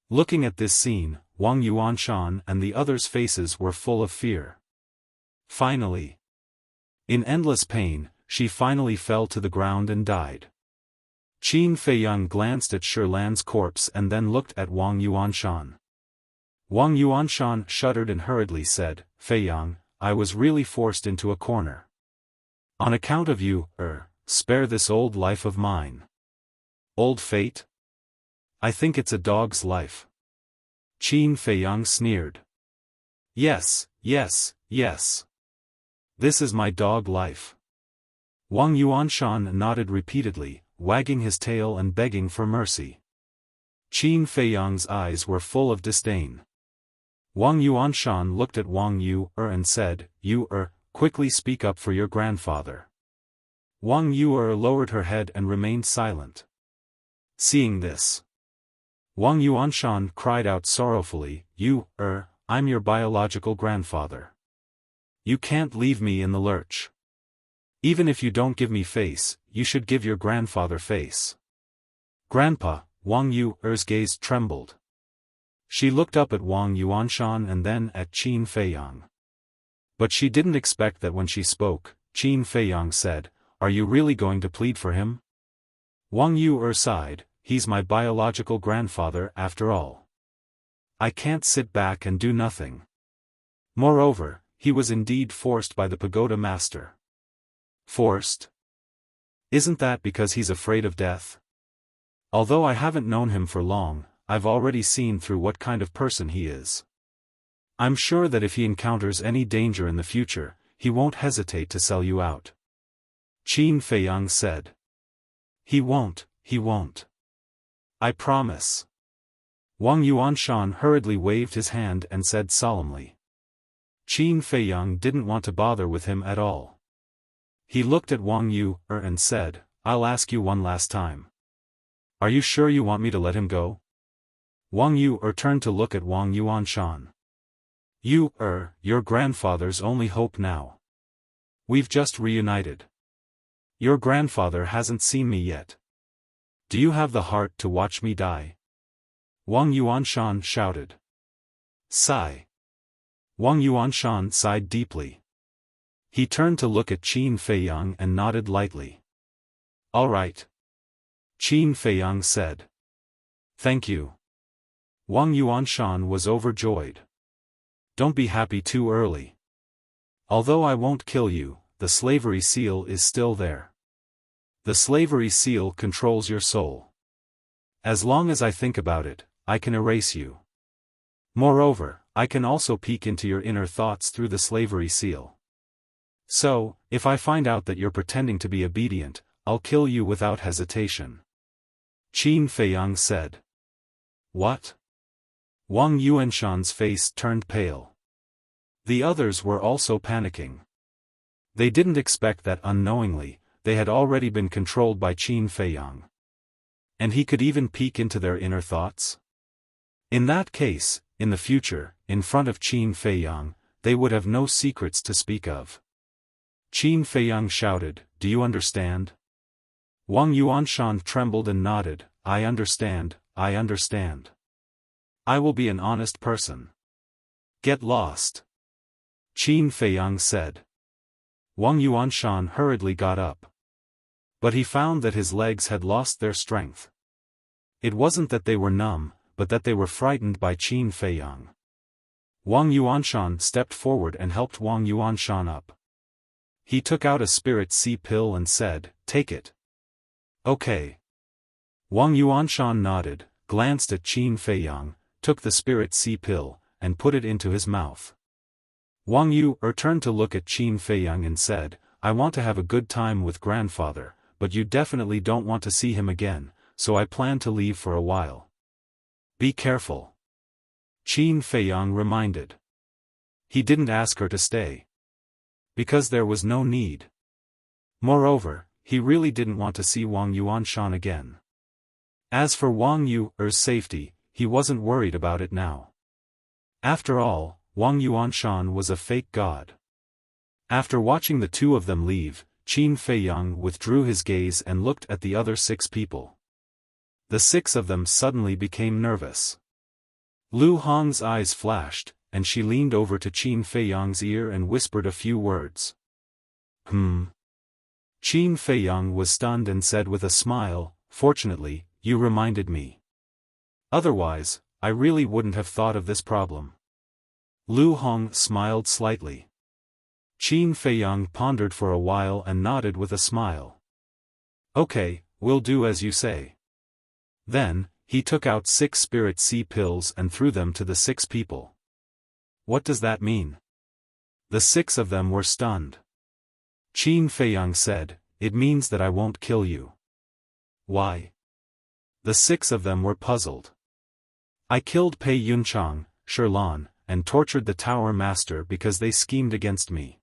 Looking at this scene, Wang Yuanshan and the others' faces were full of fear. Finally, in endless pain, she finally fell to the ground and died. Qin Feiyang glanced at Sherlan's corpse and then looked at Wang Yuanshan. Wang Yuanshan shuddered and hurriedly said, "Feiyang, I was really forced into a corner. On account of you, spare this old life of mine." "Old fate? I think it's a dog's life." Qin Feiyang sneered. Yes, yes, yes. This is my dog life." Wang Yuanshan nodded repeatedly, wagging his tail and begging for mercy. Qin Feiyang's eyes were full of disdain. Wang Yuanshan looked at Wang Yu and said, "You quickly speak up for your grandfather." Wang Yu lowered her head and remained silent. Seeing this, Wang Yuanshan cried out sorrowfully, I'm your biological grandfather. You can't leave me in the lurch. Even if you don't give me face, you should give your grandfather face." "Grandpa," Wang Yu's gaze trembled. She looked up at Wang Yuanshan and then at Qin Feiyang. But she didn't expect that when she spoke, Qin Feiyang said, "Are you really going to plead for him?" Wang Yu sighed, "He's my biological grandfather after all. I can't sit back and do nothing." Moreover, he was indeed forced by the pagoda master. Forced? Isn't that because he's afraid of death? Although I haven't known him for long, I've already seen through what kind of person he is. I'm sure that if he encounters any danger in the future, he won't hesitate to sell you out." Qin Feiyang said. He won't. I promise." Wang Yuanshan hurriedly waved his hand and said solemnly. Qin Feiyang didn't want to bother with him at all. He looked at Wang Yu and said, I'll ask you one last time. Are you sure you want me to let him go? Wang Yu turned to look at Wang Yuanshan. Your grandfather's only hope now. We've just reunited. Your grandfather hasn't seen me yet. Do you have the heart to watch me die? Wang Yuanshan shouted. Sigh. Wang Yuanshan sighed deeply. He turned to look at Qin Feiyang and nodded lightly. All right. Qin Feiyang said. Thank you. Wang Yuanshan was overjoyed. Don't be happy too early. Although I won't kill you, the slavery seal is still there. The slavery seal controls your soul. As long as I think about it, I can erase you. Moreover, I can also peek into your inner thoughts through the slavery seal. So, if I find out that you're pretending to be obedient, I'll kill you without hesitation. Qin Feiyang said. What? Wang Yuanshan's face turned pale. The others were also panicking. They didn't expect that unknowingly, they had already been controlled by Qin Feiyang. And he could even peek into their inner thoughts? In that case, in the future, in front of Qin Feiyang, they would have no secrets to speak of. Qin Feiyang shouted, Do you understand? Wang Yuanshan trembled and nodded, I understand, I understand. I will be an honest person. Get lost. Qin Feiyang said. Wang Yuanshan hurriedly got up. But he found that his legs had lost their strength. It wasn't that they were numb, but that they were frightened by Qin Feiyang. Wang Yuanshan stepped forward and helped Wang Yuanshan up. He took out a spirit sea pill and said, Take it. Okay. Wang Yuanshan nodded, glanced at Qin Feiyang, took the spirit sea pill, and put it into his mouth. Wang Yu turned to look at Qin Feiyang and said, I want to have a good time with grandfather, but you definitely don't want to see him again, so I plan to leave for a while. Be careful. Qin Feiyang reminded. He didn't ask her to stay. Because there was no need. Moreover, he really didn't want to see Wang Yuanshan again. As for Wang Yu's safety, he wasn't worried about it now. After all, Wang Yuanshan was a fake god. After watching the two of them leave, Qin Feiyang withdrew his gaze and looked at the other 6 people. The 6 of them suddenly became nervous. Lu Hong's eyes flashed, and she leaned over to Qin Feiyang's ear and whispered a few words. Qin Feiyang was stunned and said with a smile, Fortunately, you reminded me. Otherwise, I really wouldn't have thought of this problem. Lu Hong smiled slightly. Qin Feiyang pondered for a while and nodded with a smile. Okay, we'll do as you say. Then, he took out 6 spirit sea pills and threw them to the 6 people. What does that mean? The 6 of them were stunned. Qin Feiyang said, It means that I won't kill you. Why? The 6 of them were puzzled. I killed Pei Yunchang, Sherlan, and tortured the Tower Master because they schemed against me.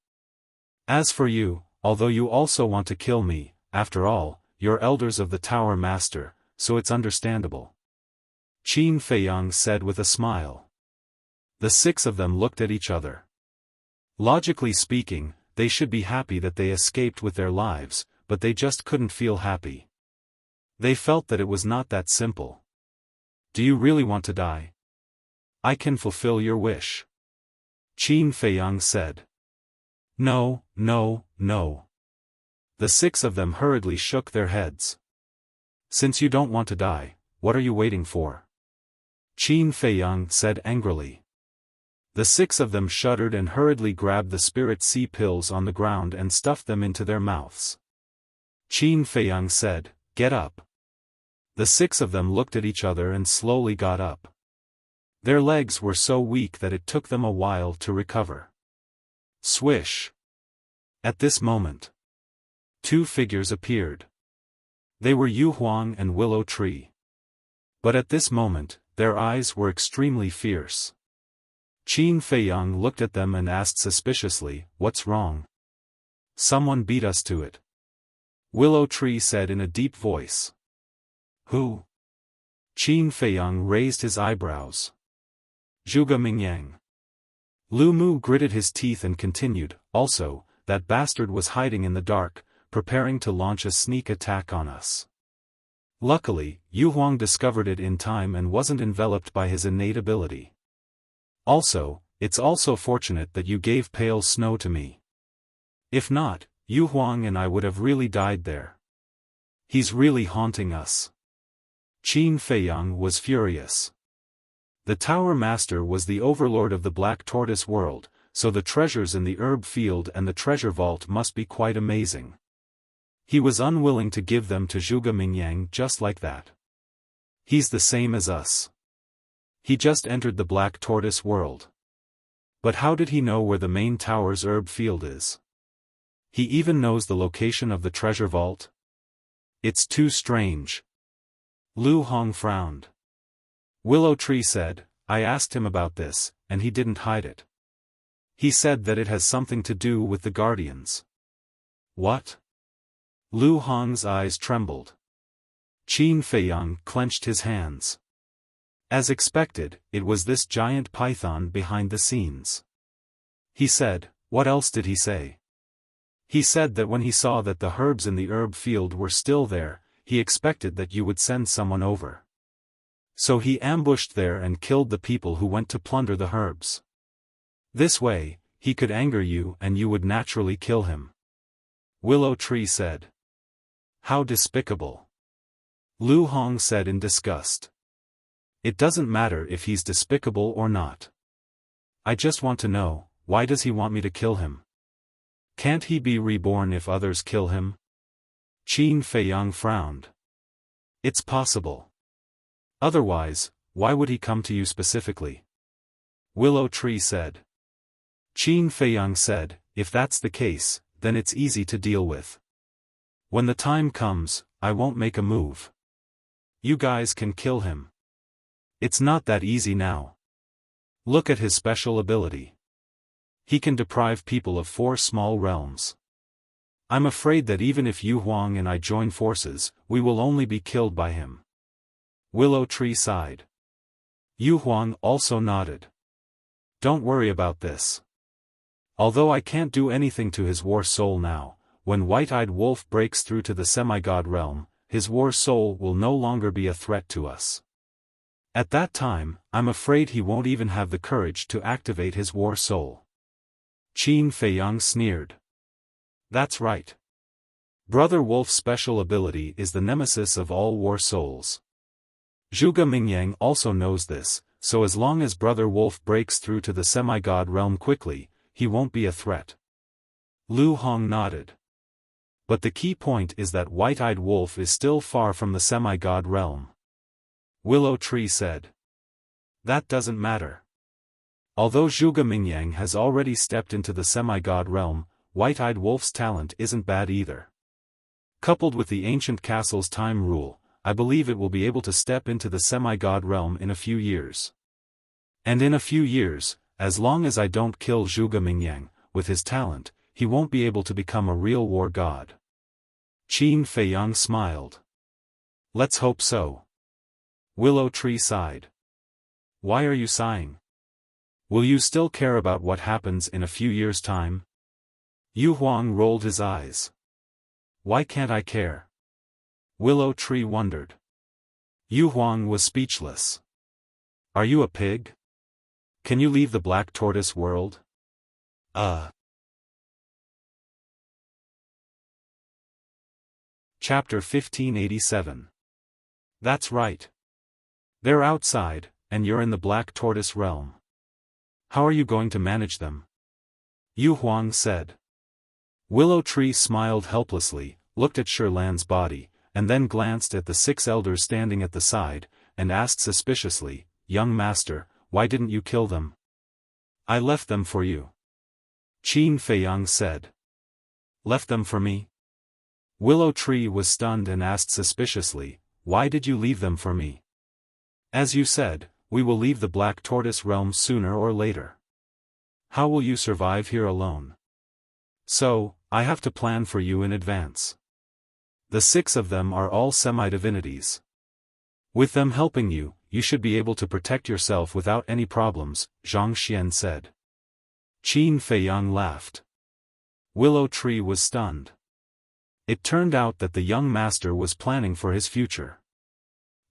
As for you, although you also want to kill me, after all, you're elders of the Tower Master, so it's understandable. Qin Feiyang said with a smile. The 6 of them looked at each other. Logically speaking, they should be happy that they escaped with their lives, but they just couldn't feel happy. They felt that it was not that simple. Do you really want to die? I can fulfill your wish. Qin Feiyang said. No, no, no. The 6 of them hurriedly shook their heads. Since you don't want to die, what are you waiting for? Qin Feiyang said angrily. The 6 of them shuddered and hurriedly grabbed the spirit sea pills on the ground and stuffed them into their mouths. Qin Feiyang said, Get up. The 6 of them looked at each other and slowly got up. Their legs were so weak that it took them a while to recover. Swish! At this moment, 2 figures appeared. They were Yu Huang and Willow Tree. But at this moment, their eyes were extremely fierce. Qin Feiyang looked at them and asked suspiciously, "What's wrong?" "Someone beat us to it," Willow Tree said in a deep voice. "Who?" Qin Feiyang raised his eyebrows. "Zhuge Mingyang." Lu Mu gritted his teeth and continued, "Also, that bastard was hiding in the dark, preparing to launch a sneak attack on us. Luckily, Yu Huang discovered it in time and wasn't enveloped by his innate ability. Also, it's also fortunate that you gave pale snow to me. If not, Yu Huang and I would have really died there. He's really haunting us." Qin Feiyang was furious. The Tower Master was the overlord of the Black Tortoise world, so the treasures in the herb field and the treasure vault must be quite amazing. He was unwilling to give them to Zhuge Mingyang just like that. He's the same as us. He just entered the Black Tortoise world. But how did he know where the main tower's herb field is? He even knows the location of the treasure vault? It's too strange. Lu Hong frowned. Willow Tree said, "I asked him about this, and he didn't hide it. He said that it has something to do with the Guardians." "What?" Lu Hong's eyes trembled. Qin Feiyang clenched his hands. As expected, it was this giant python behind the scenes. He said, "What else did he say?" "He said that when he saw that the herbs in the herb field were still there, he expected that you would send someone over. So he ambushed there and killed the people who went to plunder the herbs. This way, he could anger you and you would naturally kill him." Willow Tree said. "How despicable." Lu Hong said in disgust. "It doesn't matter if he's despicable or not. I just want to know, why does he want me to kill him? Can't he be reborn if others kill him?" Qin Feiyang frowned. "It's possible. Otherwise, why would he come to you specifically?" Willow Tree said. Qin Feiyang said, "If that's the case, then it's easy to deal with. When the time comes, I won't make a move. You guys can kill him. It's not that easy now. Look at his special ability. He can deprive people of 4 small realms. I'm afraid that even if Yu Huang and I join forces, we will only be killed by him." Willow Tree sighed. Yu Huang also nodded. "Don't worry about this. Although I can't do anything to his war soul now, when White-Eyed Wolf breaks through to the semi-god realm, his war soul will no longer be a threat to us. At that time, I'm afraid he won't even have the courage to activate his war soul." Qin Feiyang sneered. "That's right. Brother Wolf's special ability is the nemesis of all war souls. Zhuge Mingyang also knows this, so as long as Brother Wolf breaks through to the semi-god realm quickly, he won't be a threat." Lu Hong nodded. "But the key point is that White-Eyed Wolf is still far from the semi-god realm." Willow Tree said. "That doesn't matter. Although Zhuge Mingyang has already stepped into the semi-god realm, White-Eyed Wolf's talent isn't bad either. Coupled with the ancient castle's time rule, I believe it will be able to step into the semi-god realm in a few years. And in a few years, as long as I don't kill Zhuge Mingyang, with his talent, he won't be able to become a real war god." Qin Feiyang smiled. "Let's hope so." Willow Tree sighed. "Why are you sighing? Will you still care about what happens in a few years' time?" Yu Huang rolled his eyes. "Why can't I care?" Willow Tree wondered. Yu Huang was speechless. "Are you a pig? Can you leave the Black Tortoise world?" Chapter 1587. "That's right. They're outside, and you're in the Black Tortoise realm. How are you going to manage them?" Yu Huang said. Willow Tree smiled helplessly, looked at Shirlan's body, and then glanced at the 6 elders standing at the side, and asked suspiciously, "Young master, why didn't you kill them?" "I left them for you." Qin Feiyang said. "Left them for me?" Willow Tree was stunned and asked suspiciously, "Why did you leave them for me?" As you said, we will leave the Black Tortoise realm sooner or later. How will you survive here alone? So, I have to plan for you in advance. The 6 of them are all semi-divinities. With them helping you, you should be able to protect yourself without any problems, Zhang Xian said. Qin Feiyang laughed. Willow Tree was stunned. It turned out that the young master was planning for his future.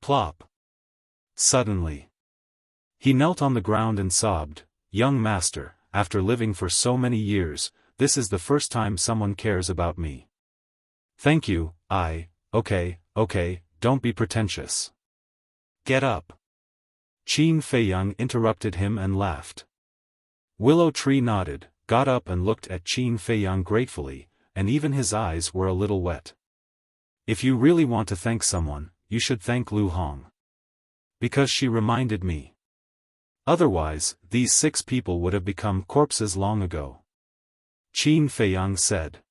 Plop. Suddenly. He knelt on the ground and sobbed, "Young master, after living for so many years, this is the first time someone cares about me. Thank you, okay, don't be pretentious. Get up." Qin Feiyang interrupted him and laughed. Willow Tree nodded, got up and looked at Qin Feiyang gratefully, and even his eyes were a little wet. If you really want to thank someone, you should thank Lu Hong. Because she reminded me. Otherwise, these 6 people would have become corpses long ago. Qin Feiyang said.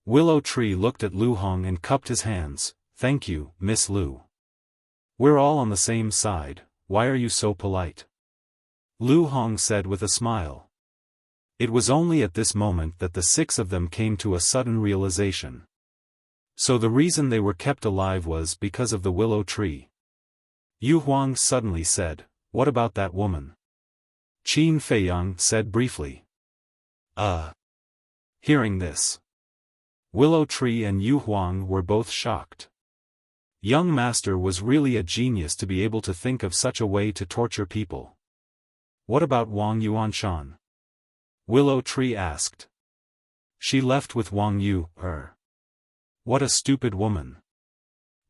Willow Tree looked at Lu Hong and cupped his hands. "Thank you, Miss Lu. We're all on the same side, why are you so polite?" Lu Hong said with a smile. It was only at this moment that the 6 of them came to a sudden realization. So the reason they were kept alive was because of the willow tree. Yu Huang suddenly said, "What about that woman?" Qin Feiyang said briefly. Hearing this, Willow Tree and Yu Huang were both shocked. Young master was really a genius to be able to think of such a way to torture people. What about Wang Yuanshan? Willow Tree asked. She left with Wang Yu, What a stupid woman.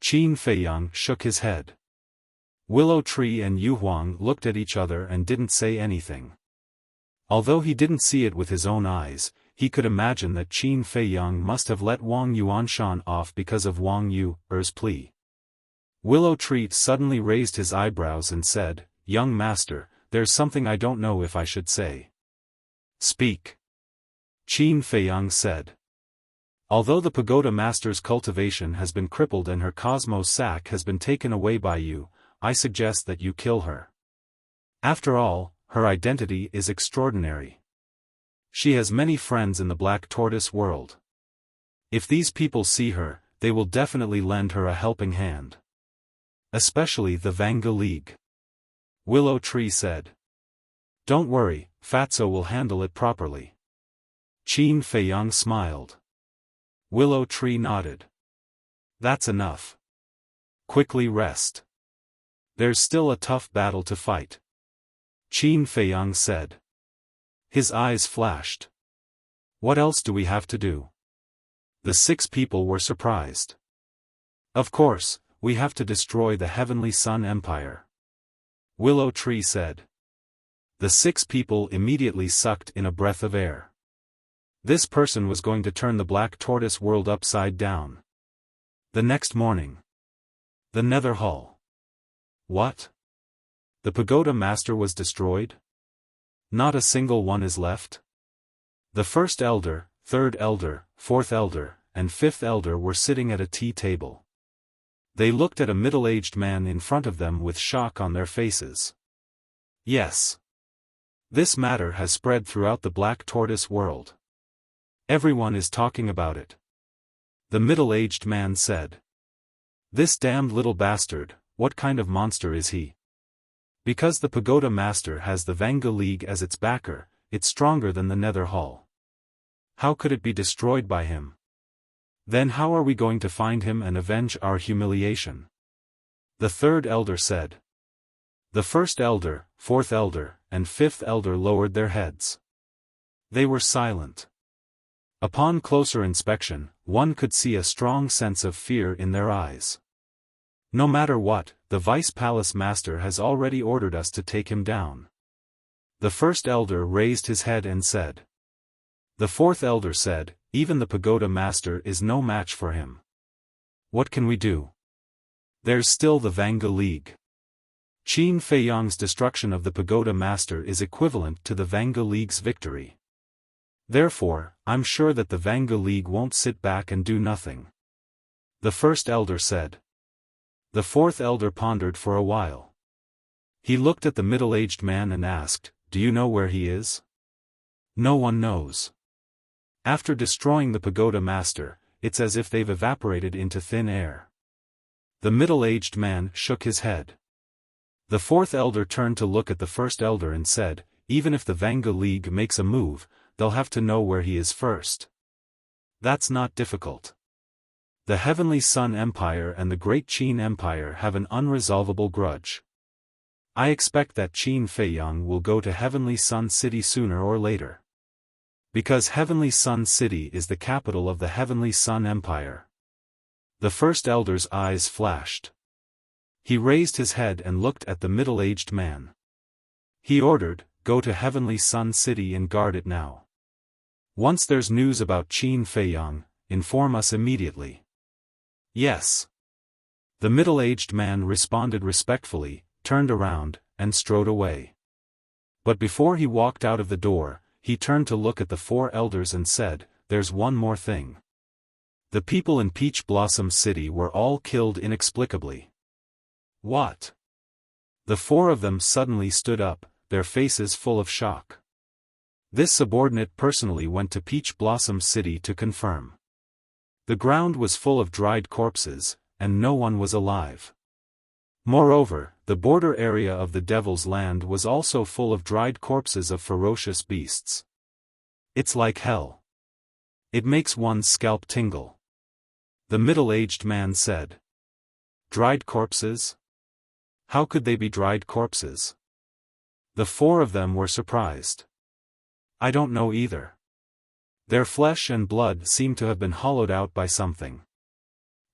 Qin Feiyang shook his head. Willow Tree and Yu Huang looked at each other and didn't say anything. Although he didn't see it with his own eyes, he could imagine that Qin Feiyang must have let Wang Yuanshan off because of Wang Yu's plea. Willow Tree suddenly raised his eyebrows and said, "Young master, there's something I don't know if I should say." "Speak." Qin Feiyang said. "Although the pagoda master's cultivation has been crippled and her cosmos sac has been taken away by you, I suggest that you kill her. After all, her identity is extraordinary. She has many friends in the Black Tortoise world. If these people see her, they will definitely lend her a helping hand. Especially the Vanga League." Willow Tree said. "Don't worry, Fatso will handle it properly." Qin Feiyang smiled. Willow Tree nodded. "That's enough. Quickly rest. There's still a tough battle to fight." Qin Feiyang said. His eyes flashed. "What else do we have to do?" The 6 people were surprised. "Of course, we have to destroy the Heavenly Sun Empire," Willow Tree said. The 6 people immediately sucked in a breath of air. This person was going to turn the Black Tortoise world upside down. The next morning. The Nether Hall. What? The pagoda master was destroyed? Not a single one is left? The first elder, third elder, fourth elder, and fifth elder were sitting at a tea table. They looked at a middle-aged man in front of them with shock on their faces. Yes. This matter has spread throughout the Black Tortoise world. Everyone is talking about it. The middle-aged man said. This damned little bastard, what kind of monster is he? Because the pagoda master has the Vanga League as its backer, it's stronger than the Nether Hall. How could it be destroyed by him? Then how are we going to find him and avenge our humiliation? The third elder said. The first elder, fourth elder, and fifth elder lowered their heads. They were silent. Upon closer inspection, one could see a strong sense of fear in their eyes. No matter what, the Vice Palace Master has already ordered us to take him down. The first elder raised his head and said. The fourth elder said, even the Pagoda Master is no match for him. What can we do? There's still the Vanga League. Qin Feiyang's destruction of the Pagoda Master is equivalent to the Vanga League's victory. Therefore, I'm sure that the Vanga League won't sit back and do nothing. The first elder said. The fourth elder pondered for a while. He looked at the middle-aged man and asked, "Do you know where he is?" "No one knows. After destroying the pagoda master, it's as if they've evaporated into thin air." The middle-aged man shook his head. The fourth elder turned to look at the first elder and said, "Even if the Vanga League makes a move, they'll have to know where he is first. That's not difficult. The Heavenly Sun Empire and the Great Qin Empire have an unresolvable grudge. I expect that Qin Feiyang will go to Heavenly Sun City sooner or later. Because Heavenly Sun City is the capital of the Heavenly Sun Empire." The first elder's eyes flashed. He raised his head and looked at the middle-aged man. He ordered, "Go to Heavenly Sun City and guard it now. Once there's news about Qin Feiyang, inform us immediately." "Yes." The middle-aged man responded respectfully, turned around, and strode away. But before he walked out of the door, he turned to look at the four elders and said, "There's one more thing. The people in Peach Blossom City were all killed inexplicably." "What?" The four of them suddenly stood up, their faces full of shock. This subordinate personally went to Peach Blossom City to confirm. The ground was full of dried corpses, and no one was alive. Moreover, the border area of the Devil's Land was also full of dried corpses of ferocious beasts. "It's like hell. It makes one's scalp tingle," the middle-aged man said. "Dried corpses? How could they be dried corpses?" The four of them were surprised. "I don't know either. Their flesh and blood seem to have been hollowed out by something."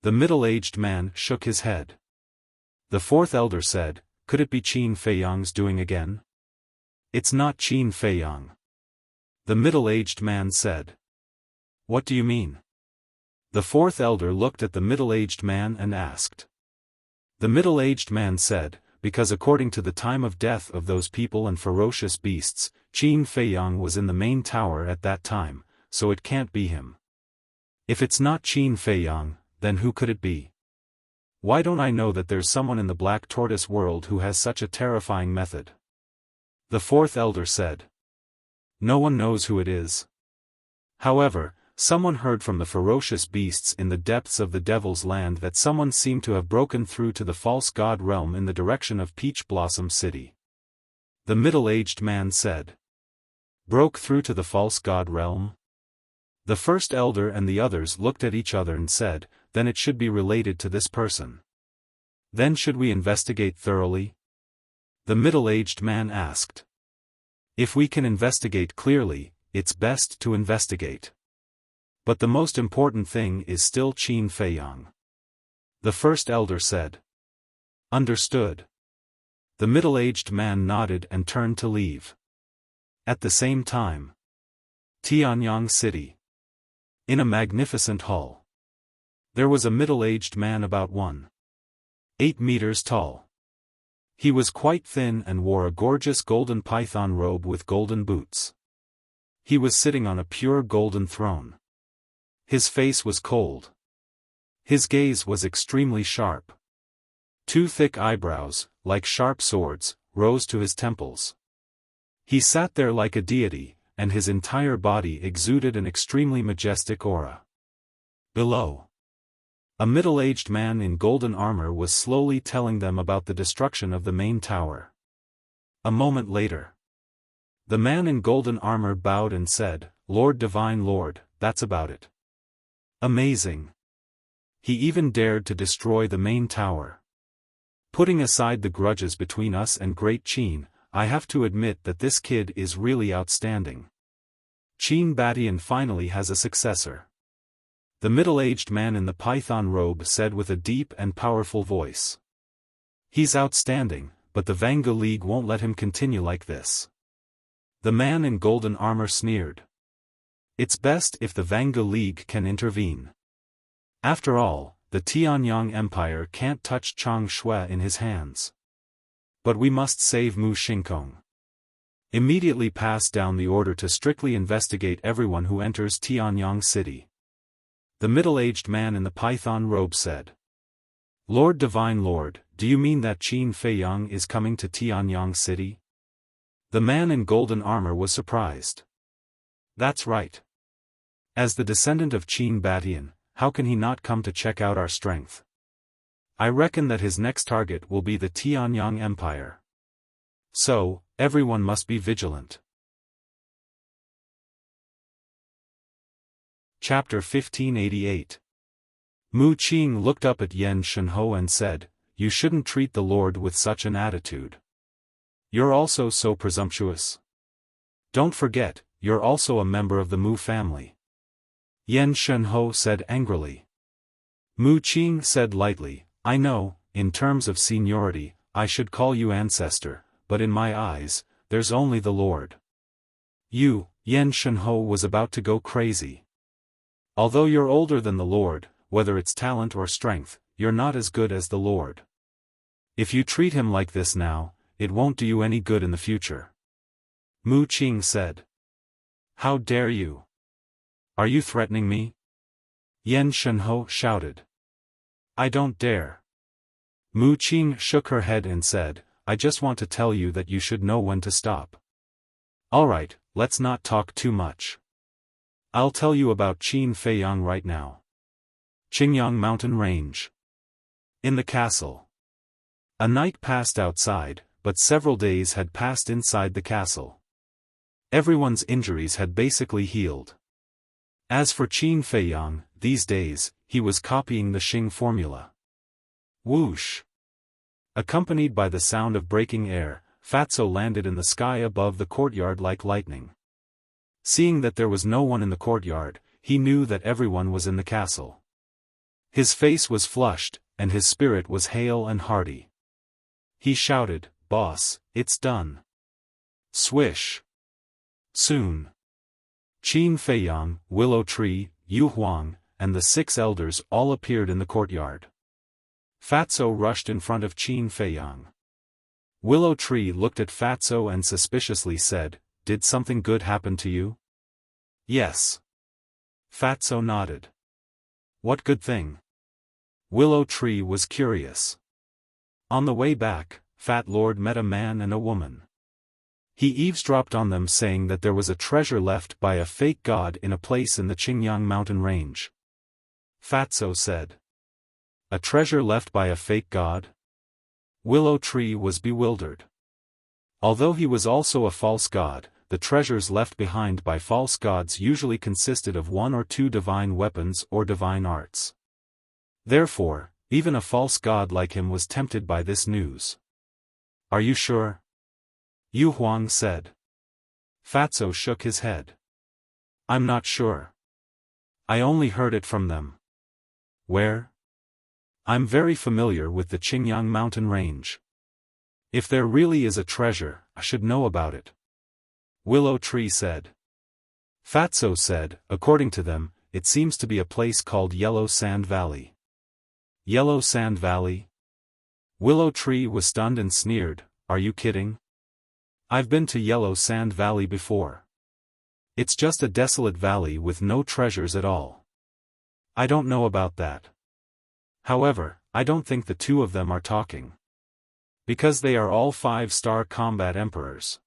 The middle-aged man shook his head. The fourth elder said, "Could it be Qin Feiyang's doing again?" "It's not Qin Feiyang." The middle-aged man said. "What do you mean?" The fourth elder looked at the middle-aged man and asked. The middle-aged man said, "Because according to the time of death of those people and ferocious beasts, Qin Feiyang was in the main tower at that time, so it can't be him. If it's not Qin Feiyang, then who could it be? Why don't I know that there's someone in the Black Tortoise world who has such a terrifying method?" The fourth elder said. "No one knows who it is. However, someone heard from the ferocious beasts in the depths of the Devil's Land that someone seemed to have broken through to the false god realm in the direction of Peach Blossom City." The middle-aged man said. "Broke through to the false god realm?" The first elder and the others looked at each other and said, "Then it should be related to this person. Then should we investigate thoroughly?" The middle-aged man asked. "If we can investigate clearly, it's best to investigate. But the most important thing is still Qin Feiyang." The first elder said. "Understood." The middle-aged man nodded and turned to leave. At the same time, Tianyang City. In a magnificent hall. There was a middle-aged man about 1.8 meters tall. He was quite thin and wore a gorgeous golden python robe with golden boots. He was sitting on a pure golden throne. His face was cold. His gaze was extremely sharp. Two thick eyebrows, like sharp swords, rose to his temples. He sat there like a deity, and his entire body exuded an extremely majestic aura. Below, a middle-aged man in golden armor was slowly telling them about the destruction of the main tower. A moment later, the man in golden armor bowed and said, "Lord Divine Lord, that's about it. Amazing. He even dared to destroy the main tower. Putting aside the grudges between us and Great Qin, I have to admit that this kid is really outstanding. Qin Batian finally has a successor." The middle-aged man in the python robe said with a deep and powerful voice. "He's outstanding, but the Vanga League won't let him continue like this." The man in golden armor sneered. "It's best if the Vanga League can intervene. After all, the Tianyang Empire can't touch Chang Shui in his hands. But we must save Mu Xingkong. Immediately pass down the order to strictly investigate everyone who enters Tianyang City." The middle-aged man in the python robe said. Lord Divine Lord, do you mean that Qin Feiyang is coming to Tianyang City? The man in golden armor was surprised. That's right. As the descendant of Qin Batian, how can he not come to check out our strength? I reckon that his next target will be the Tianyang Empire. So, everyone must be vigilant. Chapter 1588. Mu Qing looked up at Yan Shenhou and said, "You shouldn't treat the Lord with such an attitude. You're also so presumptuous. Don't forget, you're also a member of the Mu family." Yan Shenhou said angrily. Mu Qing said lightly, "I know, in terms of seniority, I should call you ancestor, but in my eyes, there's only the Lord." Yan Shenhou was about to go crazy. "Although you're older than the Lord, whether it's talent or strength, you're not as good as the Lord. If you treat him like this now, it won't do you any good in the future." Mu Qing said. "How dare you? Are you threatening me?" Yan Shenhou shouted. "I don't dare." Mu Qing shook her head and said, "I just want to tell you that you should know when to stop." "Alright, let's not talk too much. I'll tell you about Qin Feiyang right now." Qingyang Mountain Range. In the castle. A night passed outside, but several days had passed inside the castle. Everyone's injuries had basically healed. As for Qin Feiyang, these days, he was copying the Xing formula. Whoosh! Accompanied by the sound of breaking air, Fatso landed in the sky above the courtyard like lightning. Seeing that there was no one in the courtyard, he knew that everyone was in the castle. His face was flushed, and his spirit was hale and hearty. He shouted, "Boss, it's done." Swish! Soon. Qin Feiyang, Willow Tree, Yu Huang, and the 6 elders all appeared in the courtyard. Fatso rushed in front of Qin Feiyang. Willow Tree looked at Fatso and suspiciously said, "Did something good happen to you?" "Yes." Fatso nodded. "What good thing?" Willow Tree was curious. On the way back, Fat Lord met a man and a woman. He eavesdropped on them saying that there was a treasure left by a fake god in a place in the Qingyang mountain range. Fatso said. "A treasure left by a fake god?" Willow Tree was bewildered. Although he was also a false god, the treasures left behind by false gods usually consisted of 1 or 2 divine weapons or divine arts. Therefore, even a false god like him was tempted by this news. "Are you sure?" Yu Huang said. Fatso shook his head. "I'm not sure. I only heard it from them." "Where?" "I'm very familiar with the Qingyang mountain range. If there really is a treasure, I should know about it." Willow Tree said. Fatso said, "According to them, it seems to be a place called Yellow Sand Valley." Yellow Sand Valley? Willow Tree was stunned and sneered, "Are you kidding? I've been to Yellow Sand Valley before. It's just a desolate valley with no treasures at all. I don't know about that. However, I don't think the two of them are talking. Because they are all 5-star combat emperors."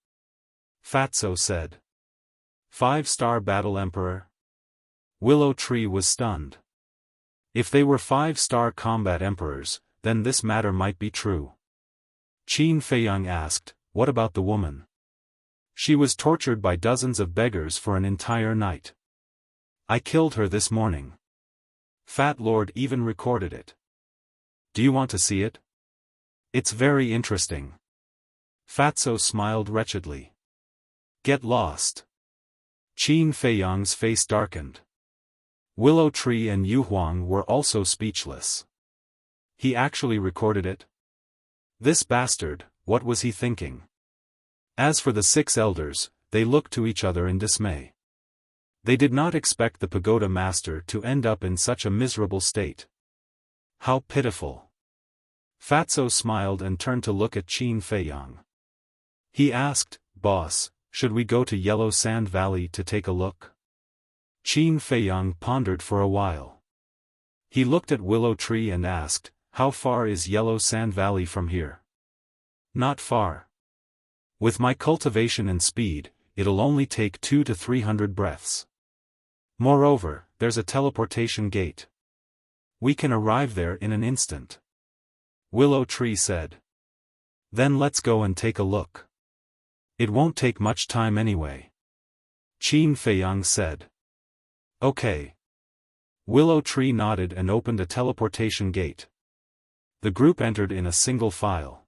Fatso said. 5-star battle emperor? Willow Tree was stunned. If they were 5-star combat emperors, then this matter might be true. Qin Feiyang asked, "What about the woman?" "She was tortured by dozens of beggars for an entire night. I killed her this morning. Fat Lord even recorded it. Do you want to see it? It's very interesting." Fatso smiled wretchedly. "Get lost." Qin Feiyang's face darkened. Willow Tree and Yu Huang were also speechless. He actually recorded it? This bastard, what was he thinking? As for the 6 elders, they looked to each other in dismay. They did not expect the pagoda master to end up in such a miserable state. How pitiful. Fatso smiled and turned to look at Qin Feiyang. He asked, "Boss, should we go to Yellow Sand Valley to take a look?" Qin Feiyang pondered for a while. He looked at Willow Tree and asked, how far is Yellow Sand Valley from here? Not far. With my cultivation and speed, it'll only take 200 to 300 breaths. Moreover, there's a teleportation gate. We can arrive there in an instant. Willow Tree said. Then let's go and take a look. It won't take much time anyway. Qin Feiyang said. Okay. Willow Tree nodded and opened a teleportation gate. The group entered in a single file.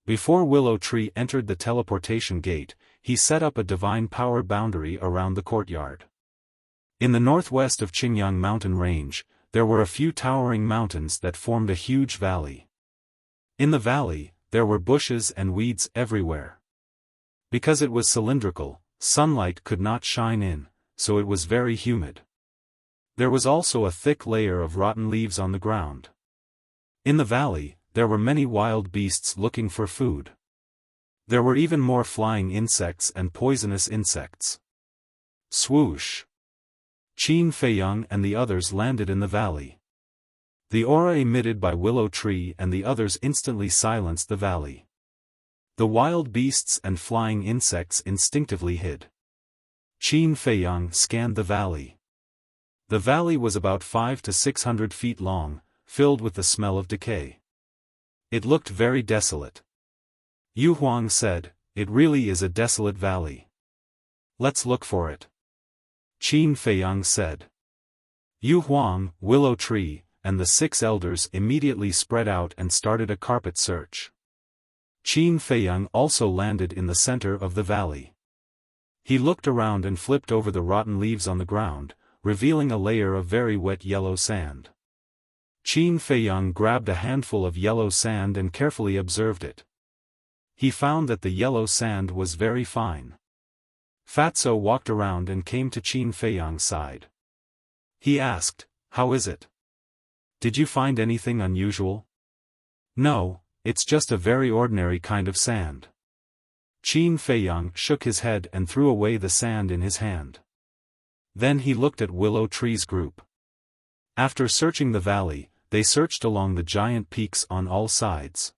Before Willow Tree entered the teleportation gate, he set up a divine power boundary around the courtyard. In the northwest of Qingyang mountain range, there were a few towering mountains that formed a huge valley. In the valley, there were bushes and weeds everywhere. Because it was cylindrical, sunlight could not shine in, so it was very humid. There was also a thick layer of rotten leaves on the ground. In the valley, there were many wild beasts looking for food. There were even more flying insects and poisonous insects. Swoosh! Qin Feiyang and the others landed in the valley. The aura emitted by Willow Tree and the others instantly silenced the valley. The wild beasts and flying insects instinctively hid. Qin Feiyang scanned the valley. The valley was about 500 to 600 feet long, filled with the smell of decay. It looked very desolate. Yu Huang said, "It really is a desolate valley. Let's look for it." Qin Feiyang said. Yu Huang, Willow Tree, and the 6 elders immediately spread out and started a carpet search. Qin Feiyang also landed in the center of the valley. He looked around and flipped over the rotten leaves on the ground, revealing a layer of very wet yellow sand. Qin Feiyang grabbed a handful of yellow sand and carefully observed it. He found that the yellow sand was very fine. Fatso walked around and came to Qin Feiyang's side. He asked, "How is it? Did you find anything unusual?" "No, it's just a very ordinary kind of sand." Qin Feiyang shook his head and threw away the sand in his hand. Then he looked at Willow Tree's group. After searching the valley, they searched along the giant peaks on all sides.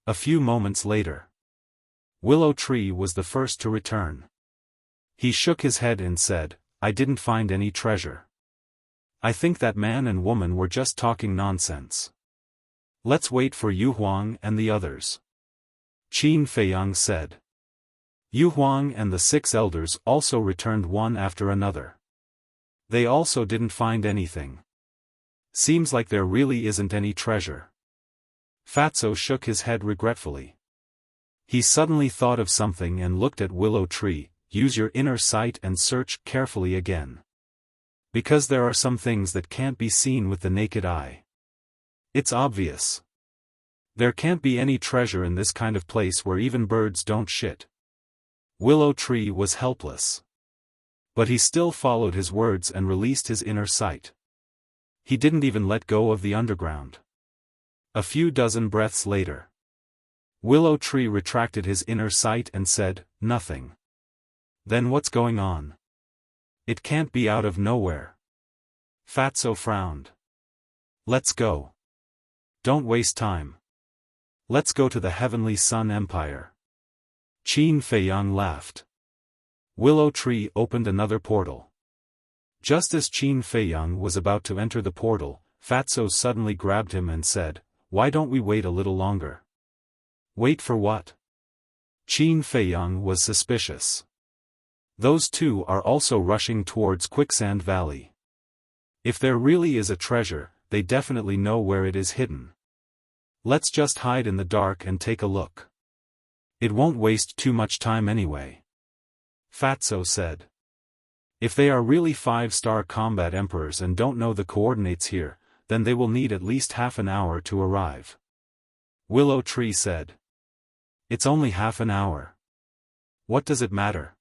A few moments later, Willow Tree was the first to return. He shook his head and said, "I didn't find any treasure. I think that man and woman were just talking nonsense. Let's wait for Yu Huang and the others." Qin Feiyang said. Yu Huang and the 6 elders also returned one after another. They also didn't find anything. Seems like there really isn't any treasure. Fatso shook his head regretfully. He suddenly thought of something and looked at Willow Tree. "Use your inner sight and search carefully again. Because there are some things that can't be seen with the naked eye. It's obvious. There can't be any treasure in this kind of place where even birds don't shit." Willow Tree was helpless. But he still followed his words and released his inner sight. He didn't even let go of the underground. A few dozen breaths later, Willow Tree retracted his inner sight and said, "Nothing." Then what's going on? It can't be out of nowhere. Fatso frowned. Let's go. Don't waste time. Let's go to the Heavenly Sun Empire. Qin Feiyang laughed. Willow Tree opened another portal. Just as Qin Feiyang was about to enter the portal, Fatso suddenly grabbed him and said, "Why don't we wait a little longer?" Wait for what? Qin Feiyang was suspicious. Those two are also rushing towards Quicksand Valley. If there really is a treasure, they definitely know where it is hidden. Let's just hide in the dark and take a look. It won't waste too much time anyway. Fatso said. If they are really 5-star combat emperors and don't know the coordinates here, then they will need at least half an hour to arrive. Willow Tree said. It's only half an hour. What does it matter?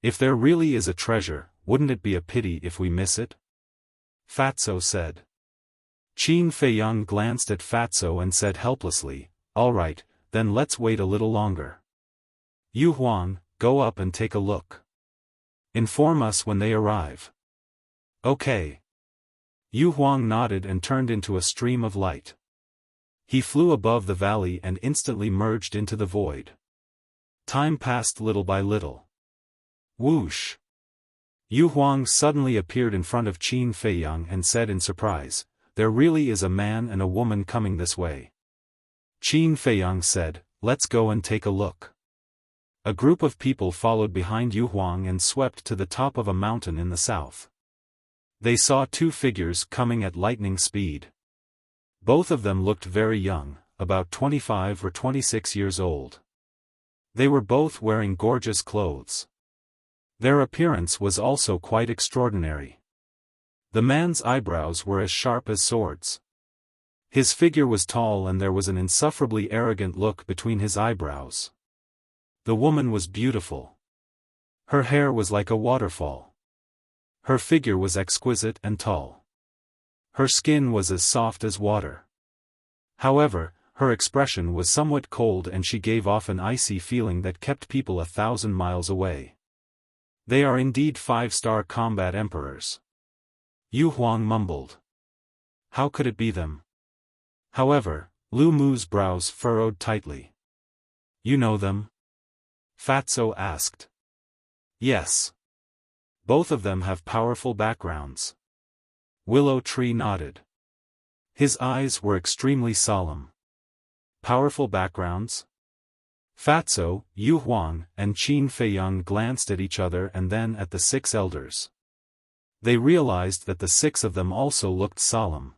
If there really is a treasure, wouldn't it be a pity if we miss it? Fatso said. Qin Feiyang glanced at Fatso and said helplessly, "All right, then let's wait a little longer. Yu Huang, go up and take a look. Inform us when they arrive." Okay. Yu Huang nodded and turned into a stream of light. He flew above the valley and instantly merged into the void. Time passed little by little. Whoosh! Yu Huang suddenly appeared in front of Qin Feiyang and said in surprise, "There really is a man and a woman coming this way." Qin Feiyang said, "Let's go and take a look." A group of people followed behind Yu Huang and swept to the top of a mountain in the south. They saw two figures coming at lightning speed. Both of them looked very young, about 25 or 26 years old. They were both wearing gorgeous clothes. Their appearance was also quite extraordinary. The man's eyebrows were as sharp as swords. His figure was tall and there was an insufferably arrogant look between his eyebrows. The woman was beautiful. Her hair was like a waterfall. Her figure was exquisite and tall. Her skin was as soft as water. However, her expression was somewhat cold and she gave off an icy feeling that kept people 1,000 miles away. They are indeed 5-star combat emperors. Yu Huang mumbled. How could it be them? However, Lu Mu's brows furrowed tightly. You know them? Fatso asked. Yes. Both of them have powerful backgrounds. Willow Tree nodded. His eyes were extremely solemn. Powerful backgrounds? Fatso, Yu Huang, and Qin Feiyang glanced at each other and then at the 6 elders. They realized that the 6 of them also looked solemn.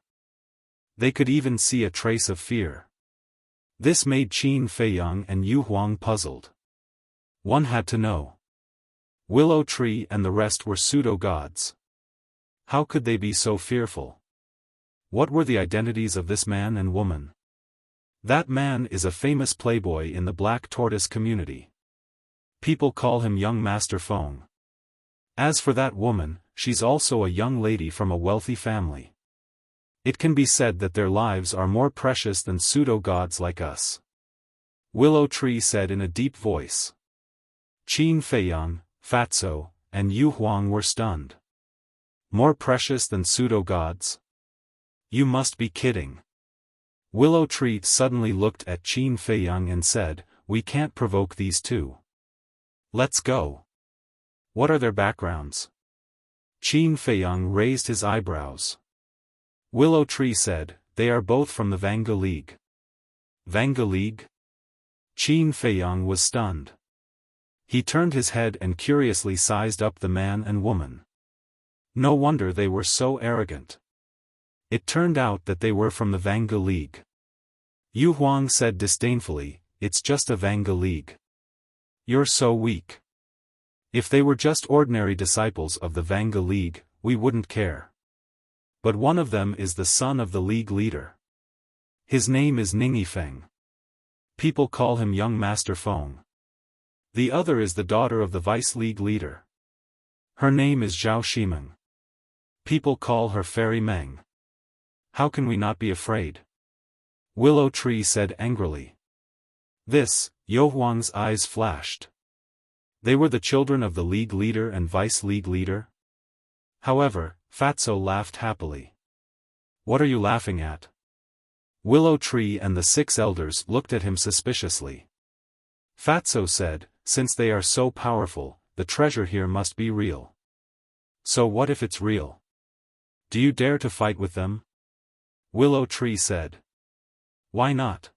They could even see a trace of fear. This made Qin Feiyang and Yu Huang puzzled. One had to know. Willow Tree and the rest were pseudo-gods. How could they be so fearful? What were the identities of this man and woman? That man is a famous playboy in the Black Tortoise community. People call him Young Master Feng. As for that woman, she's also a young lady from a wealthy family. It can be said that their lives are more precious than pseudo-gods like us. Willow Tree said in a deep voice. Qin Feiyang, Fatso, and Yu Huang were stunned. More precious than pseudo-gods? You must be kidding. Willow Tree suddenly looked at Qin Feiyang and said, we can't provoke these two. Let's go. What are their backgrounds? Qin Feiyang raised his eyebrows. Willow Tree said, they are both from the Vanga League. Vanga League? Qin Feiyang was stunned. He turned his head and curiously sized up the man and woman. No wonder they were so arrogant. It turned out that they were from the Vanga League. Yu Huang said disdainfully, it's just a Vanga League. You're so weak. If they were just ordinary disciples of the Vanga League, we wouldn't care. But one of them is the son of the League leader. His name is Ningyi. People call him Young Master Feng. The other is the daughter of the Vice League leader. Her name is Zhao Shimeng. People call her Fairy Meng. How can we not be afraid? Willow Tree said angrily. This, Yu Huang's eyes flashed. They were the children of the League leader and Vice League leader? However, Fatso laughed happily. What are you laughing at? Willow Tree and the 6 elders looked at him suspiciously. Fatso said, since they are so powerful, the treasure here must be real. So what if it's real? Do you dare to fight with them? Willow Tree said. Why not?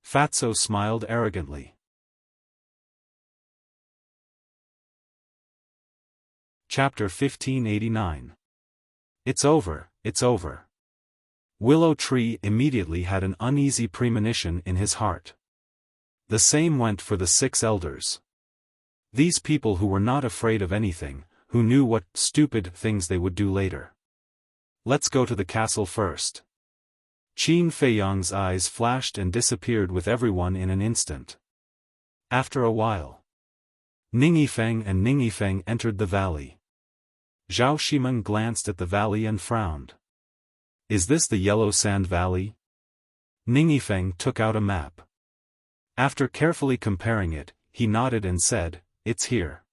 Fatso smiled arrogantly. Chapter 1589. It's over, it's over. Willow Tree immediately had an uneasy premonition in his heart. The same went for the 6 elders. These people who were not afraid of anything, who knew what stupid things they would do later. Let's go to the castle first. Qin Feiyang's eyes flashed and disappeared with everyone in an instant. After a while, Ningyi and Ningyi entered the valley. Zhao Shimeng glanced at the valley and frowned. Is this the Yellow Sand Valley? Ningyi took out a map. After carefully comparing it, he nodded and said, it's here.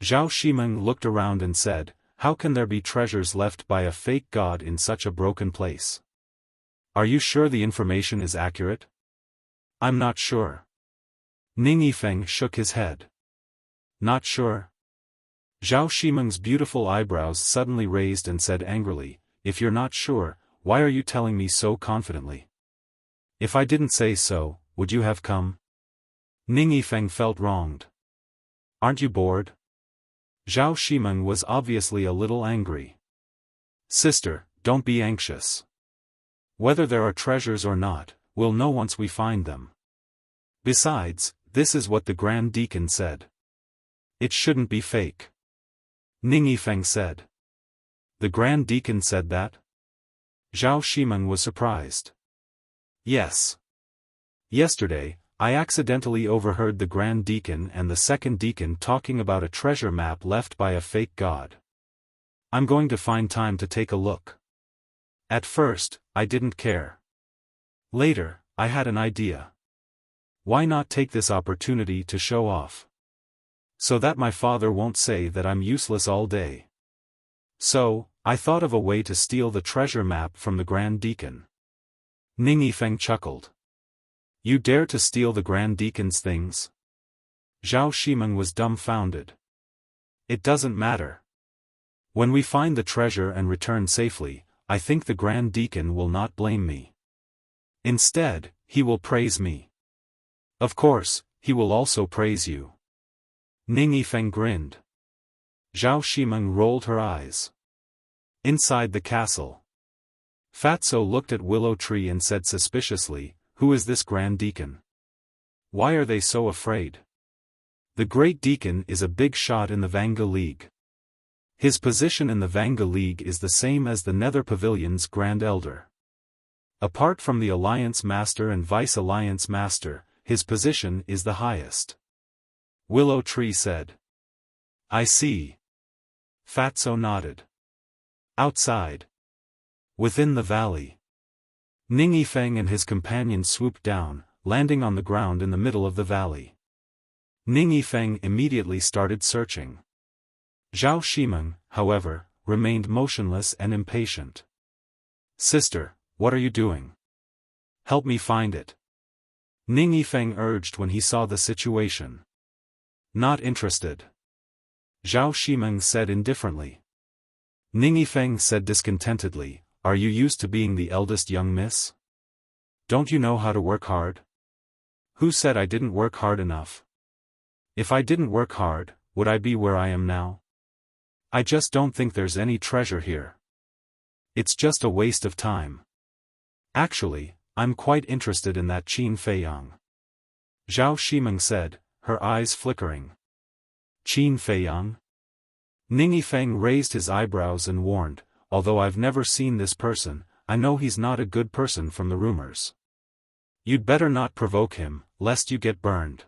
Zhao Shimeng looked around and said, How can there be treasures left by a fake god in such a broken place? Are you sure the information is accurate? I'm not sure. Ning Yifeng shook his head. Not sure? Zhao Shimeng's beautiful eyebrows suddenly raised and said angrily, if you're not sure, why are you telling me so confidently? If I didn't say so, would you have come? Ning Yifeng felt wronged. Aren't you bored? Zhao Shimeng was obviously a little angry. Sister, don't be anxious. Whether there are treasures or not, we'll know once we find them. Besides, this is what the Grand Deacon said. It shouldn't be fake. Ning Yifeng said. The Grand Deacon said that? Zhao Shimeng was surprised. Yes. Yesterday, I accidentally overheard the Grand Deacon and the Second Deacon talking about a treasure map left by a fake god. I'm going to find time to take a look. At first, I didn't care. Later, I had an idea. Why not take this opportunity to show off? So that my father won't say that I'm useless all day. So, I thought of a way to steal the treasure map from the Grand Deacon. Ning Yifeng chuckled. You dare to steal the Grand Deacon's things? Zhao Shimeng was dumbfounded. It doesn't matter. When we find the treasure and return safely, I think the Grand Deacon will not blame me. Instead, he will praise me. Of course, he will also praise you. Ning Yifeng grinned. Zhao Shimeng rolled her eyes. Inside the castle. Fatso looked at Willow Tree and said suspiciously, who is this Grand Deacon? Why are they so afraid? The Great Deacon is a big shot in the Vanga League. His position in the Vanga League is the same as the Nether Pavilion's Grand Elder. Apart from the Alliance Master and Vice Alliance Master, his position is the highest. Willow Tree said. I see. Fatso nodded. Outside. Within the valley. Ning Yifeng and his companion swooped down, landing on the ground in the middle of the valley. Ning Yifeng immediately started searching. Zhao Shimeng, however, remained motionless and impatient. Sister, what are you doing? Help me find it. Ning Yifeng urged when he saw the situation. Not interested. Zhao Shimeng said indifferently. Ning Yifeng said discontentedly, are you used to being the eldest young miss? Don't you know how to work hard? Who said I didn't work hard enough? If I didn't work hard, would I be where I am now? I just don't think there's any treasure here. It's just a waste of time. Actually, I'm quite interested in that Qin Feiyang. Zhao Shimeng said, her eyes flickering. Qin Feiyang? Ning Yifeng raised his eyebrows and warned, although I've never seen this person, I know he's not a good person from the rumors. You'd better not provoke him, lest you get burned.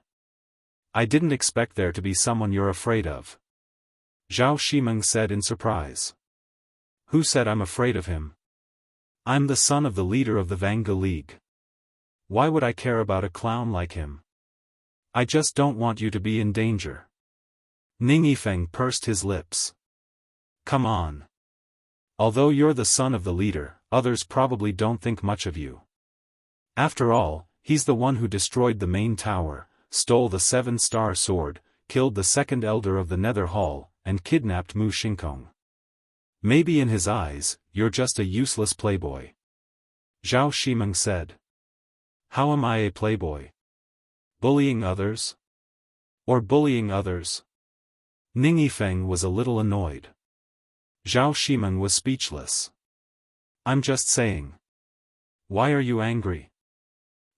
I didn't expect there to be someone you're afraid of. Zhao Shimeng said in surprise. Who said I'm afraid of him? I'm the son of the leader of the Vanga League. Why would I care about a clown like him? I just don't want you to be in danger. Ning Yifeng pursed his lips. Come on. Although you're the son of the leader, others probably don't think much of you. After all, he's the one who destroyed the main tower, stole the 7-star sword, killed the second elder of the Nether Hall, and kidnapped Mu Shinkong. Maybe in his eyes, you're just a useless playboy. Zhao Shimeng said. How am I a playboy? Bullying others? Or bullying others? Ning Yifeng was a little annoyed. Zhao Shimeng was speechless. I'm just saying. Why are you angry?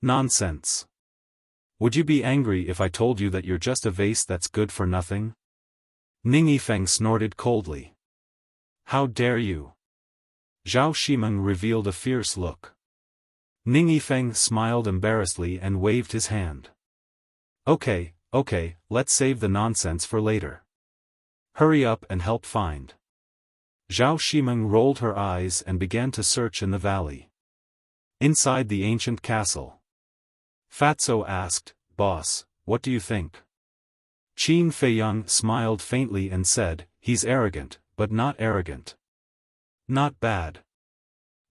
Nonsense. Would you be angry if I told you that you're just a vase that's good for nothing? Ning Yifeng snorted coldly. How dare you? Zhao Shimeng revealed a fierce look. Ning Yifeng smiled embarrassedly and waved his hand. Okay, let's save the nonsense for later. Hurry up and help find. Zhao Shimeng rolled her eyes and began to search in the valley. Inside the ancient castle. Fatso asked, Boss, what do you think? Qin Feiyang smiled faintly and said, he's arrogant, but not arrogant. Not bad.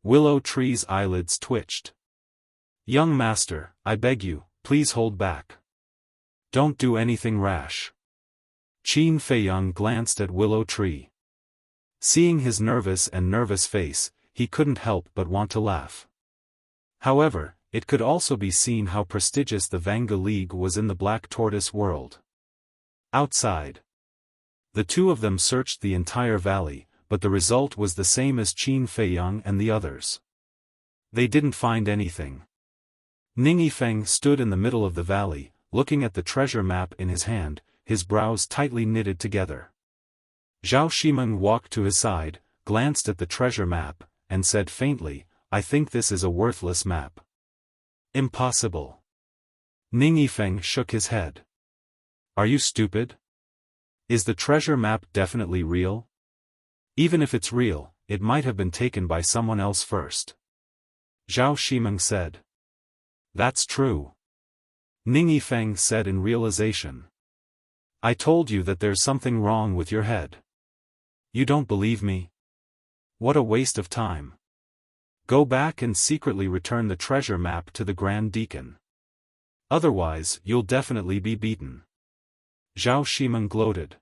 Willow Tree's eyelids twitched. Young master, I beg you, please hold back. Don't do anything rash. Qin Feiyang glanced at Willow Tree. Seeing his nervous face, he couldn't help but want to laugh. However, it could also be seen how prestigious the Vanga League was in the Black Tortoise world. Outside, the two of them searched the entire valley, but the result was the same as Qin Feiyang and the others. They didn't find anything. Ning Yifeng stood in the middle of the valley, looking at the treasure map in his hand, his brows tightly knitted together. Zhao Shimeng walked to his side, glanced at the treasure map, and said faintly, I think this is a worthless map. Impossible. Ning Yifeng shook his head. Are you stupid? Is the treasure map definitely real? Even if it's real, it might have been taken by someone else first. Zhao Shimeng said. That's true. Ning Yifeng said in realization. I told you that there's something wrong with your head. You don't believe me? What a waste of time. Go back and secretly return the treasure map to the Grand Deacon. Otherwise, you'll definitely be beaten. Zhao Shimeng gloated.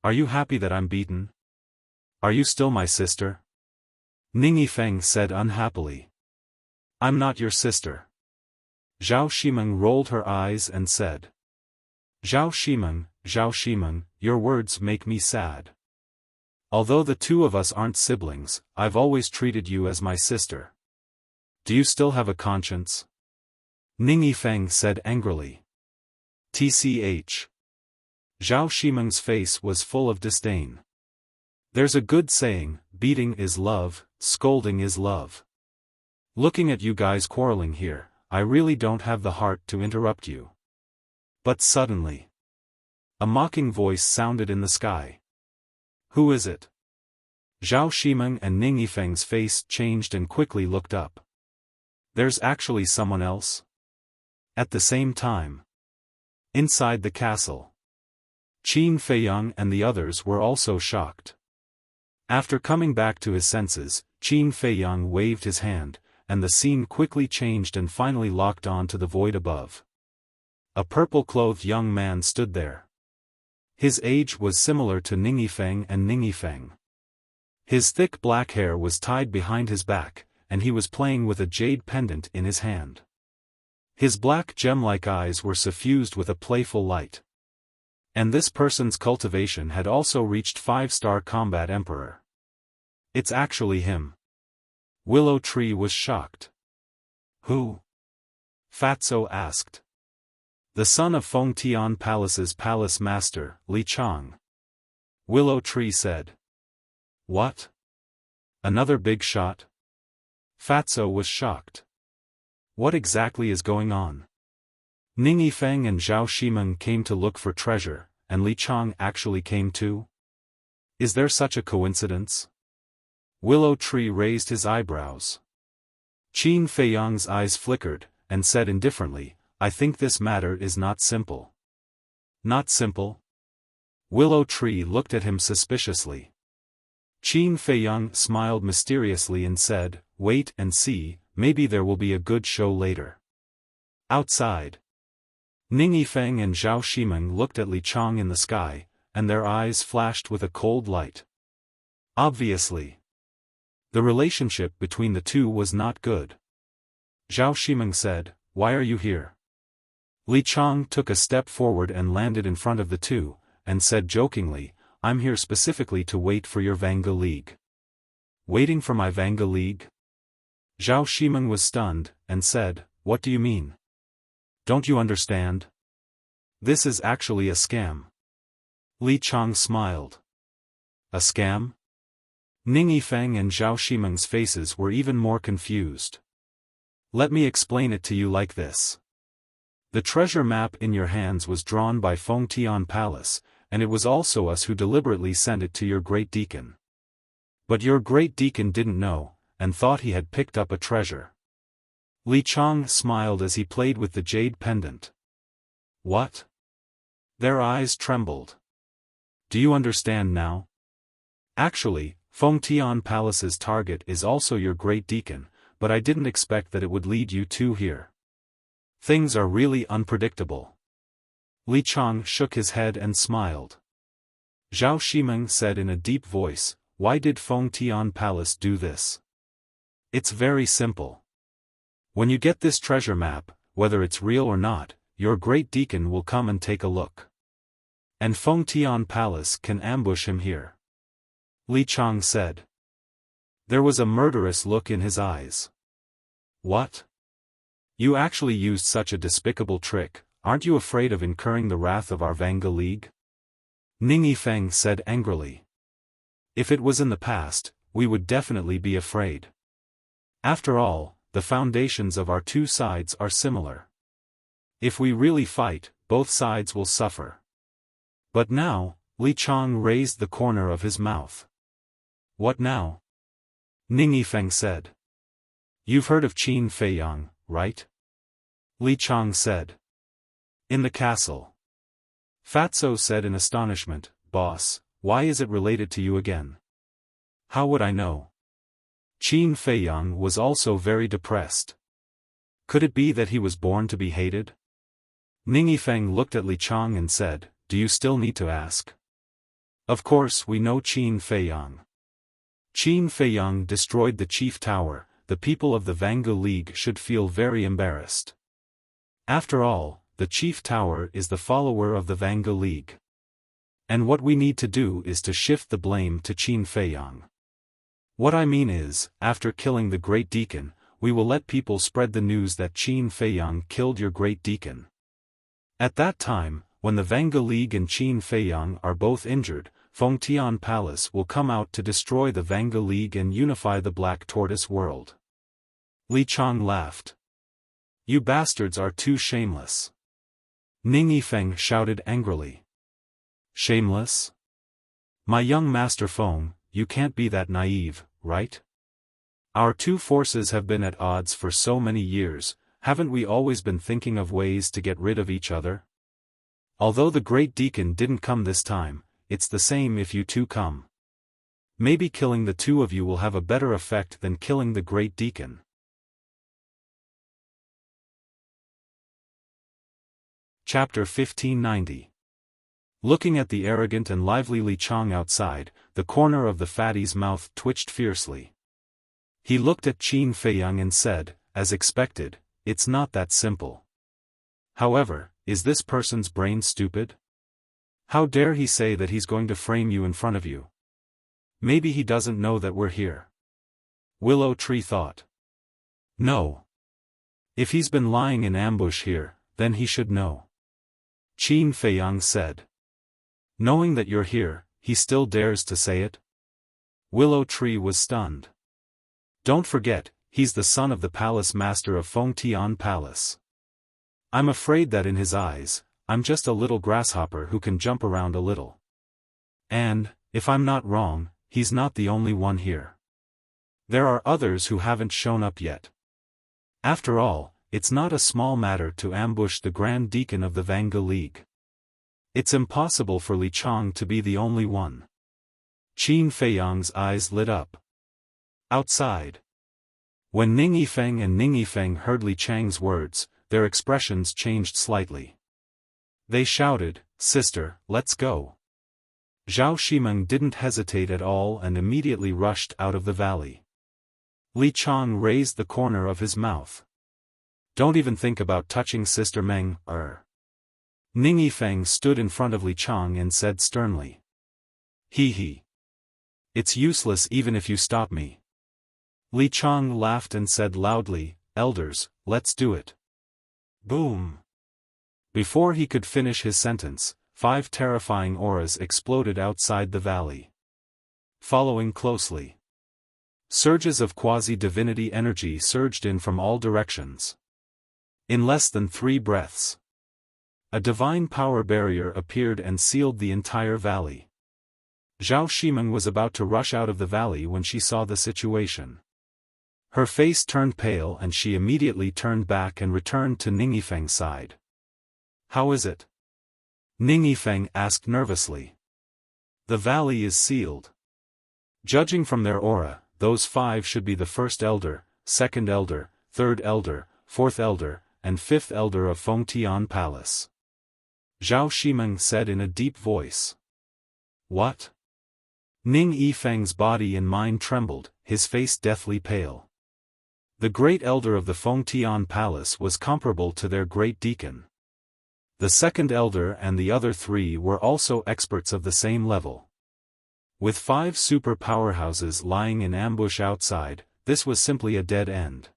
Are you happy that I'm beaten? Are you still my sister? Ning Yifeng said unhappily. I'm not your sister. Zhao Shimeng rolled her eyes and said. Zhao Shimeng, your words make me sad. Although the two of us aren't siblings, I've always treated you as my sister. Do you still have a conscience? Ning Yifeng said angrily. TCH. Zhao Shimeng's face was full of disdain. There's a good saying, beating is love, scolding is love. Looking at you guys quarreling here, I really don't have the heart to interrupt you. But suddenly, a mocking voice sounded in the sky. Who is it? Zhao Shimeng and Ning Yifeng's face changed and quickly looked up. There's actually someone else? At the same time, inside the castle, Qin Feiyang and the others were also shocked. After coming back to his senses, Qin Feiyang waved his hand, and the scene quickly changed and finally locked on to the void above. A purple-clothed young man stood there. His age was similar to Ning Yifeng and Ning Yifeng. His thick black hair was tied behind his back, and he was playing with a jade pendant in his hand. His black gem-like eyes were suffused with a playful light. And this person's cultivation had also reached 5-star combat emperor. It's actually him. Willow Tree was shocked. Who? Fatso asked. The son of Fengtian Palace's palace master, Li Chang. Willow Tree said. What? Another big shot? Fatso was shocked. What exactly is going on? Ning Yifeng and Zhao Shimeng came to look for treasure, and Li Chang actually came too? Is there such a coincidence? Willow Tree raised his eyebrows. Qin Feiyang's eyes flickered, and said indifferently, I think this matter is not simple. Not simple? Willow Tree looked at him suspiciously. Qin Feiyang smiled mysteriously and said, wait and see, maybe there will be a good show later. Outside, Ning Yifeng and Zhao Shimeng looked at Li Chang in the sky, and their eyes flashed with a cold light. Obviously, the relationship between the two was not good. Zhao Shimeng said, why are you here? Li Chang took a step forward and landed in front of the two, and said jokingly, I'm here specifically to wait for your Vanga League. Waiting for my Vanga League? Zhao Shimeng was stunned, and said, what do you mean? Don't you understand? This is actually a scam. Li Chang smiled. A scam? Ning Yifeng and Zhao Shimeng's faces were even more confused. Let me explain it to you like this. The treasure map in your hands was drawn by Fengtian Palace, and it was also us who deliberately sent it to your great deacon. But your great deacon didn't know, and thought he had picked up a treasure. Li Chang smiled as he played with the jade pendant. What? Their eyes trembled. Do you understand now? Actually, Feng Tian Palace's target is also your great deacon, but I didn't expect that it would lead you two here. Things are really unpredictable. Li Chang shook his head and smiled. Zhao Shimeng said in a deep voice, "Why did Feng Tian Palace do this? It's very simple. When you get this treasure map, whether it's real or not, your great deacon will come and take a look. And Feng Tian Palace can ambush him here." Li Chang said. There was a murderous look in his eyes. What? You actually used such a despicable trick, aren't you afraid of incurring the wrath of our Vanga League? Ning Yifeng said angrily. If it was in the past, we would definitely be afraid. After all, the foundations of our two sides are similar. If we really fight, both sides will suffer. But now, Li Chang raised the corner of his mouth. What now? Ning Yifeng said. You've heard of Qin Feiyang, right? Li Chang said. In the castle. Fatso said in astonishment, Boss, why is it related to you again? How would I know? Qin Feiyang was also very depressed. Could it be that he was born to be hated? Ning Yifeng looked at Li Chang and said, Do you still need to ask? Of course we know Qin Feiyang. Qin Feiyang destroyed the chief tower. The people of the Vanga League should feel very embarrassed. After all, the chief tower is the follower of the Vanga League. And what we need to do is to shift the blame to Qin Feiyang. What I mean is, after killing the great deacon, we will let people spread the news that Qin Feiyang killed your great deacon. At that time, when the Vanga League and Qin Feiyang are both injured, Feng Tian Palace will come out to destroy the Vanga League and unify the Black Tortoise world. Li Chang laughed. You bastards are too shameless. Ning Yifeng shouted angrily. Shameless? My young master Feng, you can't be that naive, right? Our two forces have been at odds for so many years, haven't we always been thinking of ways to get rid of each other? Although the great deacon didn't come this time, it's the same if you two come. Maybe killing the two of you will have a better effect than killing the great deacon. Chapter 1590. Looking at the arrogant and lively Li Chang outside, the corner of the fatty's mouth twitched fiercely. He looked at Qin Feiyang and said, as expected, it's not that simple. However, is this person's brain stupid? How dare he say that he's going to frame you in front of you? Maybe he doesn't know that we're here. Willow Tree thought. No. If he's been lying in ambush here, then he should know. Qin Feiyang said. Knowing that you're here, he still dares to say it? Willow Tree was stunned. Don't forget, he's the son of the palace master of Feng Tian Palace. I'm afraid that in his eyes, I'm just a little grasshopper who can jump around a little. And, if I'm not wrong, he's not the only one here. There are others who haven't shown up yet. After all, it's not a small matter to ambush the Grand Deacon of the Vanga League. It's impossible for Li Chang to be the only one. Qin Feiyang's eyes lit up. Outside. When Ning Yifeng and Ning Yifeng heard Li Chang's words, their expressions changed slightly. They shouted, Sister, let's go. Zhao Shimeng didn't hesitate at all and immediately rushed out of the valley. Li Chang raised the corner of his mouth. Don't even think about touching Sister Meng, Ning Yifeng stood in front of Li Chang and said sternly. He. It's useless even if you stop me. Li Chang laughed and said loudly, Elders, let's do it. Boom. Before he could finish his sentence, 5 terrifying auras exploded outside the valley. Following closely. Surges of quasi-divinity energy surged in from all directions. In less than 3 breaths, a divine power barrier appeared and sealed the entire valley. Zhao Shimeng was about to rush out of the valley when she saw the situation. Her face turned pale and she immediately turned back and returned to Ning Yifeng's side. How is it? Ning Yifeng asked nervously. The valley is sealed. Judging from their aura, those 5 should be the first elder, second elder, third elder, fourth elder, and fifth elder of Fengtian Palace. Zhao Shimeng said in a deep voice. What? Ning Yifeng's body and mind trembled, his face deathly pale. The great elder of the Fengtian Palace was comparable to their great deacon. The second elder and the other 3 were also experts of the same level. With 5 super powerhouses lying in ambush outside, this was simply a dead end.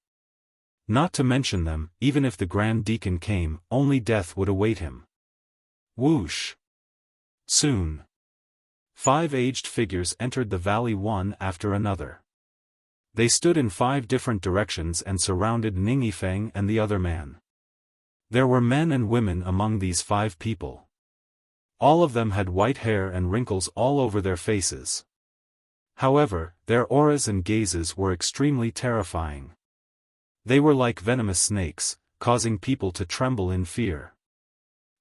Not to mention them, even if the Grand Deacon came, only death would await him. Whoosh! Soon. 5 aged figures entered the valley one after another. They stood in 5 different directions and surrounded Ning Yifeng and the other man. There were men and women among these 5 people. All of them had white hair and wrinkles all over their faces. However, their auras and gazes were extremely terrifying. They were like venomous snakes, causing people to tremble in fear.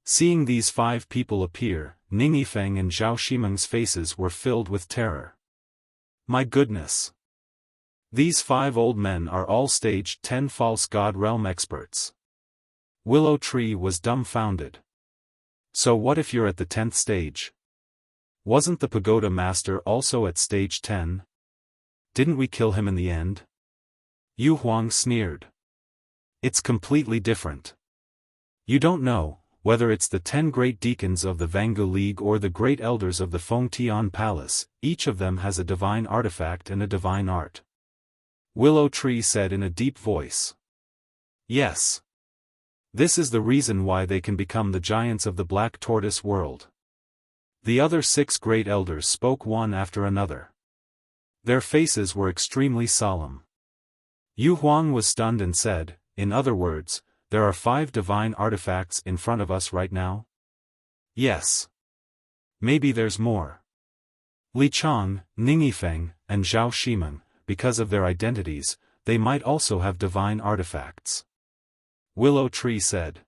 Seeing these 5 people appear, Ning Yifeng and Zhao Shimeng's faces were filled with terror. My goodness! These 5 old men are all stage 10 false god realm experts. Willow Tree was dumbfounded. So what if you're at the 10th stage? Wasn't the pagoda master also at stage 10? Didn't we kill him in the end? Yu Huang sneered. It's completely different. You don't know, whether it's the 10 great deacons of the Vangu League or the great elders of the Fengtian Palace, each of them has a divine artifact and a divine art. Willow Tree said in a deep voice. Yes. This is the reason why they can become the giants of the Black Tortoise world. The other 6 great elders spoke one after another. Their faces were extremely solemn. Yu Huang was stunned and said, in other words, there are 5 divine artifacts in front of us right now? Yes. Maybe there's more. Li Chang, Ning Yifeng, and Zhao Shimeng, because of their identities, they might also have divine artifacts. Willow Tree said.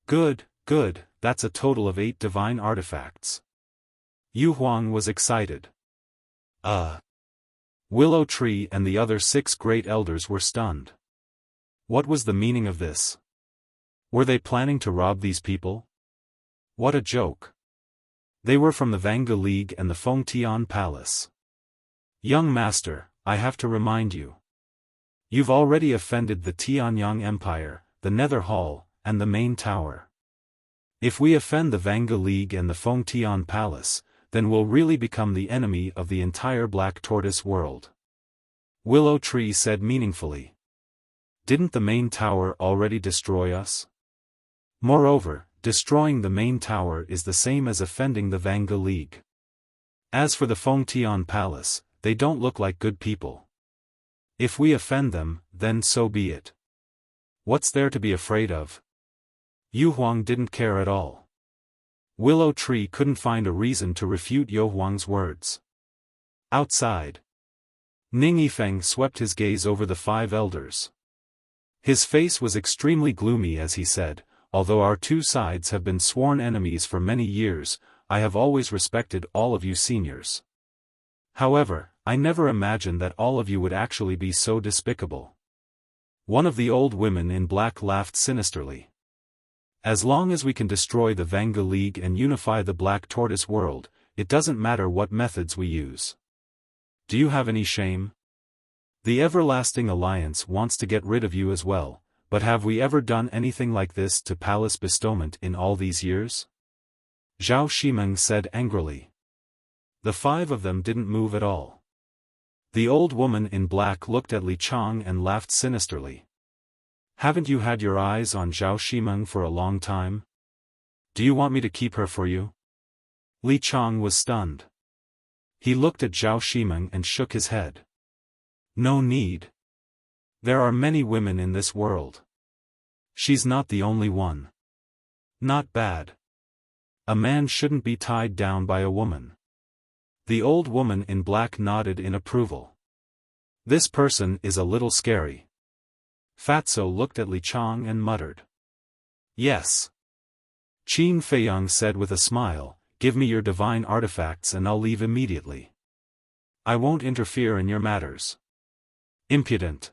Good, good, that's a total of 8 divine artifacts. Yu Huang was excited. Willow Tree and the other 6 great elders were stunned. What was the meaning of this? Were they planning to rob these people? What a joke. They were from the Vangu League and the Fengtian Palace. Young master, I have to remind you. You've already offended the Tianyang Empire, the Nether Hall, and the main tower. If we offend the Vangu League and the Fengtian Palace, then we'll really become the enemy of the entire Black Tortoise world. Willow Tree said meaningfully. Didn't the main tower already destroy us? Moreover, destroying the main tower is the same as offending the Vangu League. As for the Fengtian Palace, they don't look like good people. If we offend them, then so be it. What's there to be afraid of? Yu Huang didn't care at all. Willow Tree couldn't find a reason to refute Yu Huang's words. Outside. Ning Yifeng swept his gaze over the 5 elders. His face was extremely gloomy as he said, although our 2 sides have been sworn enemies for many years, I have always respected all of you seniors. However, I never imagined that all of you would actually be so despicable. One of the old women in black laughed sinisterly. As long as we can destroy the Vangu League and unify the Black Tortoise world, it doesn't matter what methods we use. Do you have any shame? The Everlasting Alliance wants to get rid of you as well, but have we ever done anything like this to palace bestowment in all these years? Zhao Shimeng said angrily. The 5 of them didn't move at all. The old woman in black looked at Li Chang and laughed sinisterly. Haven't you had your eyes on Zhao Shimeng for a long time? Do you want me to keep her for you? Li Chang was stunned. He looked at Zhao Shimeng and shook his head. No need. There are many women in this world. She's not the only one. Not bad. A man shouldn't be tied down by a woman. The old woman in black nodded in approval. This person is a little scary. Fatso looked at Li Chang and muttered. Yes. Qin Feiyang said with a smile, give me your divine artifacts and I'll leave immediately. I won't interfere in your matters. Impudent.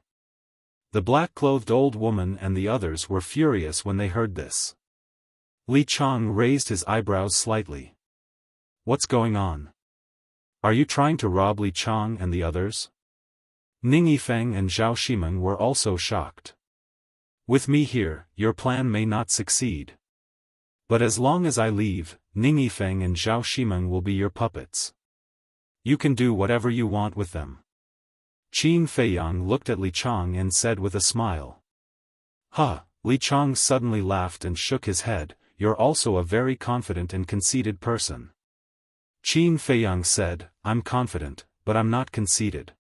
The black-clothed old woman and the others were furious when they heard this. Li Chang raised his eyebrows slightly. What's going on? Are you trying to rob Li Chang and the others? Ning Yifeng and Zhao Shimeng were also shocked. With me here, your plan may not succeed. But as long as I leave, Ning Yifeng and Zhao Shimeng will be your puppets. You can do whatever you want with them. Qin Feiyang looked at Li Chang and said with a smile. Huh, Li Chang suddenly laughed and shook his head. You're also a very confident and conceited person. Qin Feiyang said, I'm confident, but I'm not conceited.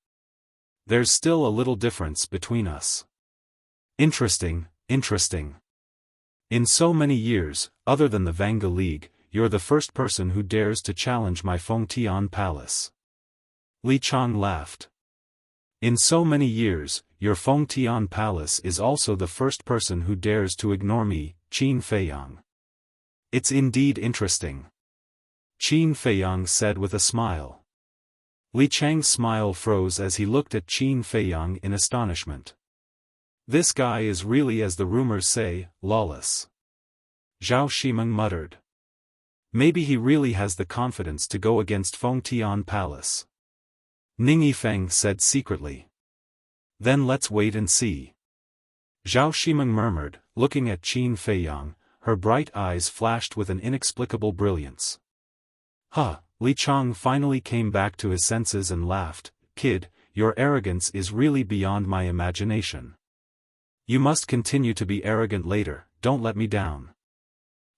There's still a little difference between us. Interesting, interesting. In so many years, other than the Vanga League, you're the first person who dares to challenge my Fengtian Palace. Li Chang laughed. In so many years, your Fengtian Palace is also the first person who dares to ignore me, Qin Feiyang. It's indeed interesting. Qin Feiyang said with a smile. Li Chang's smile froze as he looked at Qin Feiyang in astonishment. This guy is really, as the rumors say, lawless. Zhao Shimeng muttered. Maybe he really has the confidence to go against Fengtian Palace. Ning Yifeng said secretly. Then let's wait and see. Zhao Shimeng murmured, looking at Qin Feiyang. Her bright eyes flashed with an inexplicable brilliance. Huh, Li Chang finally came back to his senses and laughed. Kid, your arrogance is really beyond my imagination. You must continue to be arrogant later, don't let me down.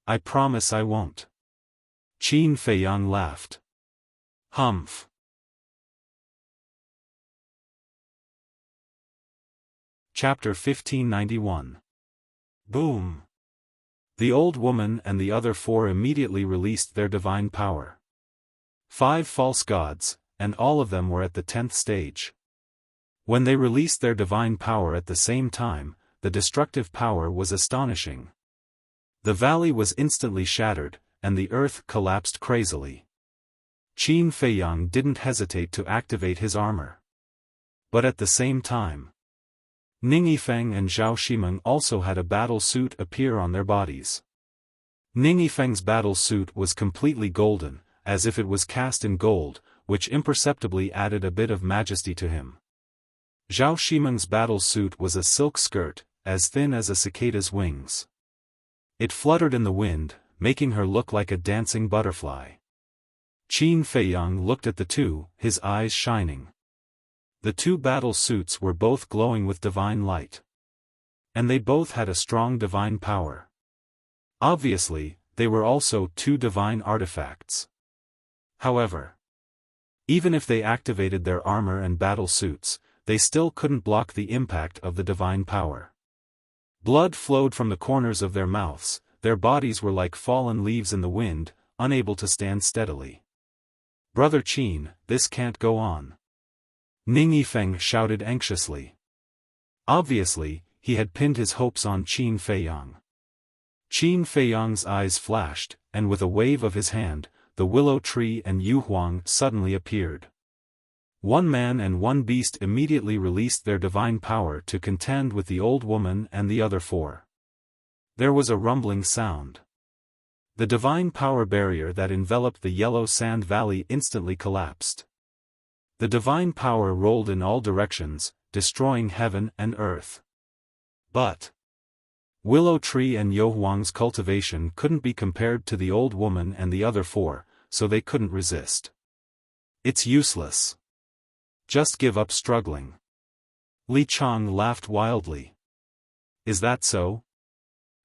I promise I won't. Qin Feiyang laughed. Humph. Chapter 1591. Boom. The old woman and the other four immediately released their divine power. 5 false gods, and all of them were at the 10th stage. When they released their divine power at the same time, the destructive power was astonishing. The valley was instantly shattered, and the earth collapsed crazily. Qin Feiyang didn't hesitate to activate his armor. But at the same time, Ning Yifeng and Zhao Shimeng also had a battle suit appear on their bodies. Ning Yifeng's battle suit was completely golden, as if it was cast in gold, which imperceptibly added a bit of majesty to him. Zhao Shimeng's battle suit was a silk skirt, as thin as a cicada's wings. It fluttered in the wind, making her look like a dancing butterfly. Qin Feiyang looked at the two, his eyes shining. The 2 battle suits were both glowing with divine light. And they both had a strong divine power. Obviously, they were also 2 divine artifacts. However, even if they activated their armor and battle suits, they still couldn't block the impact of the divine power. Blood flowed from the corners of their mouths, their bodies were like fallen leaves in the wind, unable to stand steadily. Brother Qin, this can't go on. Ning Yifeng shouted anxiously. Obviously, he had pinned his hopes on Qin Feiyang. Qin Feiyang's eyes flashed, and with a wave of his hand, the willow tree and Yu Huang suddenly appeared. 1 man and 1 beast immediately released their divine power to contend with the old woman and the other 4. There was a rumbling sound. The divine power barrier that enveloped the yellow sand valley instantly collapsed. The divine power rolled in all directions, destroying heaven and earth. But Willow Tree and Yu Huang's cultivation couldn't be compared to the old woman and the other 4, so they couldn't resist. It's useless. Just give up struggling. Li Chang laughed wildly. Is that so?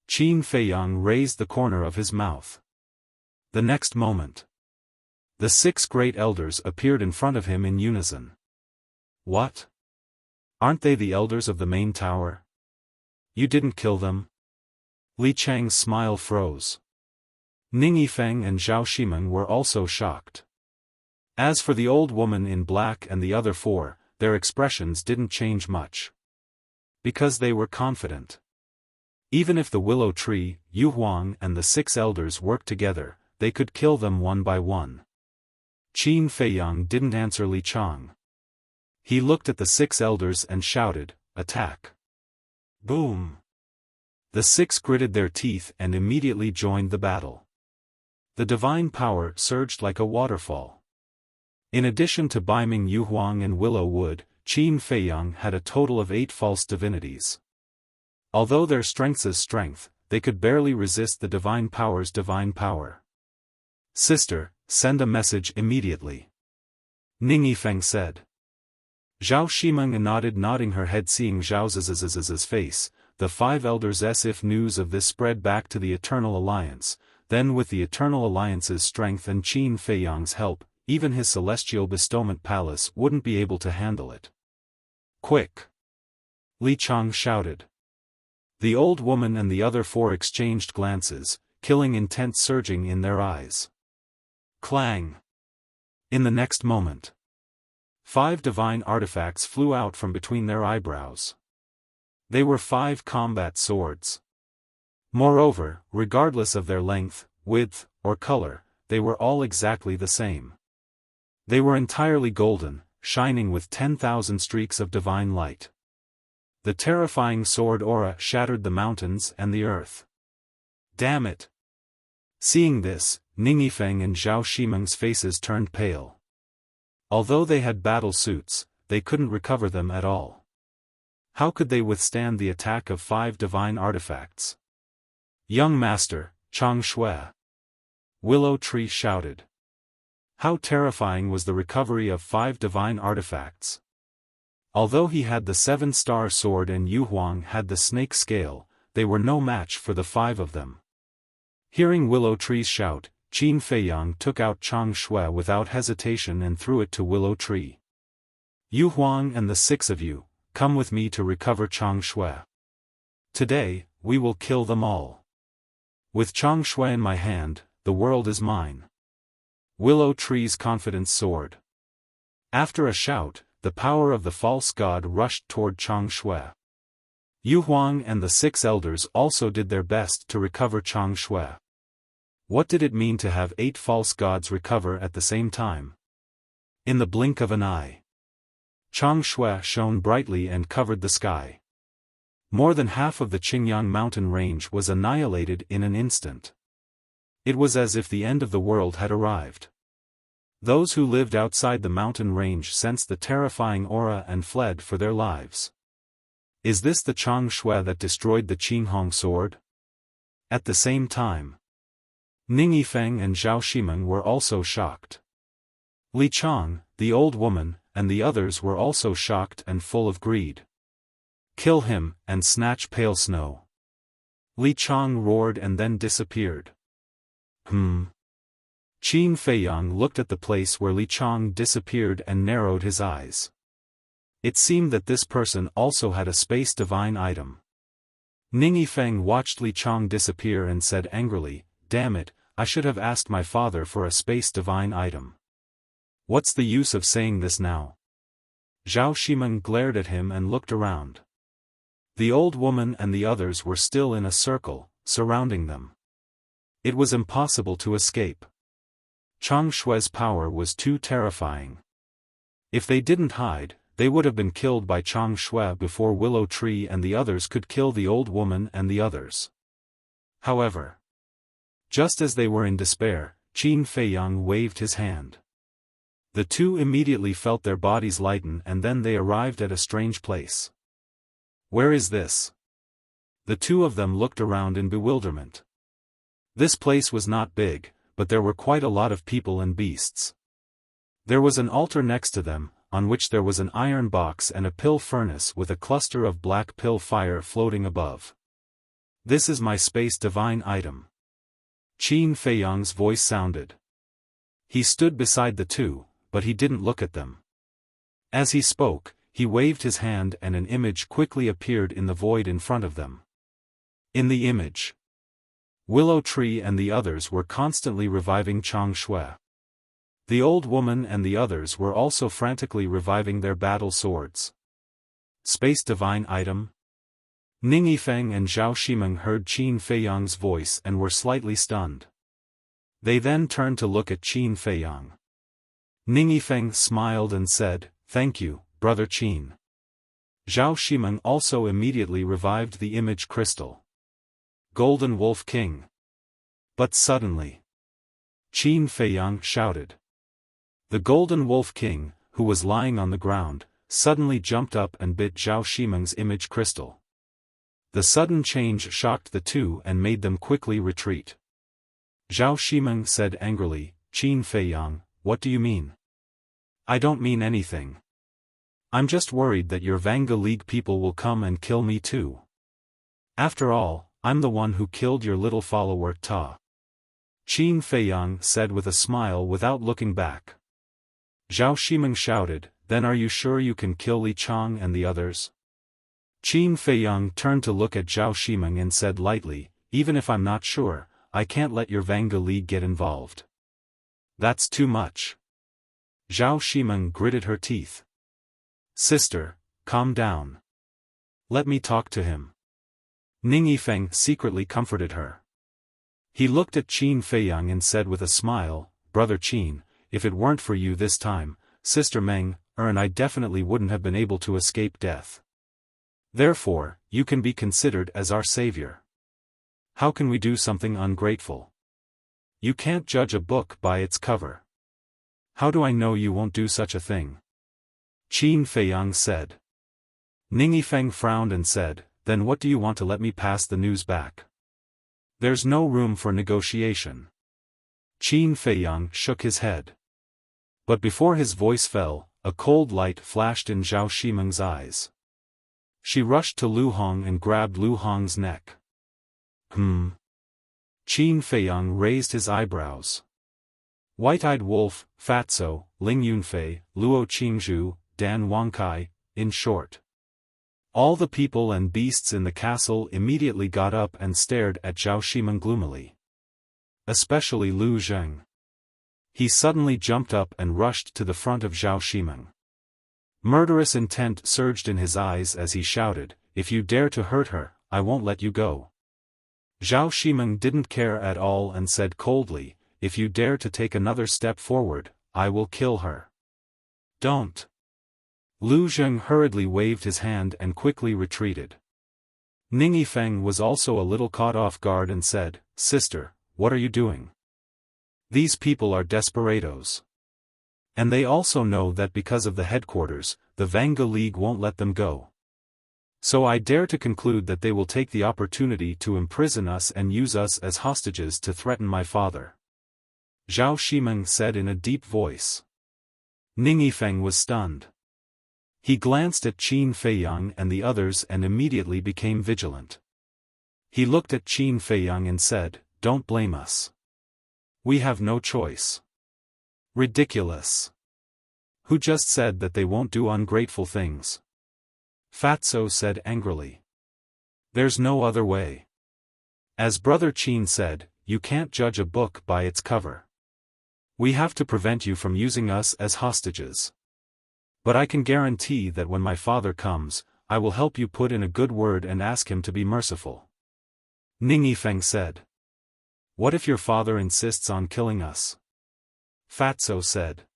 Qin Feiyang raised the corner of his mouth. The next moment, the 6 great elders appeared in front of him in unison. What? Aren't they the elders of the main tower? You didn't kill them? Li Chang's smile froze. Ning Yifeng and Zhao Shimeng were also shocked. As for the old woman in black and the other 4, their expressions didn't change much. Because they were confident. Even if the willow tree, Yu Huang and the 6 elders worked together, they could kill them one by one. Qin Feiyang didn't answer Li Chang. He looked at the 6 elders and shouted, "Attack!" Boom! The 6 gritted their teeth and immediately joined the battle. The divine power surged like a waterfall. In addition to Baiming Yuhuang and Willow Wood, Qin Feiyang had a total of 8 false divinities. Although their strength's strength, they could barely resist the divine power's divine power. "Sister, send a message immediately," Ning Yifeng said. Zhao Shimeng nodded, nodding her head, seeing Zhao Ziz's face. The 5 elders as if news of this spread back to the Eternal Alliance. Then with the Eternal Alliance's strength and Qin Feiyang's help, even his celestial bestowment palace wouldn't be able to handle it. "Quick!" Li Chang shouted. The old woman and the other 4 exchanged glances, killing intent surging in their eyes. Clang! In the next moment, 5 divine artifacts flew out from between their eyebrows. They were 5 combat swords. Moreover, regardless of their length, width, or color, they were all exactly the same. They were entirely golden, shining with 10,000 streaks of divine light. The terrifying sword aura shattered the mountains and the earth. Damn it! Seeing this, Ning Yifeng and Zhao Shimeng's faces turned pale. Although they had battle suits, they couldn't recover them at all. How could they withstand the attack of 5 divine artifacts? "Young master, Chang Shui!" Willow Tree shouted. How terrifying was the recovery of 5 divine artifacts. Although he had the 7-star sword and Yu Huang had the snake scale, they were no match for the 5 of them. Hearing Willow Tree's shout, Qin Feiyang took out Chang Shui without hesitation and threw it to Willow Tree. "Yu Huang and the 6 of you, come with me to recover Chang Shui. Today, we will kill them all. With Chang Shui in my hand, the world is mine." Willow Tree's confidence soared. After a shout, the power of the false god rushed toward Chang Shui. Yu Huang and the 6 elders also did their best to recover Chang Shui. What did it mean to have 8 false gods recover at the same time? In the blink of an eye, Chang Shui shone brightly and covered the sky. More than half of the Qingyang mountain range was annihilated in an instant. It was as if the end of the world had arrived. Those who lived outside the mountain range sensed the terrifying aura and fled for their lives. Is this the Chang Shui that destroyed the Qinghong sword? At the same time, Ning Yifeng and Zhao Shimeng were also shocked. Li Chang, the old woman, and the others were also shocked and full of greed. "Kill him, and snatch Pale Snow!" Li Chang roared and then disappeared. Qin Feiyang looked at the place where Li Chang disappeared and narrowed his eyes. It seemed that this person also had a space divine item. Ning Yifeng watched Li Chang disappear and said angrily, "Damn it, I should have asked my father for a space divine item. What's the use of saying this now?" Zhao Shimeng glared at him and looked around. The old woman and the others were still in a circle, surrounding them. It was impossible to escape. Chang Shui's power was too terrifying. If they didn't hide, they would have been killed by Chang Shui before Willow Tree and the others could kill the old woman and the others. However, just as they were in despair, Qin Feiyang waved his hand. The 2 immediately felt their bodies lighten and then they arrived at a strange place. "Where is this?" The 2 of them looked around in bewilderment. This place was not big, but there were quite a lot of people and beasts. There was an altar next to them, on which there was an iron box and a pill furnace with a cluster of black pill fire floating above. "This is my space divine item." Qin Feiyang's voice sounded. He stood beside the 2, but he didn't look at them. As he spoke, he waved his hand and an image quickly appeared in the void in front of them. In the image, Willow Tree and the others were constantly reviving Chang Shui. The old woman and the others were also frantically reviving their battle swords. "Space divine item?" Ning Yifeng and Zhao Shimeng heard Qin Feiyang's voice and were slightly stunned. They then turned to look at Qin Feiyang. Ning Yifeng smiled and said, "Thank you, Brother Qin." Zhao Shimeng also immediately revived the image crystal. Golden Wolf King. But suddenly, Qin Feiyang shouted. The Golden Wolf King, who was lying on the ground, suddenly jumped up and bit Zhao Shimeng's image crystal. The sudden change shocked the two and made them quickly retreat. Zhao Shimeng said angrily, "Qin Feiyang, what do you mean?" "I don't mean anything. I'm just worried that your Vanga League people will come and kill me too. After all, I'm the one who killed your little follower Ta." Qin Feiyang said with a smile without looking back. Zhao Shimeng shouted, "Then are you sure you can kill Li Chang and the others?" Qin Feiyang turned to look at Zhao Shimeng and said lightly, "Even if I'm not sure, I can't let your Vanga League get involved." "That's too much." Zhao Shimeng gritted her teeth. "Sister, calm down. Let me talk to him." Ning Yifeng secretly comforted her. He looked at Qin Feiyang and said with a smile, "Brother Qin, if it weren't for you this time, Sister Meng, and I definitely wouldn't have been able to escape death. Therefore, you can be considered as our savior. How can we do something ungrateful? You can't judge a book by its cover. How do I know you won't do such a thing?" Qin Feiyang said. Ning Yifeng frowned and said, "Then what do you want to let me pass the news back? There's no room for negotiation." Qin Feiyang shook his head. But before his voice fell, a cold light flashed in Zhao Shimeng's eyes. She rushed to Lu Hong and grabbed Lu Hong's neck. Qin Feiyang raised his eyebrows. White-eyed Wolf, Fatso, Ling Yunfei, Luo Qingzhu, Dan Wangkai, in short. All the people and beasts in the castle immediately got up and stared at Zhao Shimeng gloomily. Especially Lu Zheng. He suddenly jumped up and rushed to the front of Zhao Shimeng. Murderous intent surged in his eyes as he shouted, "If you dare to hurt her, I won't let you go." Zhao Shimeng didn't care at all and said coldly, "If you dare to take another step forward, I will kill her." "Don't." Lu Zheng hurriedly waved his hand and quickly retreated. Ning Yifeng was also a little caught off guard and said, "Sister, what are you doing? These people are desperados. And they also know that because of the headquarters, the Vanga League won't let them go. So I dare to conclude that they will take the opportunity to imprison us and use us as hostages to threaten my father." Zhao Shimeng said in a deep voice. Ning Yifeng was stunned. He glanced at Qin Feiyang and the others and immediately became vigilant. He looked at Qin Feiyang and said, "Don't blame us. We have no choice." "Ridiculous. Who just said that they won't do ungrateful things?" Fatso said angrily. "There's no other way. As Brother Qin said, you can't judge a book by its cover. We have to prevent you from using us as hostages. But I can guarantee that when my father comes, I will help you put in a good word and ask him to be merciful." Ning Yifeng said. "What if your father insists on killing us?" Fatso said.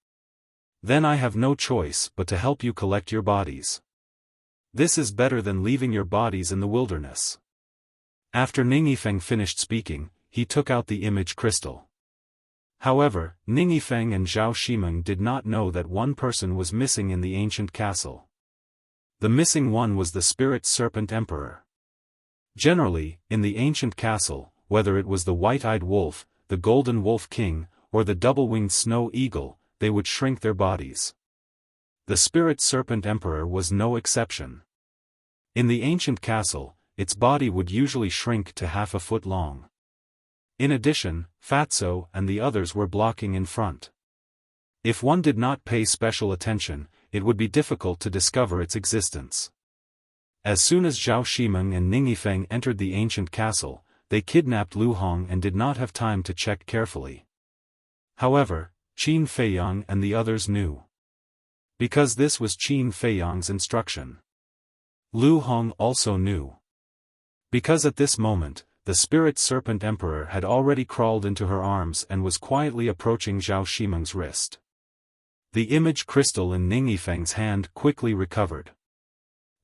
"Then I have no choice but to help you collect your bodies. This is better than leaving your bodies in the wilderness." After Ning Yifeng finished speaking, he took out the image crystal. However, Ning Yifeng and Zhao Shimeng did not know that one person was missing in the ancient castle. The missing one was the Spirit Serpent Emperor. Generally, in the ancient castle, whether it was the White-Eyed Wolf, the Golden Wolf King, or the Double-Winged Snow Eagle, they would shrink their bodies. The Spirit Serpent Emperor was no exception. In the ancient castle, its body would usually shrink to half a foot long. In addition, Fatso and the others were blocking in front. If one did not pay special attention, it would be difficult to discover its existence. As soon as Zhao Shimeng and Ning Yifeng entered the ancient castle, they kidnapped Lu Hong and did not have time to check carefully. However, Qin Feiyang and the others knew. Because this was Qin Feiyang's instruction. Lu Hong also knew. Because at this moment, the Spirit Serpent Emperor had already crawled into her arms and was quietly approaching Zhao Shimeng's wrist. The image crystal in Ning Yifeng's hand quickly recovered.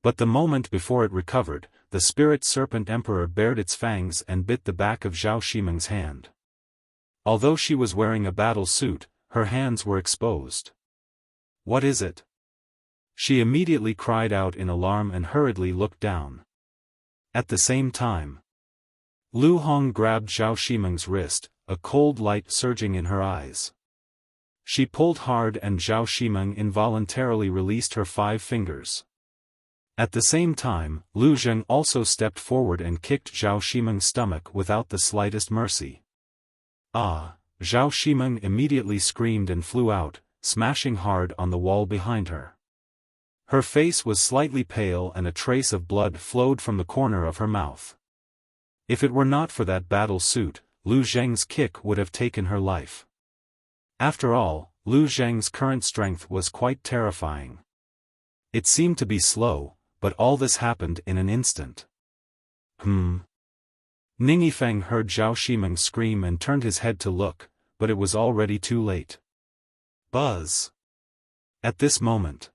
But the moment before it recovered, the spirit serpent emperor bared its fangs and bit the back of Zhao Shimeng's hand. Although she was wearing a battle suit, her hands were exposed. "What is it?" She immediately cried out in alarm and hurriedly looked down. At the same time, Lu Hong grabbed Zhao Shimeng's wrist, a cold light surging in her eyes. She pulled hard and Zhao Shimeng involuntarily released her 5 fingers. At the same time, Lu Zheng also stepped forward and kicked Zhao Shimeng's stomach without the slightest mercy. "Ah!" Zhao Shimeng immediately screamed and flew out, smashing hard on the wall behind her. Her face was slightly pale and a trace of blood flowed from the corner of her mouth. If it were not for that battle suit, Lu Zheng's kick would have taken her life. After all, Lu Zheng's current strength was quite terrifying. It seemed to be slow, but all this happened in an instant. Ning Yifeng heard Zhao Shimeng scream and turned his head to look, but it was already too late. Buzz! At this moment,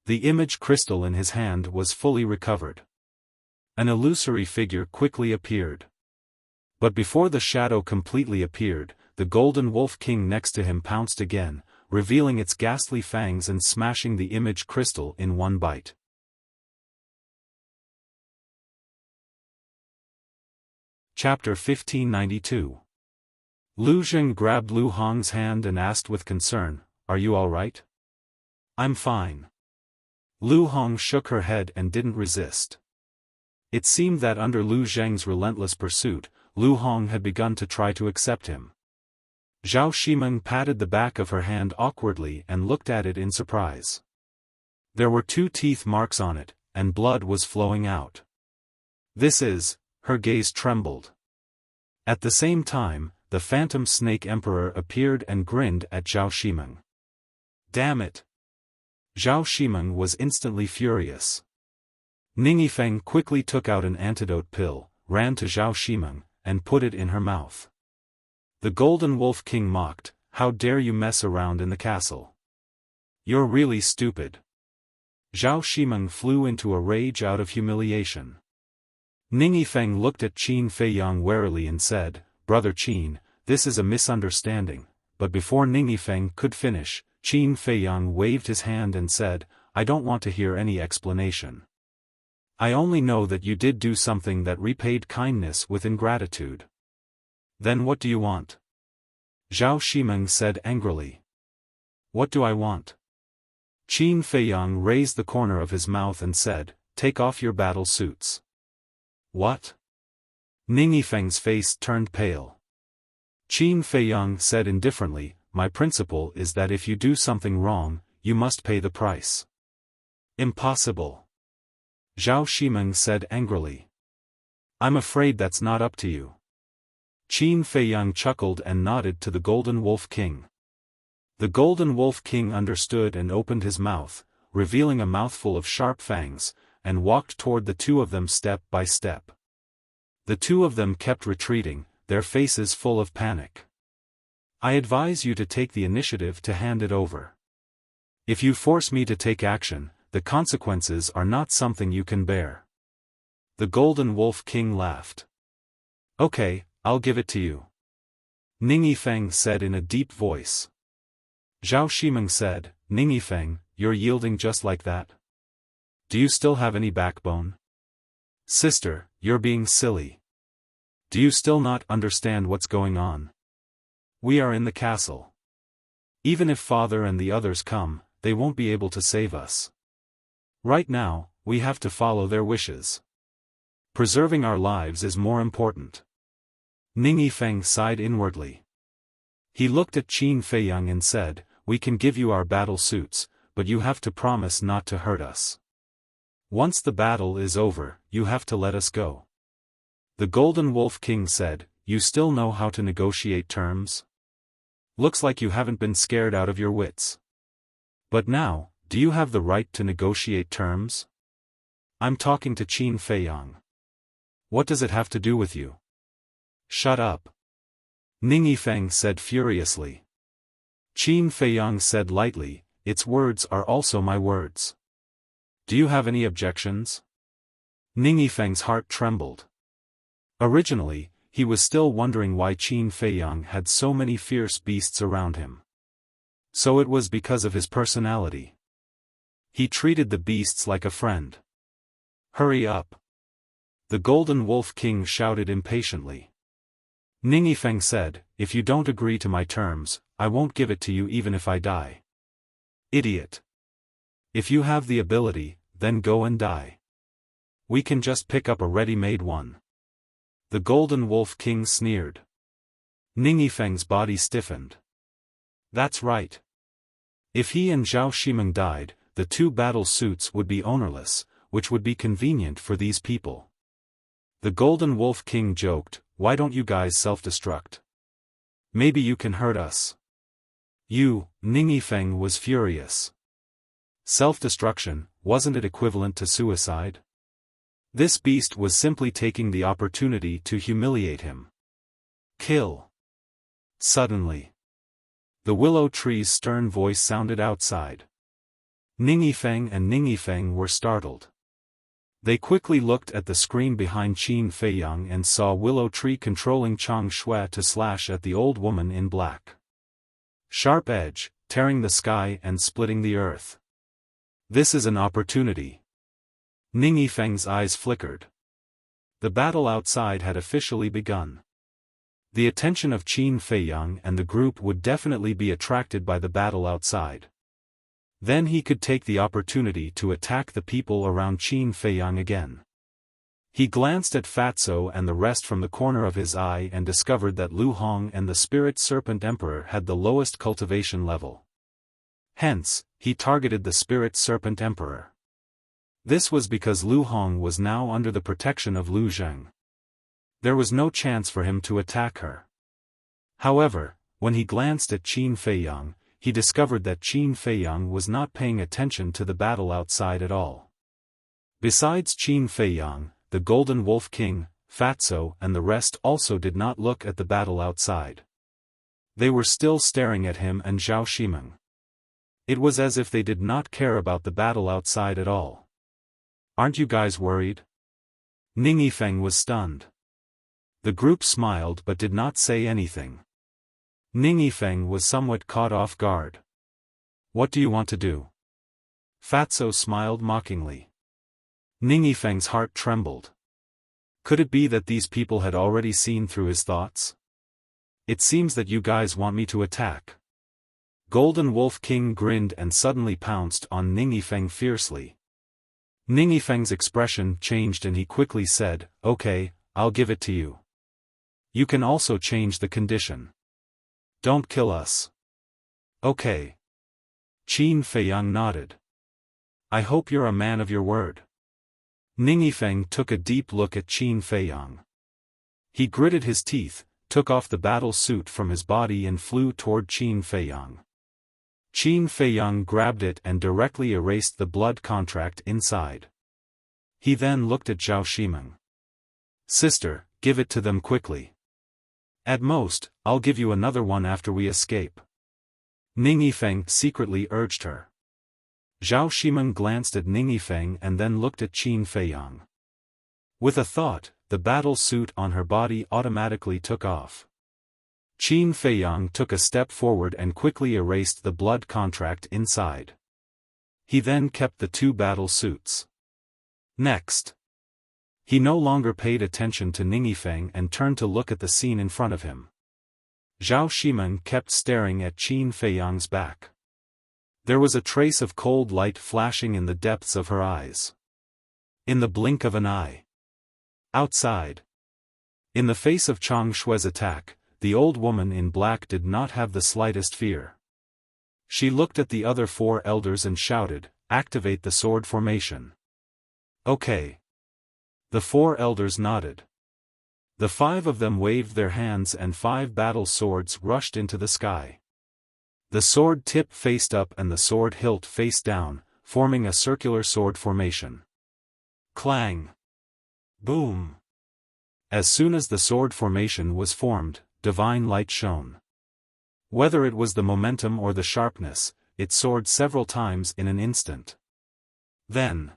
the image crystal in his hand was fully recovered. An illusory figure quickly appeared. But before the shadow completely appeared, the golden wolf king next to him pounced again, revealing its ghastly fangs and smashing the image crystal in one bite. Chapter 1592. Lu Zheng grabbed Lu Hong's hand and asked with concern, "Are you all right?" "I'm fine." Lu Hong shook her head and didn't resist. It seemed that under Lu Zheng's relentless pursuit, Lu Hong had begun to try to accept him. Zhao Shimeng patted the back of her hand awkwardly and looked at it in surprise. There were 2 teeth marks on it, and blood was flowing out. "This is..." Her gaze trembled. At the same time, the phantom snake emperor appeared and grinned at Zhao Shimeng. "Damn it!" Zhao Shimeng was instantly furious. Ning Yifeng quickly took out an antidote pill, ran to Zhao Shimeng, and put it in her mouth. The Golden Wolf King mocked, "How dare you mess around in the castle? You're really stupid." Zhao Shimeng flew into a rage out of humiliation. Ning Yifeng looked at Qin Feiyang warily and said, "Brother Qin, this is a misunderstanding," but before Ning Yifeng could finish, Qin Feiyang waved his hand and said, "I don't want to hear any explanation. I only know that you did do something that repaid kindness with ingratitude." "Then what do you want?" Zhao Shimeng said angrily. "What do I want?" Qin Feiyang raised the corner of his mouth and said, "Take off your battle suits." "What?" Ning Yifeng's face turned pale. Qin Feiyang said indifferently, "My principle is that if you do something wrong, you must pay the price." "Impossible," Zhao Shimeng said angrily. "I'm afraid that's not up to you." Qin Feiyang chuckled and nodded to the Golden Wolf King. The Golden Wolf King understood and opened his mouth, revealing a mouthful of sharp fangs, and walked toward the 2 of them step by step. The 2 of them kept retreating, their faces full of panic. "I advise you to take the initiative to hand it over. If you force me to take action, the consequences are not something you can bear." The Golden Wolf King laughed. "Okay, I'll give it to you," Ning Yifeng said in a deep voice. Zhao Shimeng said, "Ning Yifeng, you're yielding just like that? Do you still have any backbone? Sister, you're being silly. Do you still not understand what's going on? We are in the castle. Even if father and the others come, they won't be able to save us. Right now, we have to follow their wishes. Preserving our lives is more important." Ning Yifeng sighed inwardly. He looked at Qin Feiyang and said, "We can give you our battle suits, but you have to promise not to hurt us. Once the battle is over, you have to let us go." The Golden Wolf King said, "You still know how to negotiate terms? Looks like you haven't been scared out of your wits. But now, do you have the right to negotiate terms?" "I'm talking to Qin Feiyang. What does it have to do with you?" "Shut up," Ning Yifeng said furiously. Qin Feiyang said lightly, its words are also my words. Do you have any objections? Ning Yifeng's heart trembled. Originally, he was still wondering why Qin Feiyang had so many fierce beasts around him. So it was because of his personality. He treated the beasts like a friend. Hurry up! The Golden Wolf King shouted impatiently. Ning Yifeng said, if you don't agree to my terms, I won't give it to you even if I die. Idiot! If you have the ability, then go and die. We can just pick up a ready-made one. The Golden Wolf King sneered. Ning Yifeng's body stiffened. That's right. If he and Zhao Shimeng died, the two battle suits would be ownerless, which would be convenient for these people. The Golden Wolf King joked, why don't you guys self-destruct? Maybe you can hurt us. You, Ning Yifeng was furious. Self-destruction, wasn't it equivalent to suicide? This beast was simply taking the opportunity to humiliate him. Kill. Suddenly, the willow tree's stern voice sounded outside. Ning Yifeng and Ning Yifeng were startled. They quickly looked at the screen behind Qin Feiyang and saw Willow Tree controlling Chang Shui to slash at the old woman in black. Sharp edge, tearing the sky and splitting the earth. This is an opportunity. Ning Yifeng's eyes flickered. The battle outside had officially begun. The attention of Qin Feiyang and the group would definitely be attracted by the battle outside. Then he could take the opportunity to attack the people around Qin Feiyang again. He glanced at Fatso and the rest from the corner of his eye and discovered that Lu Hong and the Spirit Serpent Emperor had the lowest cultivation level. Hence, he targeted the Spirit Serpent Emperor. This was because Lu Hong was now under the protection of Lu Zheng. There was no chance for him to attack her. However, when he glanced at Qin Feiyang, he discovered that Qin Feiyang was not paying attention to the battle outside at all. Besides Qin Feiyang, the Golden Wolf King, Fatso and the rest also did not look at the battle outside. They were still staring at him and Zhao Shimeng. It was as if they did not care about the battle outside at all. Aren't you guys worried? Ning Yifeng was stunned. The group smiled but did not say anything. Ning Yifeng was somewhat caught off guard. What do you want to do? Fatso smiled mockingly. Ning Yifeng's heart trembled. Could it be that these people had already seen through his thoughts? It seems that you guys want me to attack. Golden Wolf King grinned and suddenly pounced on Ning Yifeng fiercely. Ning Yifeng's expression changed and he quickly said, okay, I'll give it to you. You can also change the condition. Don't kill us. Okay. Qin Feiyang nodded. I hope you're a man of your word. Ning Yifeng took a deep look at Qin Feiyang. He gritted his teeth, took off the battle suit from his body and flew toward Qin Feiyang. Qin Feiyang grabbed it and directly erased the blood contract inside. He then looked at Zhao Shimeng. Sister, give it to them quickly. At most, I'll give you another one after we escape. Ning Yifeng secretly urged her. Zhao Shimeng glanced at Ning Yifeng and then looked at Qin Feiyang. With a thought, the battle suit on her body automatically took off. Qin Feiyang took a step forward and quickly erased the blood contract inside. He then kept the two battle suits. Next. He no longer paid attention to Ning Yifeng and turned to look at the scene in front of him. Zhao Shimeng kept staring at Qin Feiyang's back. There was a trace of cold light flashing in the depths of her eyes. In the blink of an eye. Outside. In the face of Chang Shui's attack, the old woman in black did not have the slightest fear. She looked at the other four elders and shouted, activate the sword formation. Okay. The four elders nodded. The five of them waved their hands and 5 battle swords rushed into the sky. The sword tip faced up and the sword hilt face down, forming a circular sword formation. Clang! Boom! As soon as the sword formation was formed, divine light shone. Whether it was the momentum or the sharpness, it soared several times in an instant. Then,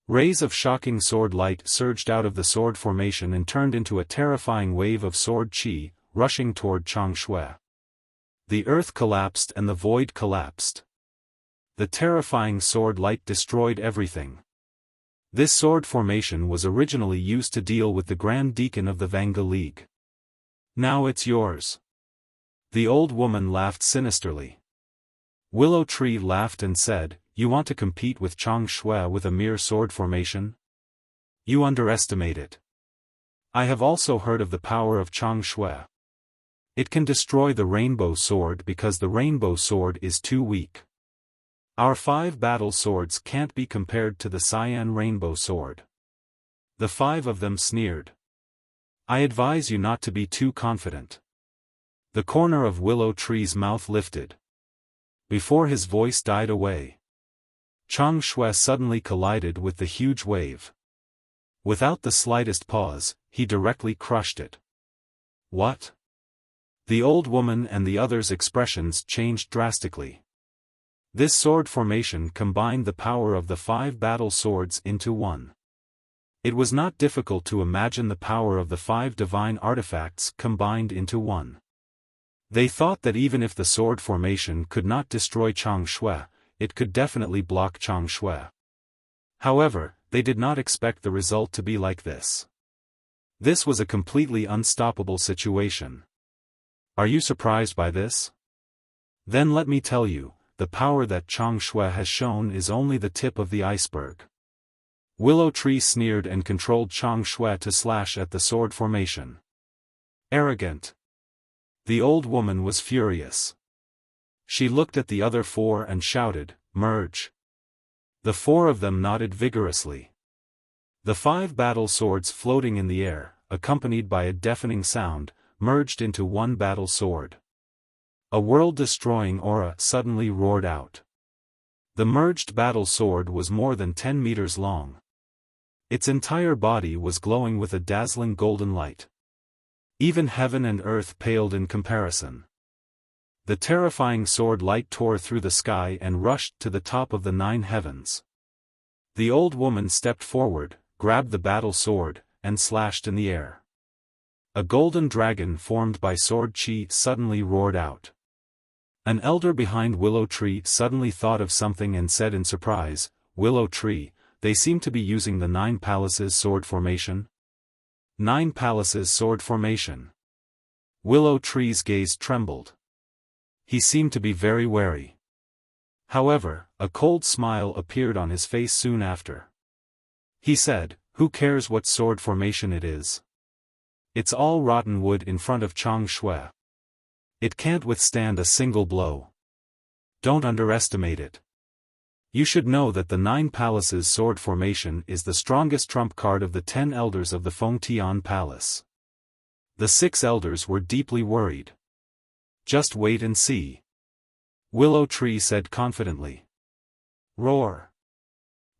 rays of shocking sword light surged out of the sword formation and turned into a terrifying wave of sword qi, rushing toward Chang Shui. The earth collapsed and the void collapsed. The terrifying sword light destroyed everything. This sword formation was originally used to deal with the Grand Deacon of the Vanga League. Now it's yours. The old woman laughed sinisterly. Willow Tree laughed and said, "You want to compete with Chang Shui with a mere sword formation? You underestimate it. I have also heard of the power of Chang Shui. It can destroy the rainbow sword because the rainbow sword is too weak. Our 5 battle swords can't be compared to the cyan rainbow sword." The 5 of them sneered. "I advise you not to be too confident." The corner of Willow Tree's mouth lifted. Before his voice died away, Chang Shui suddenly collided with the huge wave. Without the slightest pause, he directly crushed it. What? The old woman and the others' expressions changed drastically. This sword formation combined the power of the 5 battle swords into one. It was not difficult to imagine the power of the 5 divine artifacts combined into one. They thought that even if the sword formation could not destroy Chang Shui, it could definitely block Chang Shui. However, they did not expect the result to be like this. This was a completely unstoppable situation. Are you surprised by this? Then let me tell you, the power that Chang Shui has shown is only the tip of the iceberg. Willow Tree sneered and controlled Chang Shui to slash at the sword formation. Arrogant. The old woman was furious. She looked at the other 4 and shouted, "Merge." The 4 of them nodded vigorously. The 5 battle swords floating in the air, accompanied by a deafening sound, merged into one battle sword. A world-destroying aura suddenly roared out. The merged battle sword was more than 10 meters long. Its entire body was glowing with a dazzling golden light. Even heaven and earth paled in comparison. The terrifying sword light tore through the sky and rushed to the top of the 9 heavens. The old woman stepped forward, grabbed the battle sword, and slashed in the air. A golden dragon formed by sword qi suddenly roared out. An elder behind Willow Tree suddenly thought of something and said in surprise, "Willow Tree, they seem to be using the 9 palaces sword formation." 9 palaces sword formation. Willow Tree's gaze trembled. He seemed to be very wary. However, a cold smile appeared on his face soon after. He said, "Who cares what sword formation it is? It's all rotten wood in front of Chang Shui. It can't withstand a single blow. Don't underestimate it. You should know that the 9 palaces sword formation is the strongest trump card of the 10 elders of the Fengtian Palace." The 6 elders were deeply worried. "Just wait and see," Willow Tree said confidently. Roar.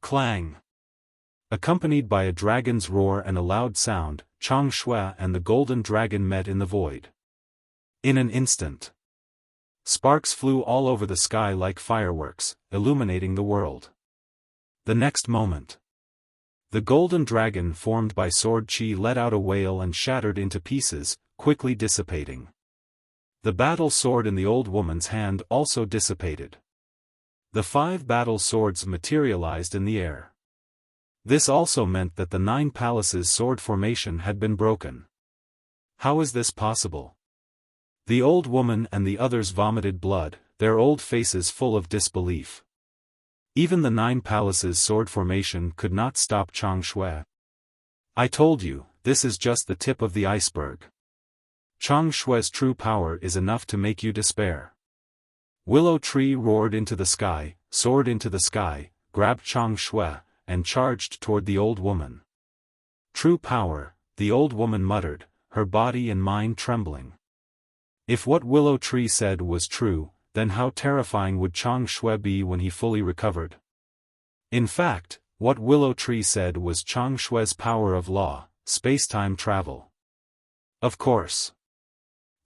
Clang. Accompanied by a dragon's roar and a loud sound, Chang Shui and the golden dragon met in the void. In an instant, sparks flew all over the sky like fireworks, illuminating the world. The next moment, the golden dragon formed by sword qi let out a wail and shattered into pieces, quickly dissipating. The battle sword in the old woman's hand also dissipated. The 5 battle swords materialized in the air. This also meant that the 9 palaces sword formation had been broken. How is this possible? The old woman and the others vomited blood, their old faces full of disbelief. Even the 9 palaces sword formation could not stop Chang Shui. "I told you, this is just the tip of the iceberg. Chang Shui's true power is enough to make you despair." Willow Tree roared into the sky, soared into the sky, grabbed Chang Shui, and charged toward the old woman. "True power," the old woman muttered, her body and mind trembling. If what Willow Tree said was true, then how terrifying would Chang Shui be when he fully recovered? In fact, what Willow Tree said was Chang Shui's power of law, space-time travel. Of course.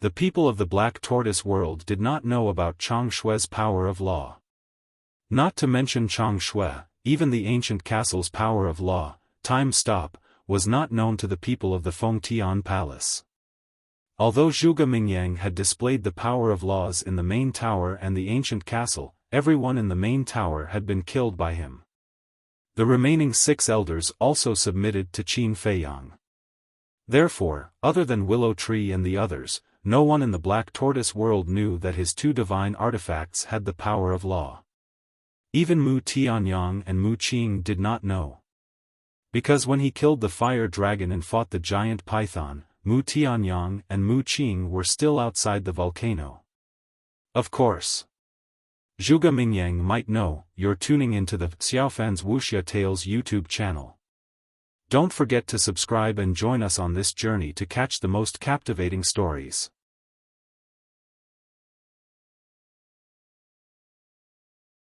The people of the Black Tortoise world did not know about Chang Shui's power of law. Not to mention Chang Shui, even the ancient castle's power of law, time stop, was not known to the people of the Fengtian Palace. Although Zhuge Mingyang had displayed the power of laws in the main tower and the ancient castle, everyone in the main tower had been killed by him. The remaining 6 elders also submitted to Qin Feiyang. Therefore, other than Willow Tree and the others, no one in the Black Tortoise world knew that his 2 divine artifacts had the power of law. Even Mu Tianyang and Mu Qing did not know. Because when he killed the fire dragon and fought the giant python, Mu Tianyang and Mu Qing were still outside the volcano. Of course. Zhuge Mingyang might know. You're tuning into the Xiaofan's Wuxia Tales YouTube channel. Don't forget to subscribe and join us on this journey to catch the most captivating stories.